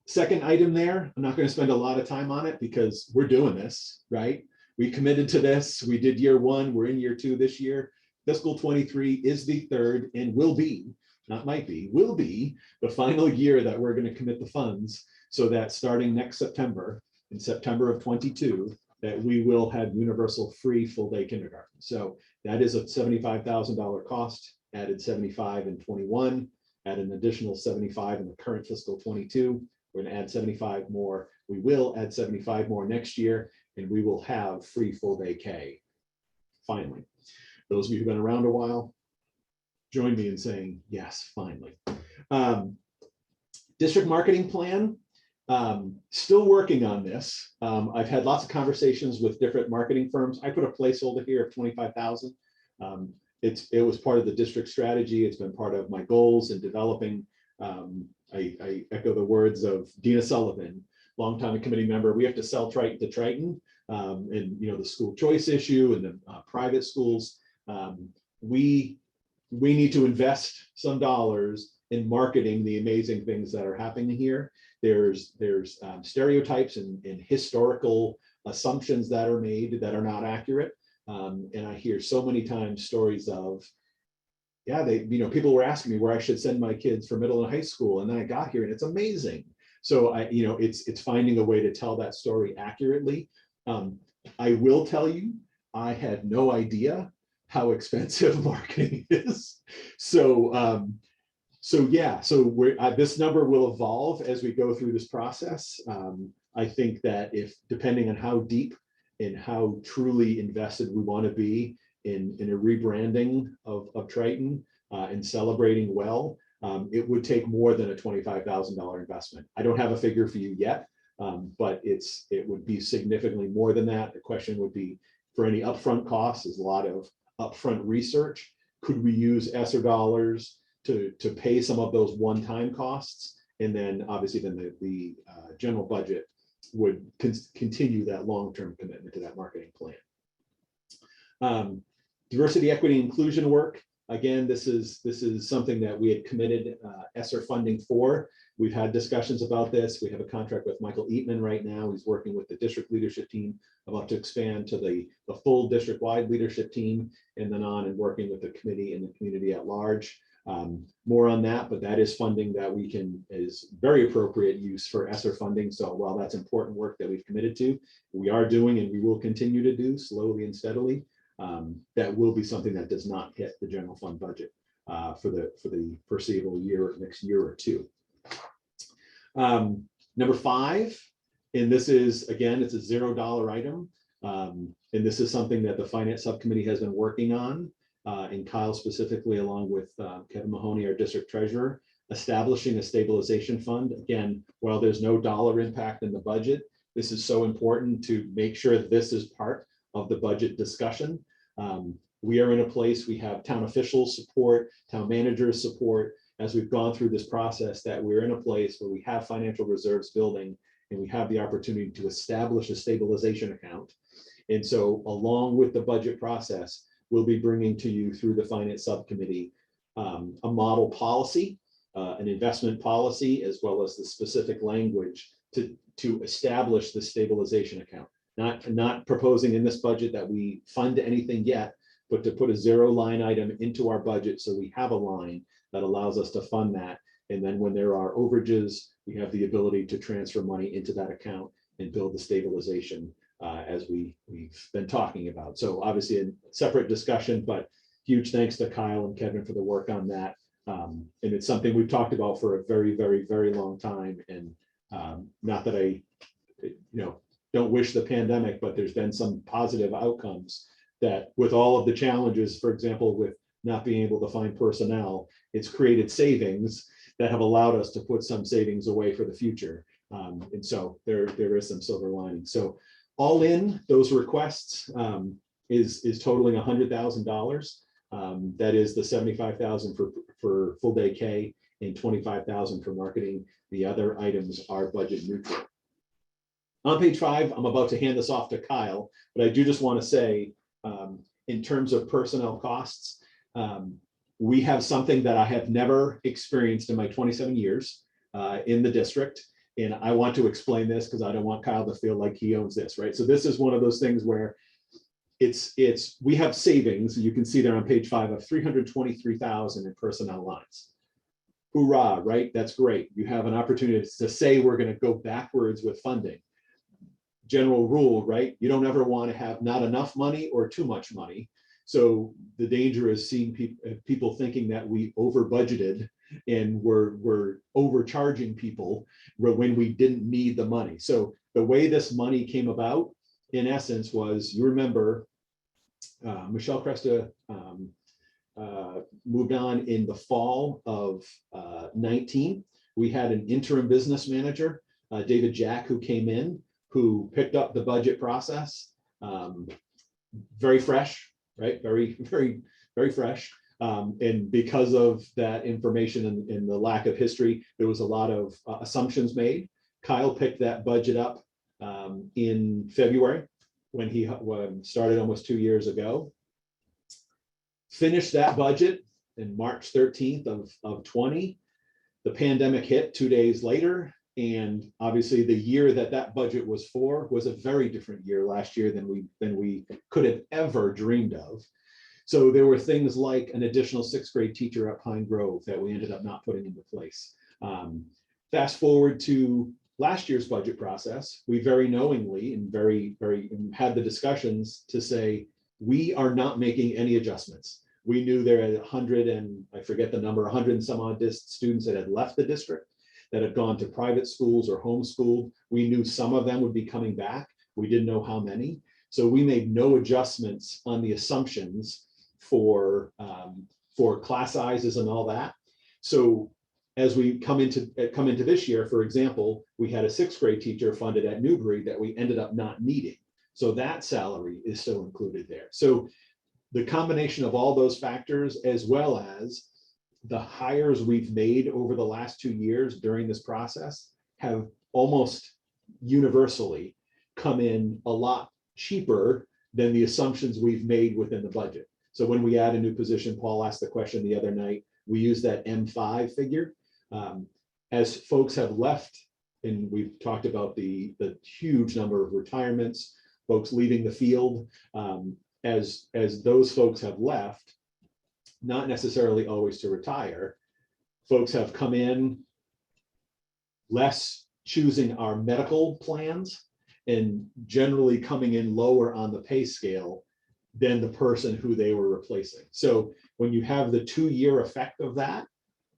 second item there, I'm not going to spend a lot of time on it because we're doing this, right? We committed to this. We did year one. We're in year two this year. Fiscal 23 is the third and will be, not might be, will be the final year that we're going to commit the funds, so that starting next September, in September of 22, that we will have universal free full day kindergarten. So that is a $75,000 cost, added 75 in 21, add an additional 75 in the current fiscal 22. We're going to add 75 more. We will add 75 more next year, and we will have free full day K. Finally, those of you who've been around a while, join me in saying yes, finally. District marketing plan, still working on this. I've had lots of conversations with different marketing firms. I put a placeholder here of 25,000. It was part of the district strategy. It's been part of my goals in developing. I echo the words of Dina Sullivan, longtime committee member. We have to sell Triton to Triton, and the school choice issue and the private schools. We need to invest some dollars in marketing the amazing things that are happening here. There's stereotypes and historical assumptions that are made that are not accurate. And I hear so many times stories of, yeah, people were asking me where I should send my kids for middle and high school, and then I got here and it's amazing. So it's finding a way to tell that story accurately. I will tell you, I had no idea how expensive marketing is. So this number will evolve as we go through this process. I think that depending on how deep and how truly invested we want to be in a rebranding of Triton and celebrating well, it would take more than a $25,000 investment. I don't have a figure for you yet, but it would be significantly more than that. The question would be, for any upfront costs, is a lot of upfront research. Could we use ESSER dollars to pay some of those one-time costs? And then obviously the general budget would continue that long-term commitment to that marketing plan. Diversity, equity, inclusion work. Again, this is something that we had committed ESSER funding for. We've had discussions about this. We have a contract with Michael Eatman right now. He's working with the district leadership team about to expand to the full district-wide leadership team, and then on and working with the committee and the community at large. More on that, but that is funding that is very appropriate use for ESSER funding. So while that's important work that we've committed to, we are doing and we will continue to do slowly and steadily. That will be something that does not hit the general fund budget for the foreseeable next year or two. Number 5, and this is, again, it's a $0 item. And this is something that the finance subcommittee has been working on, and Kyle specifically, along with Kevin Mahoney, our district treasurer, establishing a stabilization fund. Again, while there's no dollar impact in the budget, this is so important to make sure this is part of the budget discussion. We are in a place, we have town officials support, town managers support, as we've gone through this process, that we're in a place where we have financial reserves building and we have the opportunity to establish a stabilization account. And so along with the budget process, we'll be bringing to you through the finance subcommittee a model policy, an investment policy, as well as the specific language to establish the stabilization account. Not proposing in this budget that we fund anything yet, but to put a 0 line item into our budget so we have a line that allows us to fund that. And then when there are overages, we have the ability to transfer money into that account and build the stabilization as we've been talking about. So obviously a separate discussion, but huge thanks to Kyle and Kevin for the work on that. And it's something we've talked about for a very, very, very long time. And not that I, don't wish the pandemic, but there's been some positive outcomes that with all of the challenges, for example, with not being able to find personnel, it's created savings that have allowed us to put some savings away for the future. And so there is some silver lining. So all in, those requests is totaling $100,000. That is the 75,000 for full day K and 25,000 for marketing. The other items are budget neutral. On page 5, I'm about to hand this off to Kyle, but I do just want to say, in terms of personnel costs, we have something that I have never experienced in my 27 years in the district. And I want to explain this because I don't want Kyle to feel like he owns this, right? So this is one of those things where we have savings, you can see there on page 5, of 323,000 in personnel lines. Hoorah, right? That's great. You have an opportunity to say we're going to go backwards with funding. General rule, right? You don't ever want to have not enough money or too much money. So the danger is seeing people thinking that we over budgeted and we're overcharging people when we didn't need the money. So the way this money came about, in essence, was, you remember, Michelle Cresta moved on in the fall of 19. We had an interim business manager, David Jack, who came in, who picked up the budget process. Very fresh, right? Very, very, very fresh. And because of that information and the lack of history, there was a lot of assumptions made. Kyle picked that budget up in February when he started almost 2 years ago. Finished that budget in March 13th of 20. The pandemic hit 2 days later. And obviously the year that budget was for was a very different year last year than we could have ever dreamed of. So there were things like an additional 6th grade teacher at Pine Grove that we ended up not putting into place. Fast forward to last year's budget process, we very knowingly and very had the discussions to say, we are not making any adjustments. We knew there had 100 and I forget the number, 100 and some odd students that had left the district, that had gone to private schools or homeschooled. We knew some of them would be coming back. We didn't know how many. So we made no adjustments on the assumptions for class sizes and all that. So as we come into this year, for example, we had a 6th grade teacher funded at Newbury that we ended up not needing. So that salary is still included there. So the combination of all those factors, as well as the hires we've made over the last 2 years during this process, have almost universally come in a lot cheaper than the assumptions we've made within the budget. So when we add a new position, Paul asked the question the other night, we use that M5 figure. As folks have left, and we've talked about the huge number of retirements, folks leaving the field, as those folks have left, not necessarily always to retire, folks have come in less choosing our medical plans and generally coming in lower on the pay scale than the person who they were replacing. So when you have the 2-year effect of that,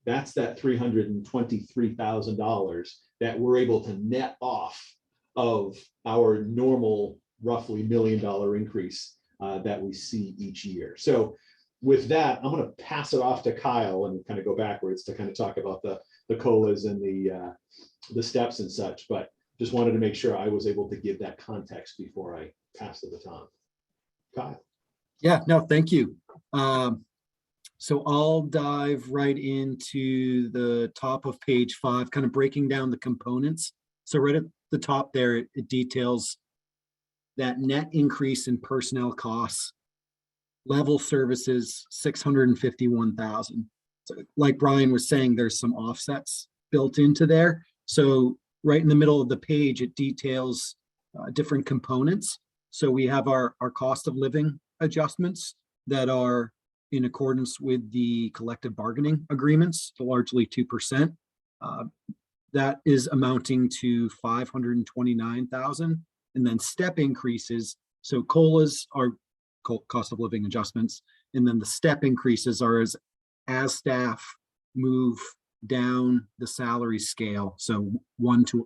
that's that $323,000 that we're able to net off of our normal roughly $1 million increase that we see each year. So with that, I'm going to pass it off to Kyle and kind of go backwards to kind of talk about the COLAs and the steps and such, but just wanted to make sure I was able to give that context before I pass the baton. Kyle. Yeah, no, thank you. So I'll dive right into the top of page 5, kind of breaking down the components. So right at the top there, it details that net increase in personnel costs, level services, 651,000. So like Brian was saying, there's some offsets built into there. So right in the middle of the page, it details different components. So we have our cost of living adjustments that are in accordance with the collective bargaining agreements, so largely 2%. That is amounting to 529,000. And then step increases. So COLAs are cost of living adjustments. And then the step increases are as staff move down the salary scale. So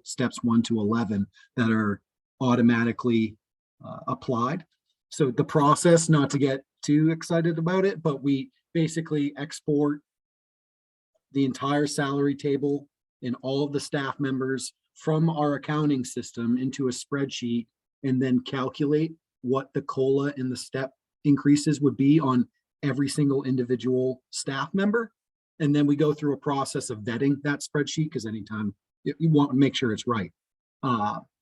steps 1 to 11 that are automatically applied. So the process, not to get too excited about it, but we basically export the entire salary table and all of the staff members from our accounting system into a spreadsheet and then calculate what the COLA and the step increases would be on every single individual staff member. And then we go through a process of vetting that spreadsheet, because anytime you want to make sure it's right.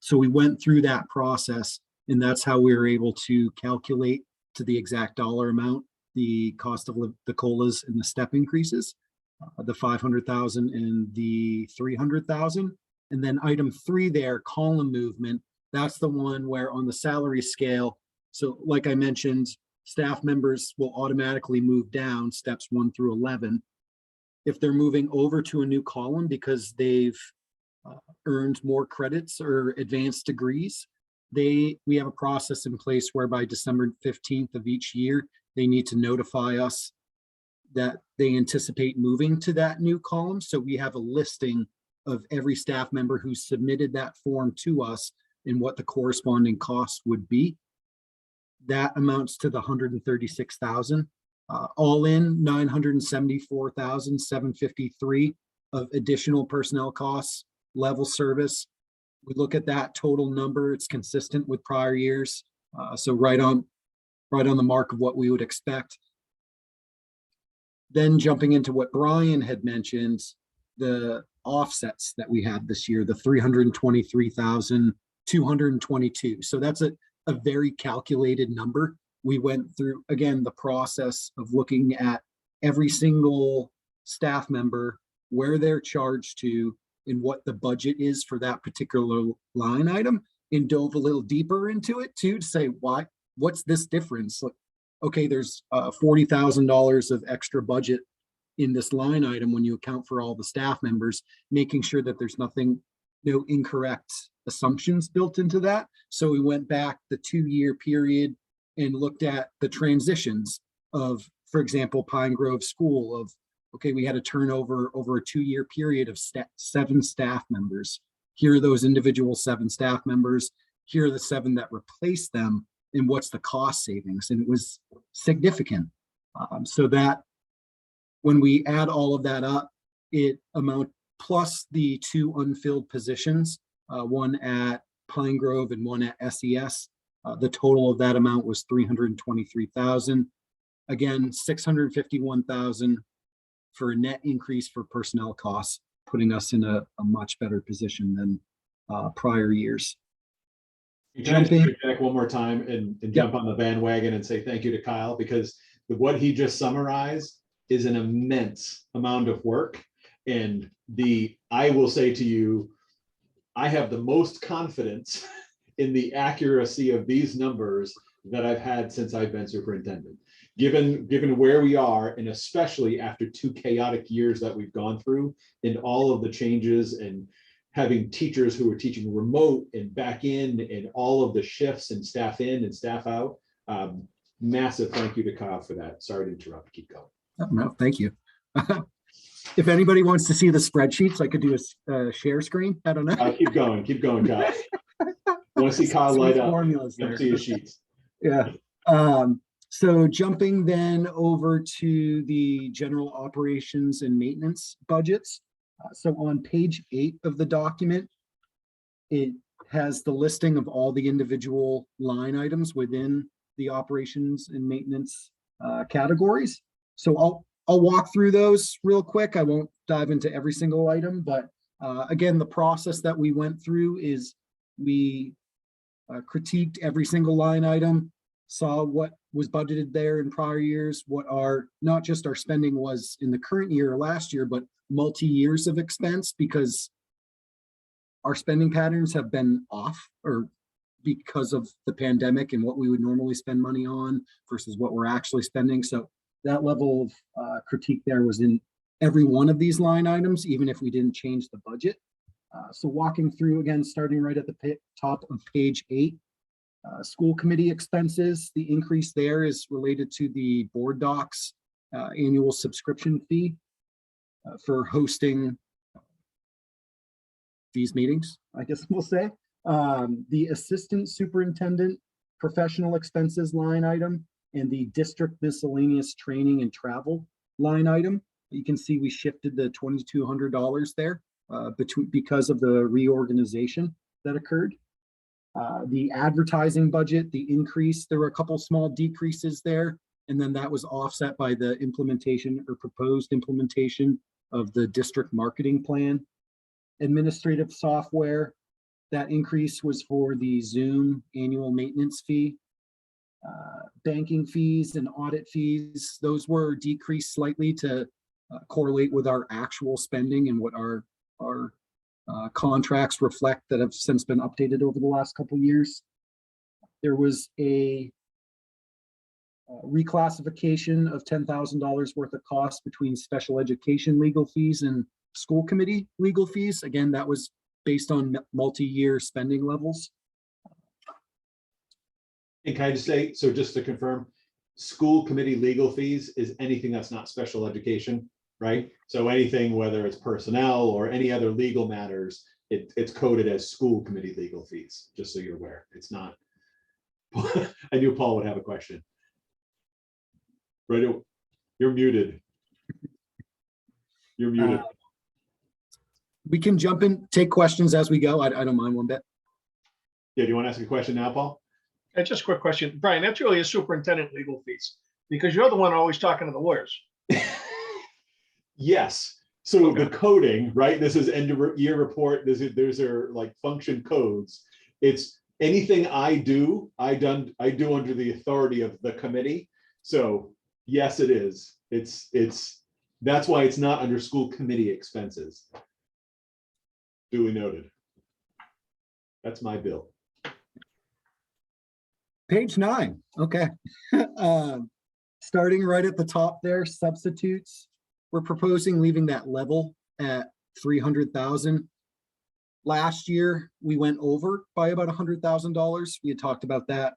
So we went through that process, and that's how we were able to calculate to the exact dollar amount the cost of the COLAs and the step increases, the 500,000 and the 300,000. And then item 3 there, column movement, that's the one where on the salary scale, so like I mentioned, staff members will automatically move down steps 1 through 11. If they're moving over to a new column because they've earned more credits or advanced degrees, we have a process in place whereby December 15th of each year, they need to notify us that they anticipate moving to that new column. So we have a listing of every staff member who submitted that form to us and what the corresponding cost would be. That amounts to the 136,000. All in 974,753 of additional personnel costs, level service. We look at that total number, it's consistent with prior years. So right on the mark of what we would expect. Then jumping into what Brian had mentioned, the offsets that we had this year, the 323,222. So that's a very calculated number. We went through, again, the process of looking at every single staff member, where they're charged to, and what the budget is for that particular line item, and dove a little deeper into it too, to say, what's this difference? Like, okay, there's $40,000 of extra budget in this line item when you account for all the staff members, making sure that there's no incorrect assumptions built into that. So we went back the 2-year period and looked at the transitions of, for example, Pine Grove School of, okay, we had a turnover over a 2-year period of 7 staff members. Here are those individual 7 staff members. Here are the 7 that replaced them, and what's the cost savings? And it was significant. So that when we add all of that up, it amount plus the 2 unfilled positions, one at Pine Grove and one at SES. The total of that amount was 323,000. Again, 651,000 for a net increase for personnel costs, putting us in a much better position than prior years. Can I just bring back one more time and jump on the bandwagon and say thank you to Kyle, because what he just summarized is an immense amount of work. And I will say to you, I have the most confidence in the accuracy of these numbers that I've had since I've been superintendent. Given where we are, and especially after 2 chaotic years that we've gone through, and all of the changes, and having teachers who are teaching remote and back in, and all of the shifts and staff in and staff out. Massive thank you to Kyle for that. Sorry to interrupt. Keep going. Oh, no, thank you. If anybody wants to see the spreadsheets, I could do a share screen. I don't know. Keep going, Kyle. Want to see Kyle light up? Formulas there. See his sheets. Yeah. So jumping then over to the general operations and maintenance budgets. So on page 8 of the document, it has the listing of all the individual line items within the operations and maintenance categories. So I'll walk through those real quick. I won't dive into every single item, but again, the process that we went through is we critiqued every single line item, saw what was budgeted there in prior years, what not just our spending was in the current year or last year, but multi-years of expense, because our spending patterns have been off, or because of the pandemic and what we would normally spend money on versus what we're actually spending. So that level of critique there was in every one of these line items, even if we didn't change the budget. So walking through again, starting right at the top of page 8, school committee expenses, the increase there is related to the board docs annual subscription fee for hosting these meetings, I guess we'll say. The assistant superintendent professional expenses line item and the district miscellaneous training and travel line item. You can see we shifted the $2,200 there. because of the reorganization that occurred. The advertising budget, the increase, there were a couple small decreases there, and then that was offset by the implementation or proposed implementation of the district marketing plan. Administrative software, that increase was for the Zoom annual maintenance fee. Banking fees and audit fees, those were decreased slightly to correlate with our actual spending and what our contracts reflect that have since been updated over the last couple of years. There was a reclassification of $10,000 worth of costs between special education legal fees and school committee legal fees. Again, that was based on multi-year spending levels. And can I just say, so just to confirm, school committee legal fees is anything that's not special education, right? So anything, whether it's personnel or any other legal matters, it's coded as school committee legal fees, just so you're aware. It's not. I knew Paul would have a question. Right, you're muted. You're muted. We can jump in, take questions as we go. I don't mind one bit. Yeah, do you want to ask a question now, Paul? Just a quick question. Brian, that's really a superintendent legal fees because you're the one always talking to the lawyers. Yes. So the coding, right? This is end of year report. There's like function codes. It's anything I do under the authority of the committee. So yes, it is. That's why it's not under school committee expenses. Duly noted. That's my bill. Page 9. Okay. Starting right at the top there, substitutes. We're proposing leaving that level at 300,000. Last year, we went over by about $100,000. We had talked about that,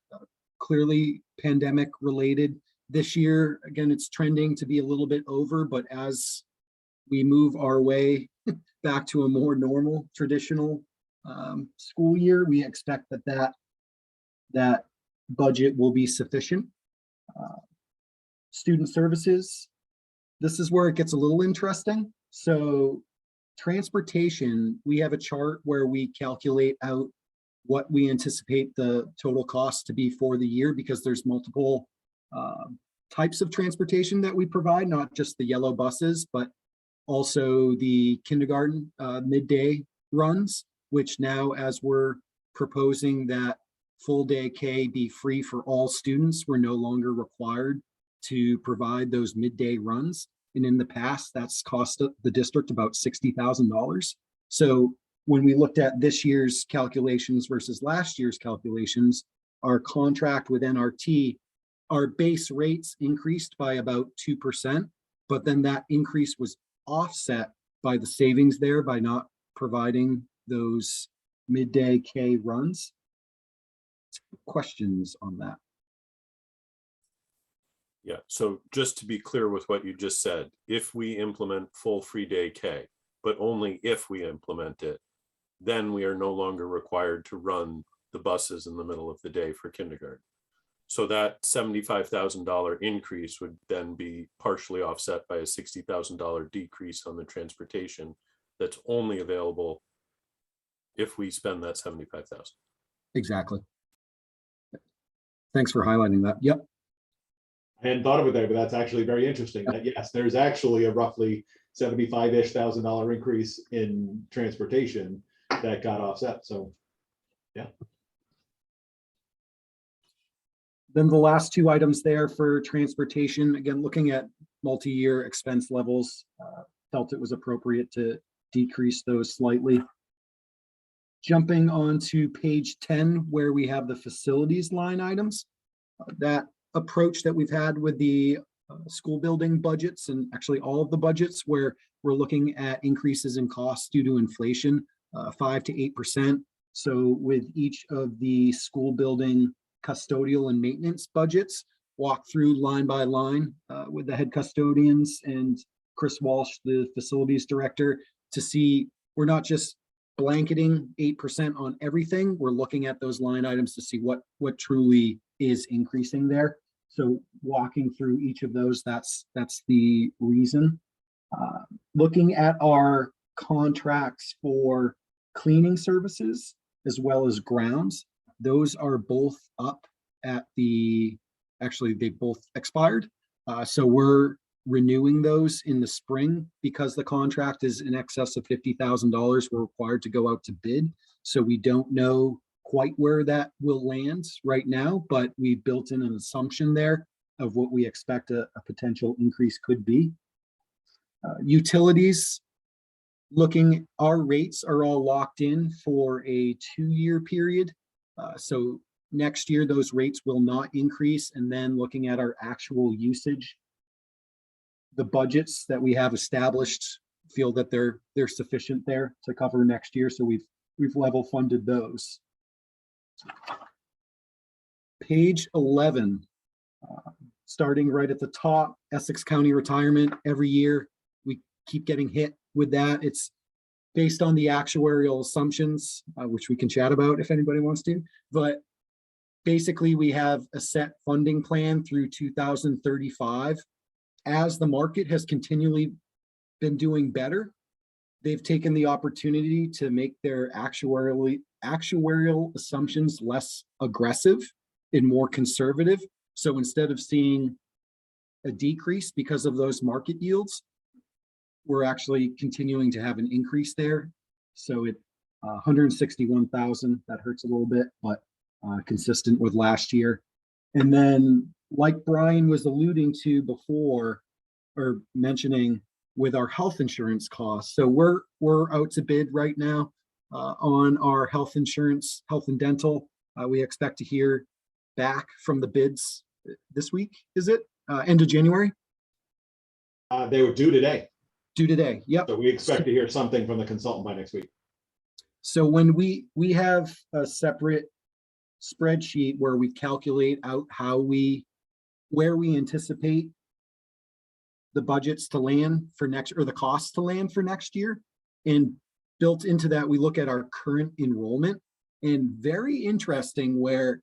clearly pandemic related. This year, again, it's trending to be a little bit over, but as we move our way back to a more normal, traditional school year, we expect that budget will be sufficient. Student services, this is where it gets a little interesting. So transportation, we have a chart where we calculate out what we anticipate the total cost to be for the year, because there's multiple types of transportation that we provide, not just the yellow buses, but also the kindergarten midday runs, which now, as we're proposing that full day K be free for all students, we're no longer required to provide those midday runs. And in the past, that's cost the district about $60,000. So when we looked at this year's calculations versus last year's calculations, our contract with NRT, our base rates increased by about 2%, but then that increase was offset by the savings there by not providing those midday K runs. Questions on that? Yeah, so just to be clear with what you just said, if we implement full free day K, but only if we implement it, then we are no longer required to run the buses in the middle of the day for kindergarten. So that $75,000 increase would then be partially offset by a $60,000 decrease on the transportation that's only available if we spend that $75,000. Exactly. Thanks for highlighting that. Yep. I hadn't thought of it there, but that's actually very interesting. That yes, there's actually a roughly $75,000 increase in transportation that got offset. So, yeah. Then the last two items there for transportation, again, looking at multi-year expense levels, felt it was appropriate to decrease those slightly. Jumping on to page 10, where we have the facilities line items, that approach that we've had with the school building budgets, and actually all of the budgets, where we're looking at increases in costs due to inflation, 5 to 8%. So with each of the school building custodial and maintenance budgets, walk through line by line with the head custodians and Chris Walsh, the facilities director, to see we're not just blanketing 8% on everything. We're looking at those line items to see what truly is increasing there. So walking through each of those, that's the reason. Looking at our contracts for cleaning services as well as grounds. Those are both up at actually they both expired. So we're renewing those in the spring because the contract is in excess of $50,000. We're required to go out to bid. So we don't know quite where that will land right now, but we built in an assumption there of what we expect a potential increase could be. Utilities, our rates are all locked in for a 2-year period. So next year, those rates will not increase. And then looking at our actual usage, the budgets that we have established feel that they're sufficient there to cover next year. So we've level funded those. Page 11, starting right at the top, Essex County retirement. Every year we keep getting hit with that. It's based on the actuarial assumptions, which we can chat about if anybody wants to, but basically we have a set funding plan through 2035. As the market has continually been doing better, they've taken the opportunity to make their actuarial assumptions less aggressive and more conservative. So instead of seeing a decrease because of those market yields, we're actually continuing to have an increase there. So it 161,000, that hurts a little bit, but consistent with last year. And then like Brian was alluding to before, or mentioning with our health insurance costs. So we're out to bid right now on our health insurance, health and dental. We expect to hear back from the bids this week, is it? End of January? They were due today. Due today, yep. So we expect to hear something from the consultant by next week. So when we have a separate spreadsheet where we calculate out where we anticipate the budgets to land for next, or the costs to land for next year. And built into that, we look at our current enrollment, and very interesting where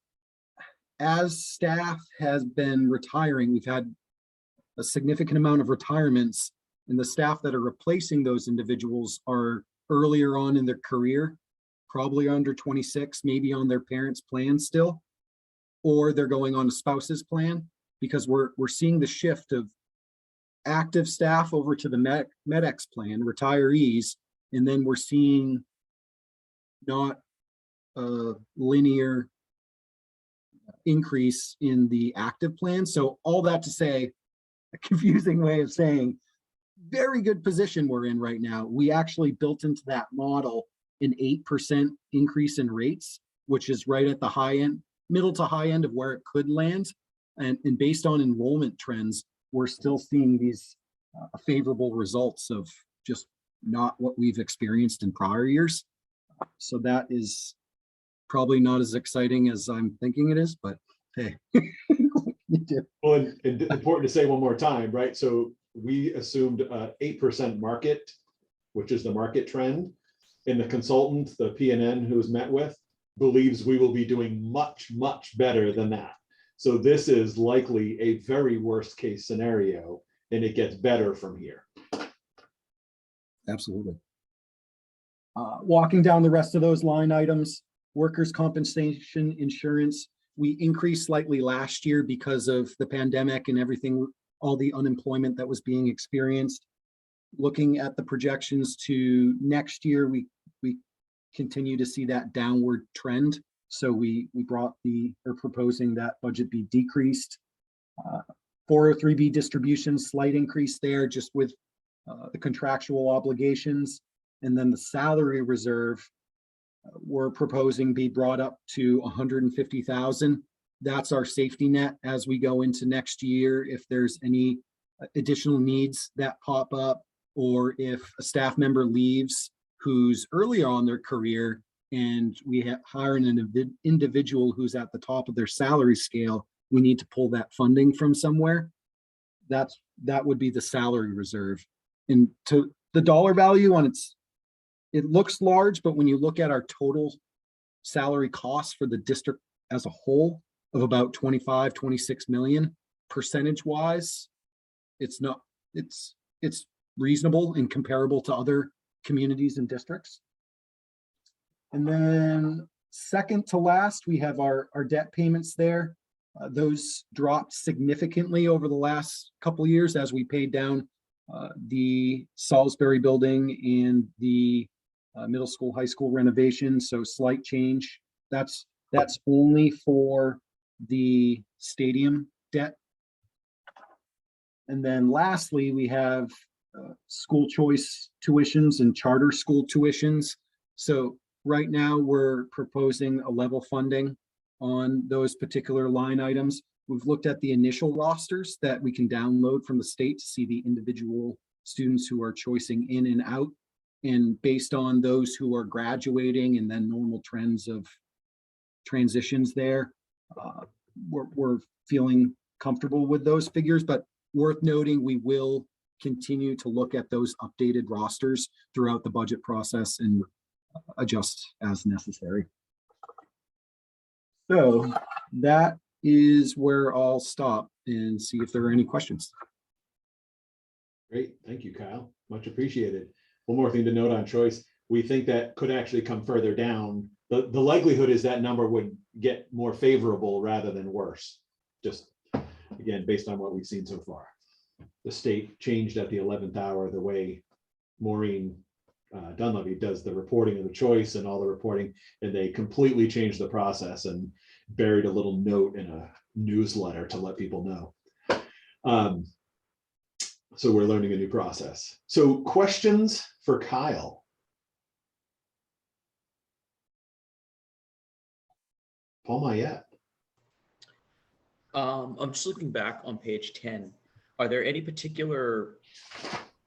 as staff has been retiring, we've had a significant amount of retirements, and the staff that are replacing those individuals are earlier on in their career, probably under 26, maybe on their parents' plan still, or they're going on a spouse's plan, because we're seeing the shift of active staff over to the MedX plan, retirees, and then we're seeing not a linear increase in the active plan. So all that to say, a confusing way of saying, very good position we're in right now. We actually built into that model an 8% increase in rates, which is right at the high end, middle to high end of where it could land. And based on enrollment trends, we're still seeing these favorable results of just not what we've experienced in prior years. So that is probably not as exciting as I'm thinking it is, but hey. Well, and important to say one more time, right? So we assumed 8% market, which is the market trend. And the consultant, the PNN who was met with, believes we will be doing much, much better than that. So this is likely a very worst case scenario, and it gets better from here. Absolutely. Walking down the rest of those line items, workers' compensation insurance, we increased slightly last year because of the pandemic and everything, all the unemployment that was being experienced. Looking at the projections to next year, we continue to see that downward trend. So we are proposing that budget be decreased. 403B distribution, slight increase there just with the contractual obligations. And then the salary reserve, we're proposing be brought up to 150,000. That's our safety net as we go into next year. If there's any additional needs that pop up, or if a staff member leaves who's earlier on their career and we hire an individual who's at the top of their salary scale, we need to pull that funding from somewhere. That would be the salary reserve. And to the dollar value on it looks large, but when you look at our total salary costs for the district as a whole of about 25, 26 million, percentage wise, it's reasonable and comparable to other communities and districts. And then second to last, we have our debt payments there. Those dropped significantly over the last couple of years as we paid down the Salisbury building and the middle school, high school renovation. So slight change. That's only for the stadium debt. And then lastly, we have school choice tuitions and charter school tuitions. So right now we're proposing a level funding on those particular line items. We've looked at the initial rosters that we can download from the state to see the individual students who are choicing in and out. And based on those who are graduating and then normal trends of transitions there, we're feeling comfortable with those figures, but worth noting, we will continue to look at those updated rosters throughout the budget process and adjust as necessary. So that is where I'll stop and see if there are any questions. Great, thank you, Kyle. Much appreciated. One more thing to note on choice, we think that could actually come further down. The likelihood is that number would get more favorable rather than worse. Just again, based on what we've seen so far. The state changed at the 11th hour the way Maureen Dunleavy does the reporting of the choice and all the reporting, and they completely changed the process and buried a little note in a newsletter to let people know. So we're learning a new process. So questions for Kyle? Paul Mayette. I'm just looking back on page 10. Are there any particular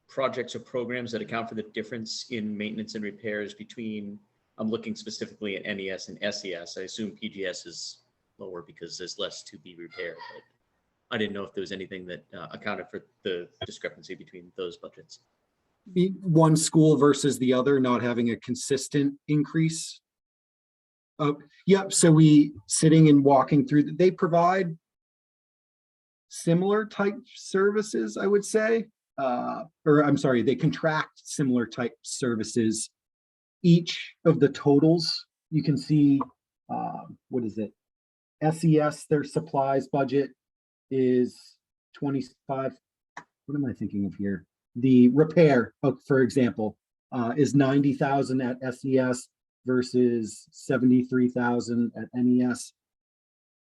projects or programs that account for the difference in maintenance and repairs between, I'm looking specifically at NES and SES. I assume PGS is lower because there's less to be repaired, but I didn't know if there was anything that accounted for the discrepancy between those budgets. One school versus the other not having a consistent increase. Yep, so we sitting and walking through, they provide similar type services, I would say. Or I'm sorry, they contract similar type services. Each of the totals, you can see, what is it? SES, their supplies budget is 25. What am I thinking of here? The repair, for example, is 90,000 at SES versus 73,000 at NES.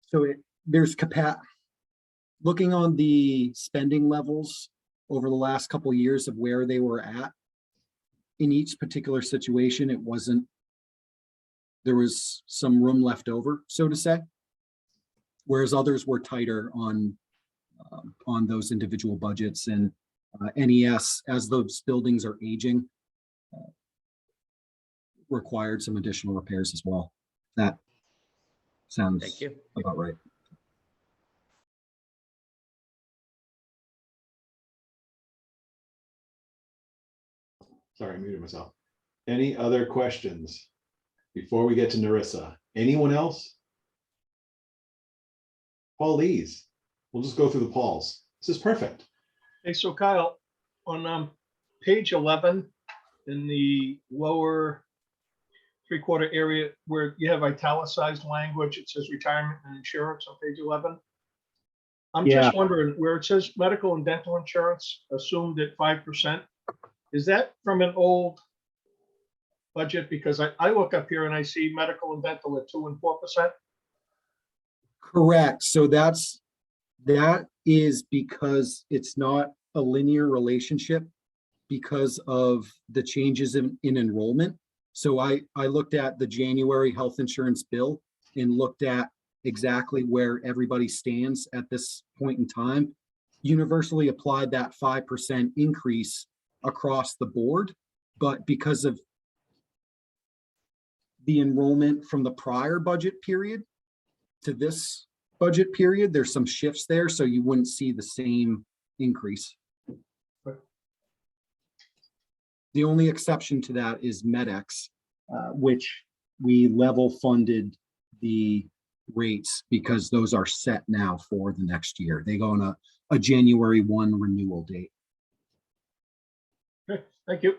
So there's capacity. Looking on the spending levels over the last couple of years of where they were at, in each particular situation, it wasn't, there was some room left over, so to say, whereas others were tighter on those individual budgets. And NES, as those buildings are aging, required some additional repairs as well. That sounds about right. Sorry, I muted myself. Any other questions before we get to Narissa? Anyone else? Paul Lees. We'll just go through the Pauls. This is perfect. Hey, so Kyle, on page 11, in the lower three-quarter area where you have italicized language, it says retirement and insurance on page 11. I'm just wondering where it says medical and dental insurance assumed at 5%. Is that from an old budget? Because I look up here and I see medical and dental at 2% and 4%. Correct. So that is because it's not a linear relationship because of the changes in enrollment. So I looked at the January health insurance bill and looked at exactly where everybody stands at this point in time. Universally applied that 5% increase across the board, but because of the enrollment from the prior budget period to this budget period, there's some shifts there, so you wouldn't see the same increase. The only exception to that is MedX, which we level funded the rates because those are set now for the next year. They go on a January 1 renewal date. Okay, thank you.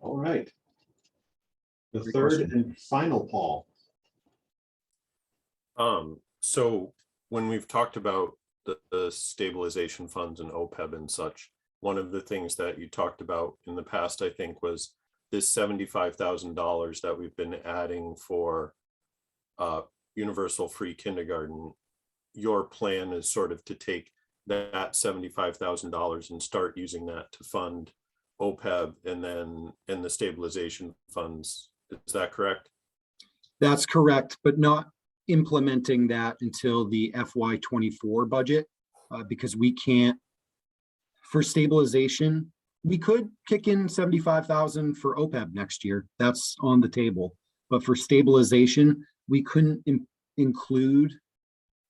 All right. The third and final, Paul. So when we've talked about the stabilization funds and OPEB and such, one of the things that you talked about in the past, I think, was this $75,000 that we've been adding for universal free kindergarten. Your plan is sort of to take that $75,000 and start using that to fund OPEB and then in the stabilization funds. Is that correct? That's correct, but not implementing that until the FY24 budget, because we can't, for stabilization, we could kick in 75,000 for OPEB next year. That's on the table. But for stabilization, we couldn't include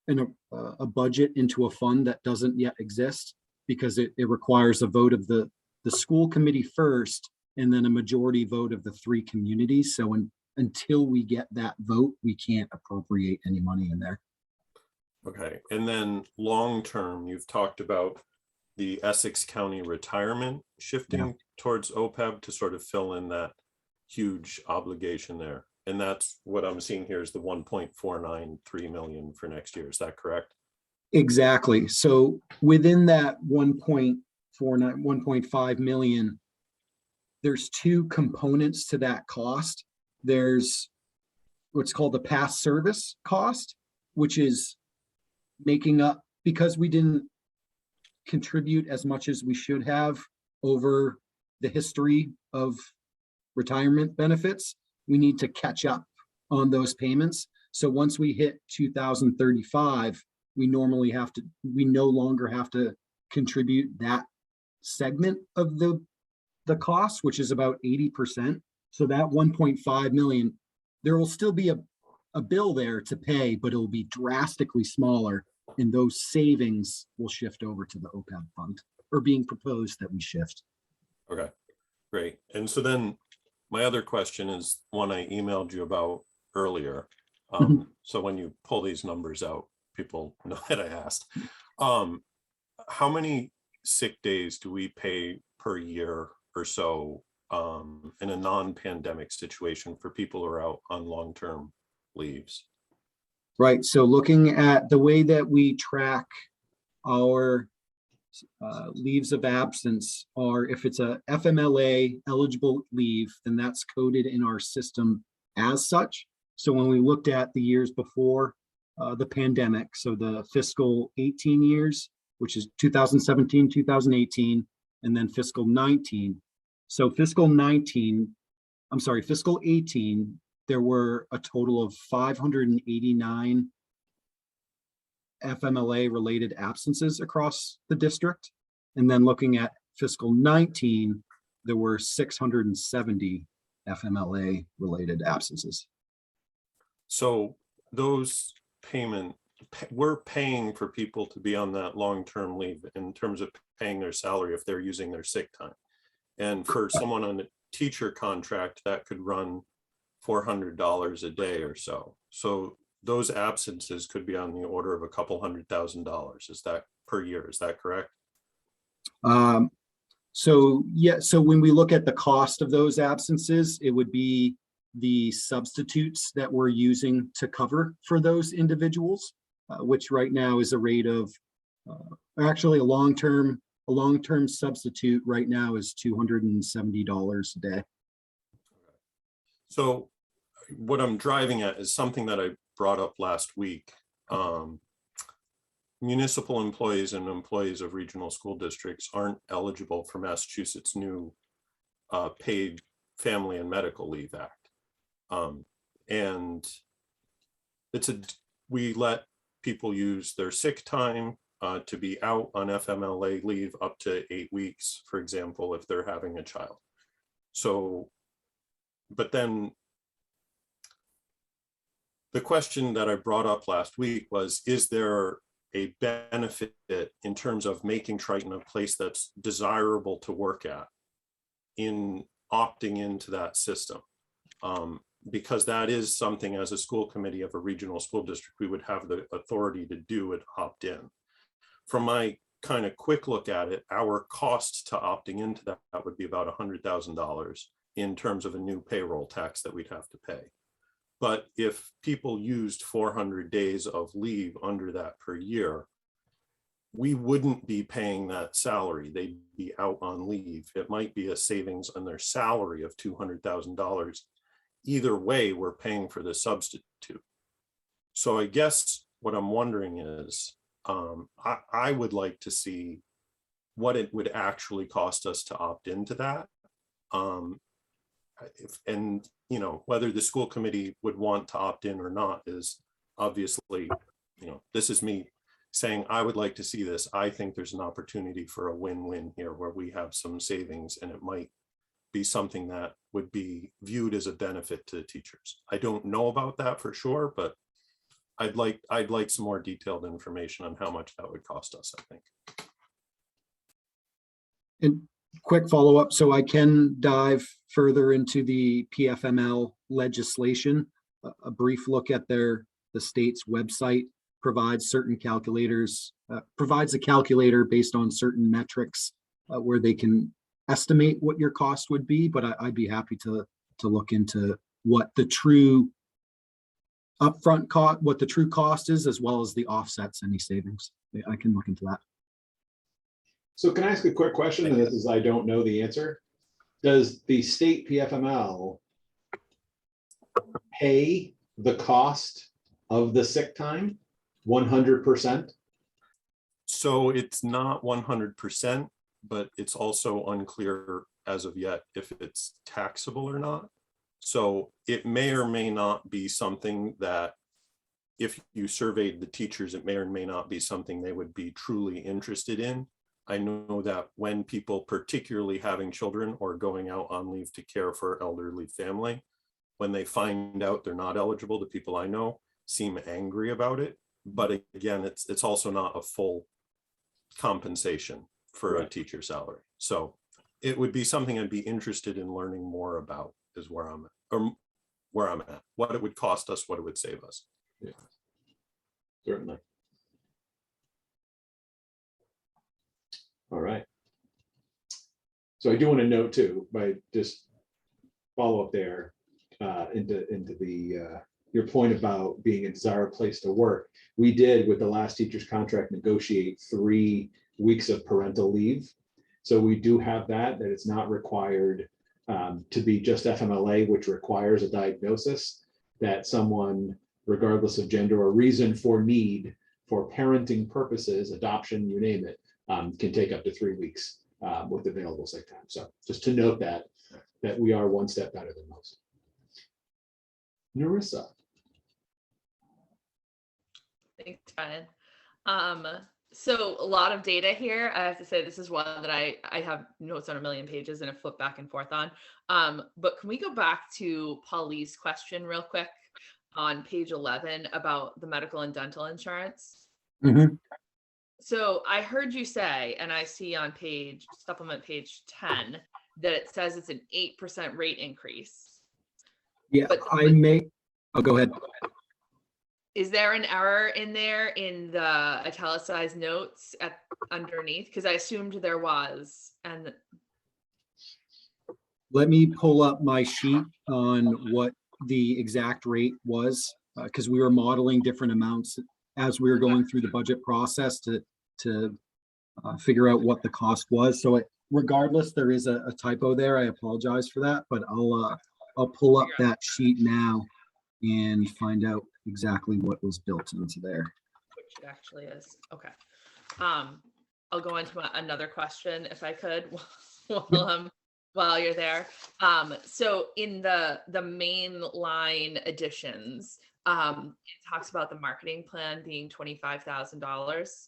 a budget into a fund that doesn't yet exist, because it requires a vote of the school committee first, and then a majority vote of the 3 communities. So until we get that vote, we can't appropriate any money in there. Okay, and then long-term, you've talked about the Essex County retirement shifting towards OPEB to sort of fill in that huge obligation there. And that's what I'm seeing here is the 1.493 million for next year. Is that correct? Exactly. So within that 1.5 million, there's 2 components to that cost. There's what's called the past service cost, which is making up because we didn't contribute as much as we should have over the history of retirement benefits. We need to catch up on those payments. So once we hit 2035, we no longer have to contribute that segment of the cost, which is about 80%. So that 1.5 million, there will still be a bill there to pay, but it will be drastically smaller, and those savings will shift over to the OPEB fund, or being proposed that we shift. Okay, great. And so then my other question is one I emailed you about earlier. So when you pull these numbers out, people know that I asked. How many sick days do we pay per year or so in a non-pandemic situation for people who are out on long-term leaves? Right. So looking at the way that we track our leaves of absence, are if it's a FMLA eligible leave, then that's coded in our system as such. So when we looked at the years before the pandemic, so the fiscal 18 years, which is 2017, 2018, and then fiscal 19. So fiscal 18, there were a total of 589 FMLA related absences across the district. And then looking at fiscal 19, there were 670 FMLA related absences. So those we're paying for people to be on that long-term leave in terms of paying their salary if they're using their sick time. And for someone on a teacher contract, that could run $400 a day or so. So those absences could be on the order of a couple $100,000. Is that per year? Is that correct? So when we look at the cost of those absences, it would be the substitutes that we're using to cover for those individuals, which right now is a rate of actually a long-term substitute right now is $270 a day. So what I'm driving at is something that I brought up last week. Municipal employees and employees of regional school districts aren't eligible for Massachusetts' new Paid Family and Medical Leave Act. And we let people use their sick time to be out on FMLA leave up to 8 weeks, for example, if they're having a child. So, but then the question that I brought up last week was, is there a benefit in terms of making Triton a place that's desirable to work at in opting into that system? Because that is something as a school committee of a regional school district, we would have the authority to do it, opt in. From my kind of quick look at it, our cost to opting into that would be about $100,000. in terms of a new payroll tax that we'd have to pay. But if people used 400 days of leave under that per year, we wouldn't be paying that salary. They'd be out on leave. It might be a savings on their salary of $200,000. Either way, we're paying for the substitute. So I guess what I'm wondering is, I would like to see what it would actually cost us to opt into that. And you know, whether the school committee would want to opt in or not is obviously, you know, this is me saying I would like to see this. I think there's an opportunity for a win-win here where we have some savings, and it might be something that would be viewed as a benefit to the teachers. I don't know about that for sure, but I'd like some more detailed information on how much that would cost us, I think. And quick follow-up, so I can dive further into the PFML legislation. A brief look at the state's website provides certain calculators, provides a calculator based on certain metrics where they can estimate what your cost would be, but I'd be happy to look into what the true upfront cost, what the true cost is, as well as the offsets, any savings. I can look into that. So can I ask a quick question? And this is, I don't know the answer. Does the state PFML pay the cost of the sick time 100%? So it's not 100%, but it's also unclear as of yet if it's taxable or not. So it may or may not be something that, if you surveyed the teachers, it may or may not be something they would be truly interested in. I know that when people, particularly having children or going out on leave to care for elderly family, when they find out they're not eligible, the people I know seem angry about it. But again, it's also not a full compensation for a teacher salary. So it would be something I'd be interested in learning more about, is where I'm at, what it would cost us, what it would save us. Yeah, certainly. All right. So I do want to note too, by just follow up there into the your point about being a desired place to work. We did, with the last teacher's contract, negotiate 3 weeks of parental leave. So we do have that it's not required to be just FMLA, which requires a diagnosis, that someone, regardless of gender or reason for need, for parenting purposes, adoption, you name it, can take up to 3 weeks with available sick time. So just to note that we are one step better than most. Narissa. Thanks, Brian. So a lot of data here. I have to say this is one that I have notes on a million pages and I flip back and forth on. But can we go back to Paulie's question real quick on page 11 about the medical and dental insurance? Mm-hmm. So I heard you say, and I see on supplement page 10, that it says it's an 8% rate increase. Yeah, but oh, go ahead. Is there an error in there in the italicized notes underneath? Because I assumed there was. And let me pull up my sheet on what the exact rate was, because we were modeling different amounts as we were going through the budget process to figure out what the cost was. So regardless, there is a typo there. I apologize for that, but I'll pull up that sheet now and find out exactly what was built into there. Which it actually is. Okay. I'll go into another question if I could while you're there. So in the main line additions, it talks about the marketing plan being $25,000.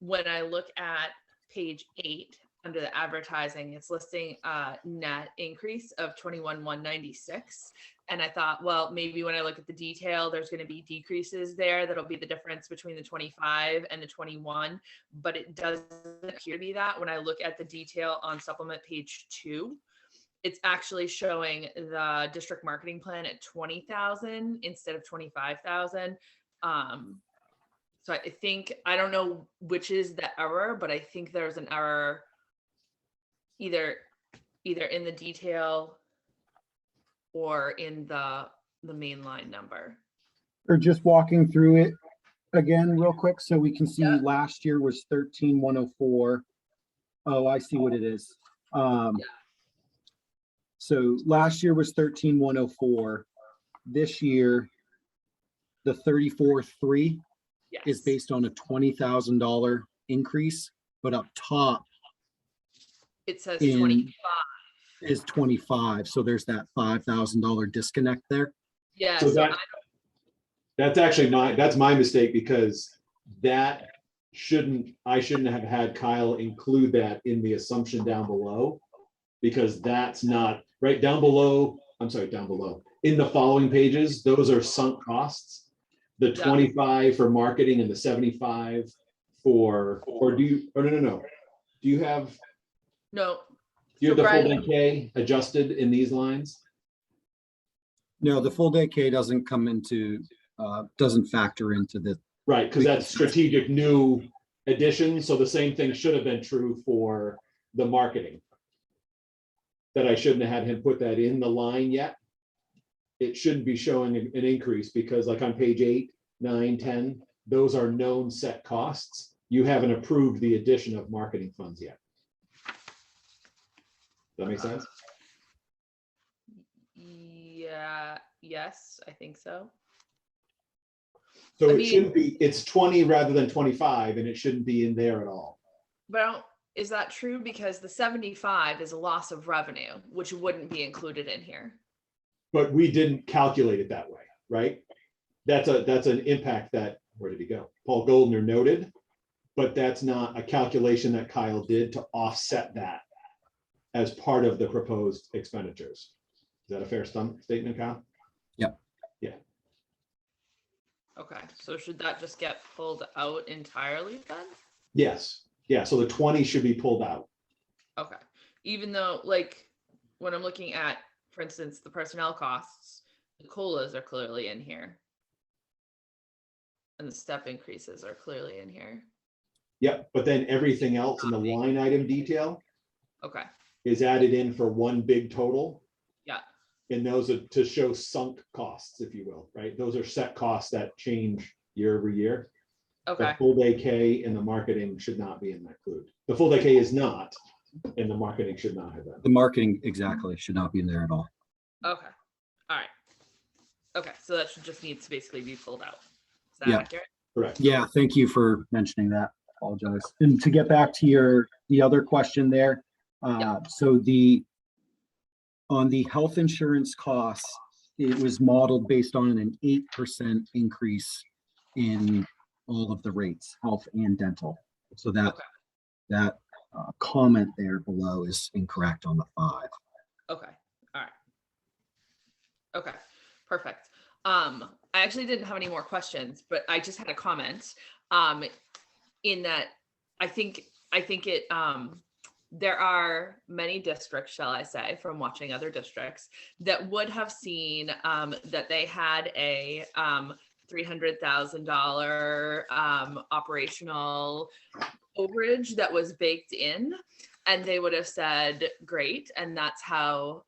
When I look at page 8 under the advertising, it's listing a net increase of $21,196. And I thought, well, maybe when I look at the detail, there's going to be decreases there. That'll be the difference between the 25 and the 21, but it doesn't appear to be that. When I look at the detail on supplement page 2, it's actually showing the district marketing plan at 20,000 instead of 25,000. So I think, I don't know which is the error, but I think there's an error either in the detail or in the main line number? Or just walking through it again real quick so we can see last year was 13,104. Oh, I see what it is. So last year was 13,104. This year, the 34,3 is based on a $20,000 increase, but up top It says 25. is 25. So there's that $5,000 disconnect there. Yeah. So So that's actually that's my mistake, because I shouldn't have had Kyle include that in the assumption down below, because that's not right down below. I'm sorry, down below in the following pages, those are sunk costs. The 25 for marketing and the 75 for, or no. Do you have no. the full day K adjusted in these lines? No, the full day K doesn't come into, doesn't factor into the. Right, because that's strategic new addition. So the same thing should have been true for the marketing. That I shouldn't have had him put that in the line yet. It shouldn't be showing an increase, because like on page 8, 9, 10, those are known set costs. You haven't approved the addition of marketing funds yet. Does that make sense? Yeah, yes, I think so. So it shouldn't be, it's 20 rather than 25, and it shouldn't be in there at all. But is that true? Because the 75 is a loss of revenue, which wouldn't be included in here. But we didn't calculate it that way, right? That's an impact that, where did he go? Paul Goldner noted, but that's not a calculation that Kyle did to offset that as part of the proposed expenditures. Is that a fair statement, Kyle? Yep. Yeah. Okay, so should that just get pulled out entirely then? Yes. Yeah, so the 20 should be pulled out. Okay, even though, like, when I'm looking at, for instance, the personnel costs, the COLAs are clearly in here. And the step increases are clearly in here. Yep, but then everything else in the line item detail Okay, is added in for one big total. yeah, And those are to show sunk costs, if you will, right? Those are set costs that change year over year. okay, The full day K and the marketing should not be in that include. The full day K is not, and the marketing should not have that. The marketing exactly should not be in there at all. okay, all right. Okay, so that should just needs to basically be pulled out. Is that Yeah. accurate? Correct. Yeah, thank you for mentioning that. Apologize. And to get back to the other question there, so on the health insurance costs, it was modeled based on an 8% increase in all of the rates, health and dental. So that comment there below is incorrect on the 5. Okay, all right. Okay, perfect. I actually didn't have any more questions, but I just had a comment. In that I think it there are many districts, shall I say, from watching other districts that would have seen that they had a $300,000 operational overage that was baked in, and they would have said, great. And that's how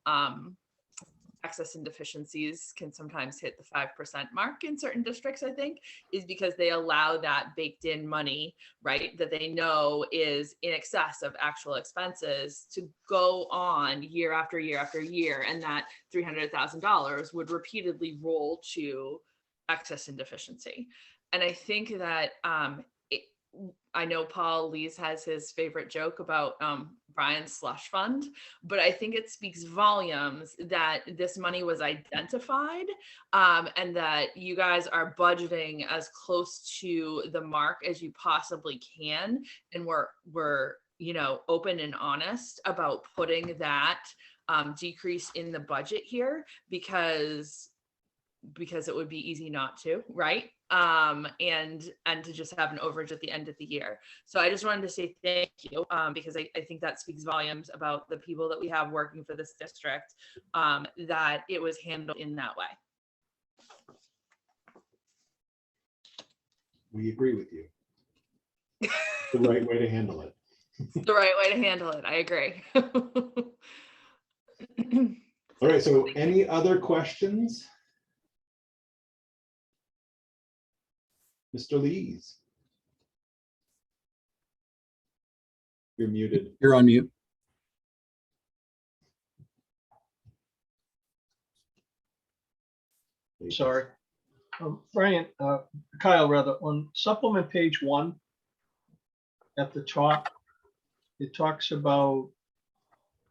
excess and deficiencies can sometimes hit the 5% mark in certain districts, I think, is because they allow that baked in money, right, that they know is in excess of actual expenses to go on year after year after year. And that $300,000 would repeatedly roll to excess and deficiency. And I think that I know Paul Lease has his favorite joke about Brian's slush fund, but I think it speaks volumes that this money was identified and that you guys are budgeting as close to the mark as you possibly can. And we're open and honest about putting that decrease in the budget here because it would be easy not to, right? And to just have an overage at the end of the year. So I just wanted to say thank you because I think that speaks volumes about the people that we have working for this district, that it was handled in that way. We agree with you. The right way to handle it. The right way to handle it. I agree. All right, so any other questions? Mr. Lees? You're muted. You're on mute. Sorry. Brian, Kyle, rather, on supplement page 1, at the top, it talks about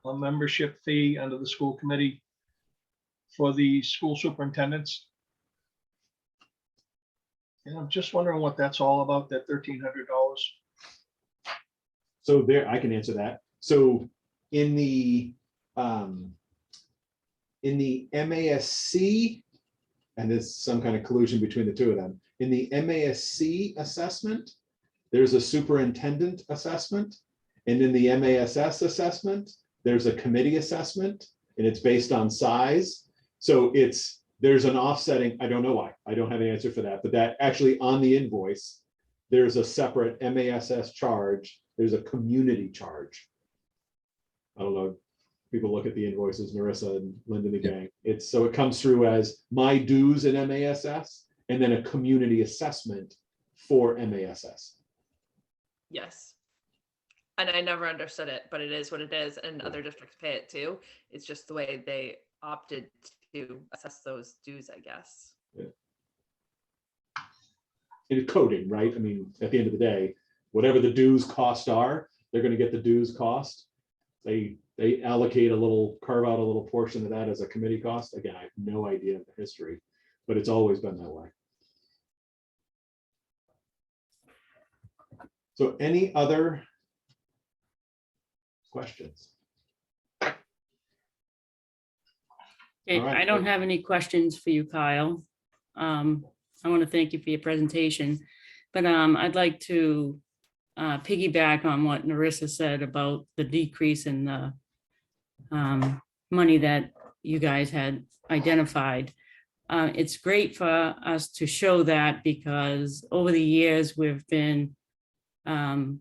a membership fee under the school committee for the school superintendents. And I'm just wondering what that's all about, that $1,300. So there, I can answer that. So in the MASC, and there's some kind of collusion between the two of them. In the MASC assessment, there's a superintendent assessment. And in the MASS assessment, there's a committee assessment, and it's based on size. So there's an offsetting, I don't know why, I don't have an answer for that, but that actually on the invoice, there's a separate MASS charge, there's a community charge. I don't know, people look at the invoices, Marissa and Linda the gang. So it comes through as my dues in MASS, and then a community assessment for MASS. Yes. And I never understood it, but it is what it is, and other districts pay it too. It's just the way they opted to assess those dues, I guess. Yeah. It's coding, right? I mean, at the end of the day, whatever the dues cost are, they're going to get the dues cost. They allocate carve out a little portion of that as a committee cost. Again, I have no idea of the history, but it's always been that way. So any other questions? Okay, All right. I don't have any questions for you, Kyle. I want to thank you for your presentation, but I'd like to piggyback on what Narissa said about the decrease in the money that you guys had identified. It's great for us to show that, because over the years we've been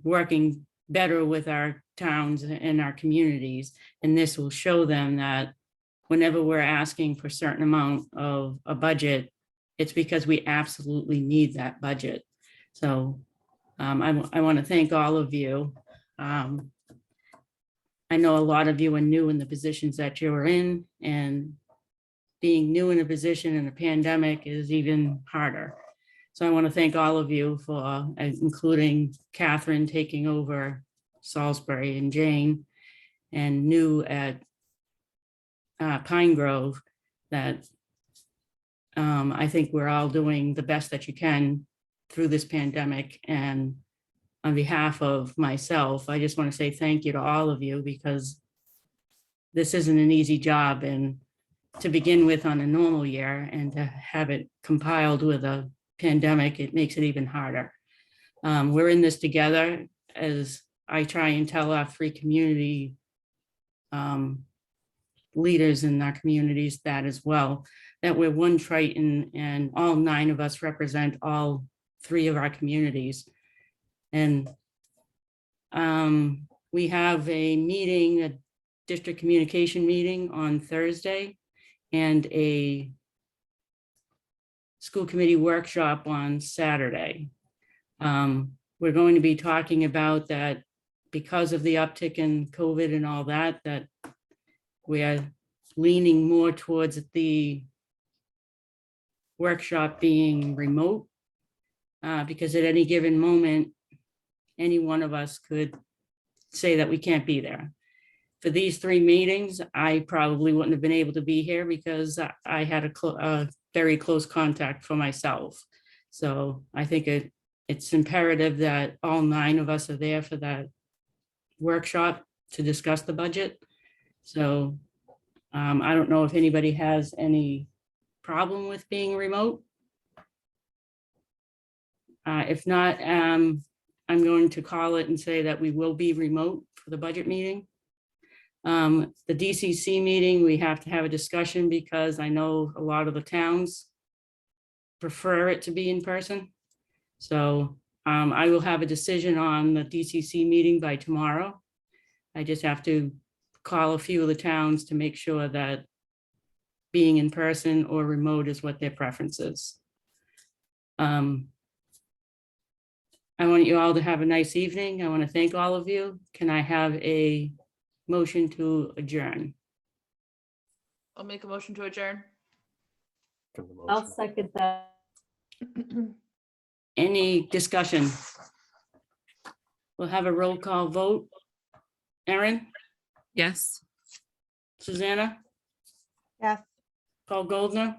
working better with our towns and our communities, and this will show them that whenever we're asking for a certain amount of a budget, it's because we absolutely need that budget. So I want to thank all of you. I know a lot of you are new in the positions that you're in, and being new in a position in a pandemic is even harder. So I want to thank all of you for, including Catherine taking over Salisbury, and Jane, and new at Pine Grove, that I think we're all doing the best that you can through this pandemic. And on behalf of myself, I just want to say thank you to all of you, because this isn't an easy job, and to begin with on a normal year, and to have it compiled with a pandemic, it makes it even harder. We're in this together, as I try and tell our 3 community leaders in our communities that as well, that we're one Triton, and all 9 of us represent all 3 of our communities. And we have a meeting, a district communication meeting on Thursday, and a school committee workshop on Saturday. We're going to be talking about that, because of the uptick in COVID and all that, that we are leaning more towards the workshop being remote, because at any given moment, any one of us could say that we can't be there. For these 3 meetings, I probably wouldn't have been able to be here, because I had a very close contact for myself. So I think it's imperative that all 9 of us are there for that workshop to discuss the budget. So I don't know if anybody has any problem with being remote. If not, I'm going to call it and say that we will be remote for the budget meeting. The DCC meeting, we have to have a discussion, because I know a lot of the towns prefer it to be in person. So I will have a decision on the DCC meeting by tomorrow. I just have to call a few of the towns to make sure that being in person or remote is what their preference is. I want you all to have a nice evening. I want to thank all of you. Can I have a motion to adjourn? I'll make a motion to adjourn. I'll second that. Any discussion? We'll have a roll call vote. Erin, Yes. Susanna, Yes. Paul Goldner,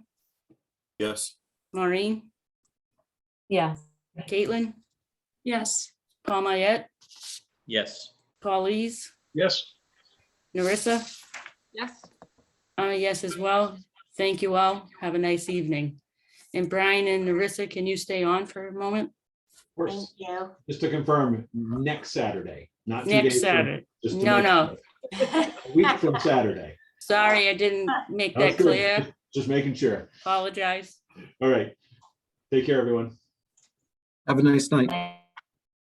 Yes. Maureen, Yes. Caitlin, Yes. Paul Mayette, Yes. Paulise, Yes. Narissa. Yes. I'm a yes as well. Thank you all. Have a nice evening. And Brian and Narissa, can you stay on for a moment? Of Thank course, you. just to confirm, next Saturday, not 2 Next days from- Saturday. just to No, make no. sure. A week from Saturday. Sorry, I didn't make That's that good. clear. Just making sure. Apologize. All right. Take care, everyone. Have a nice night.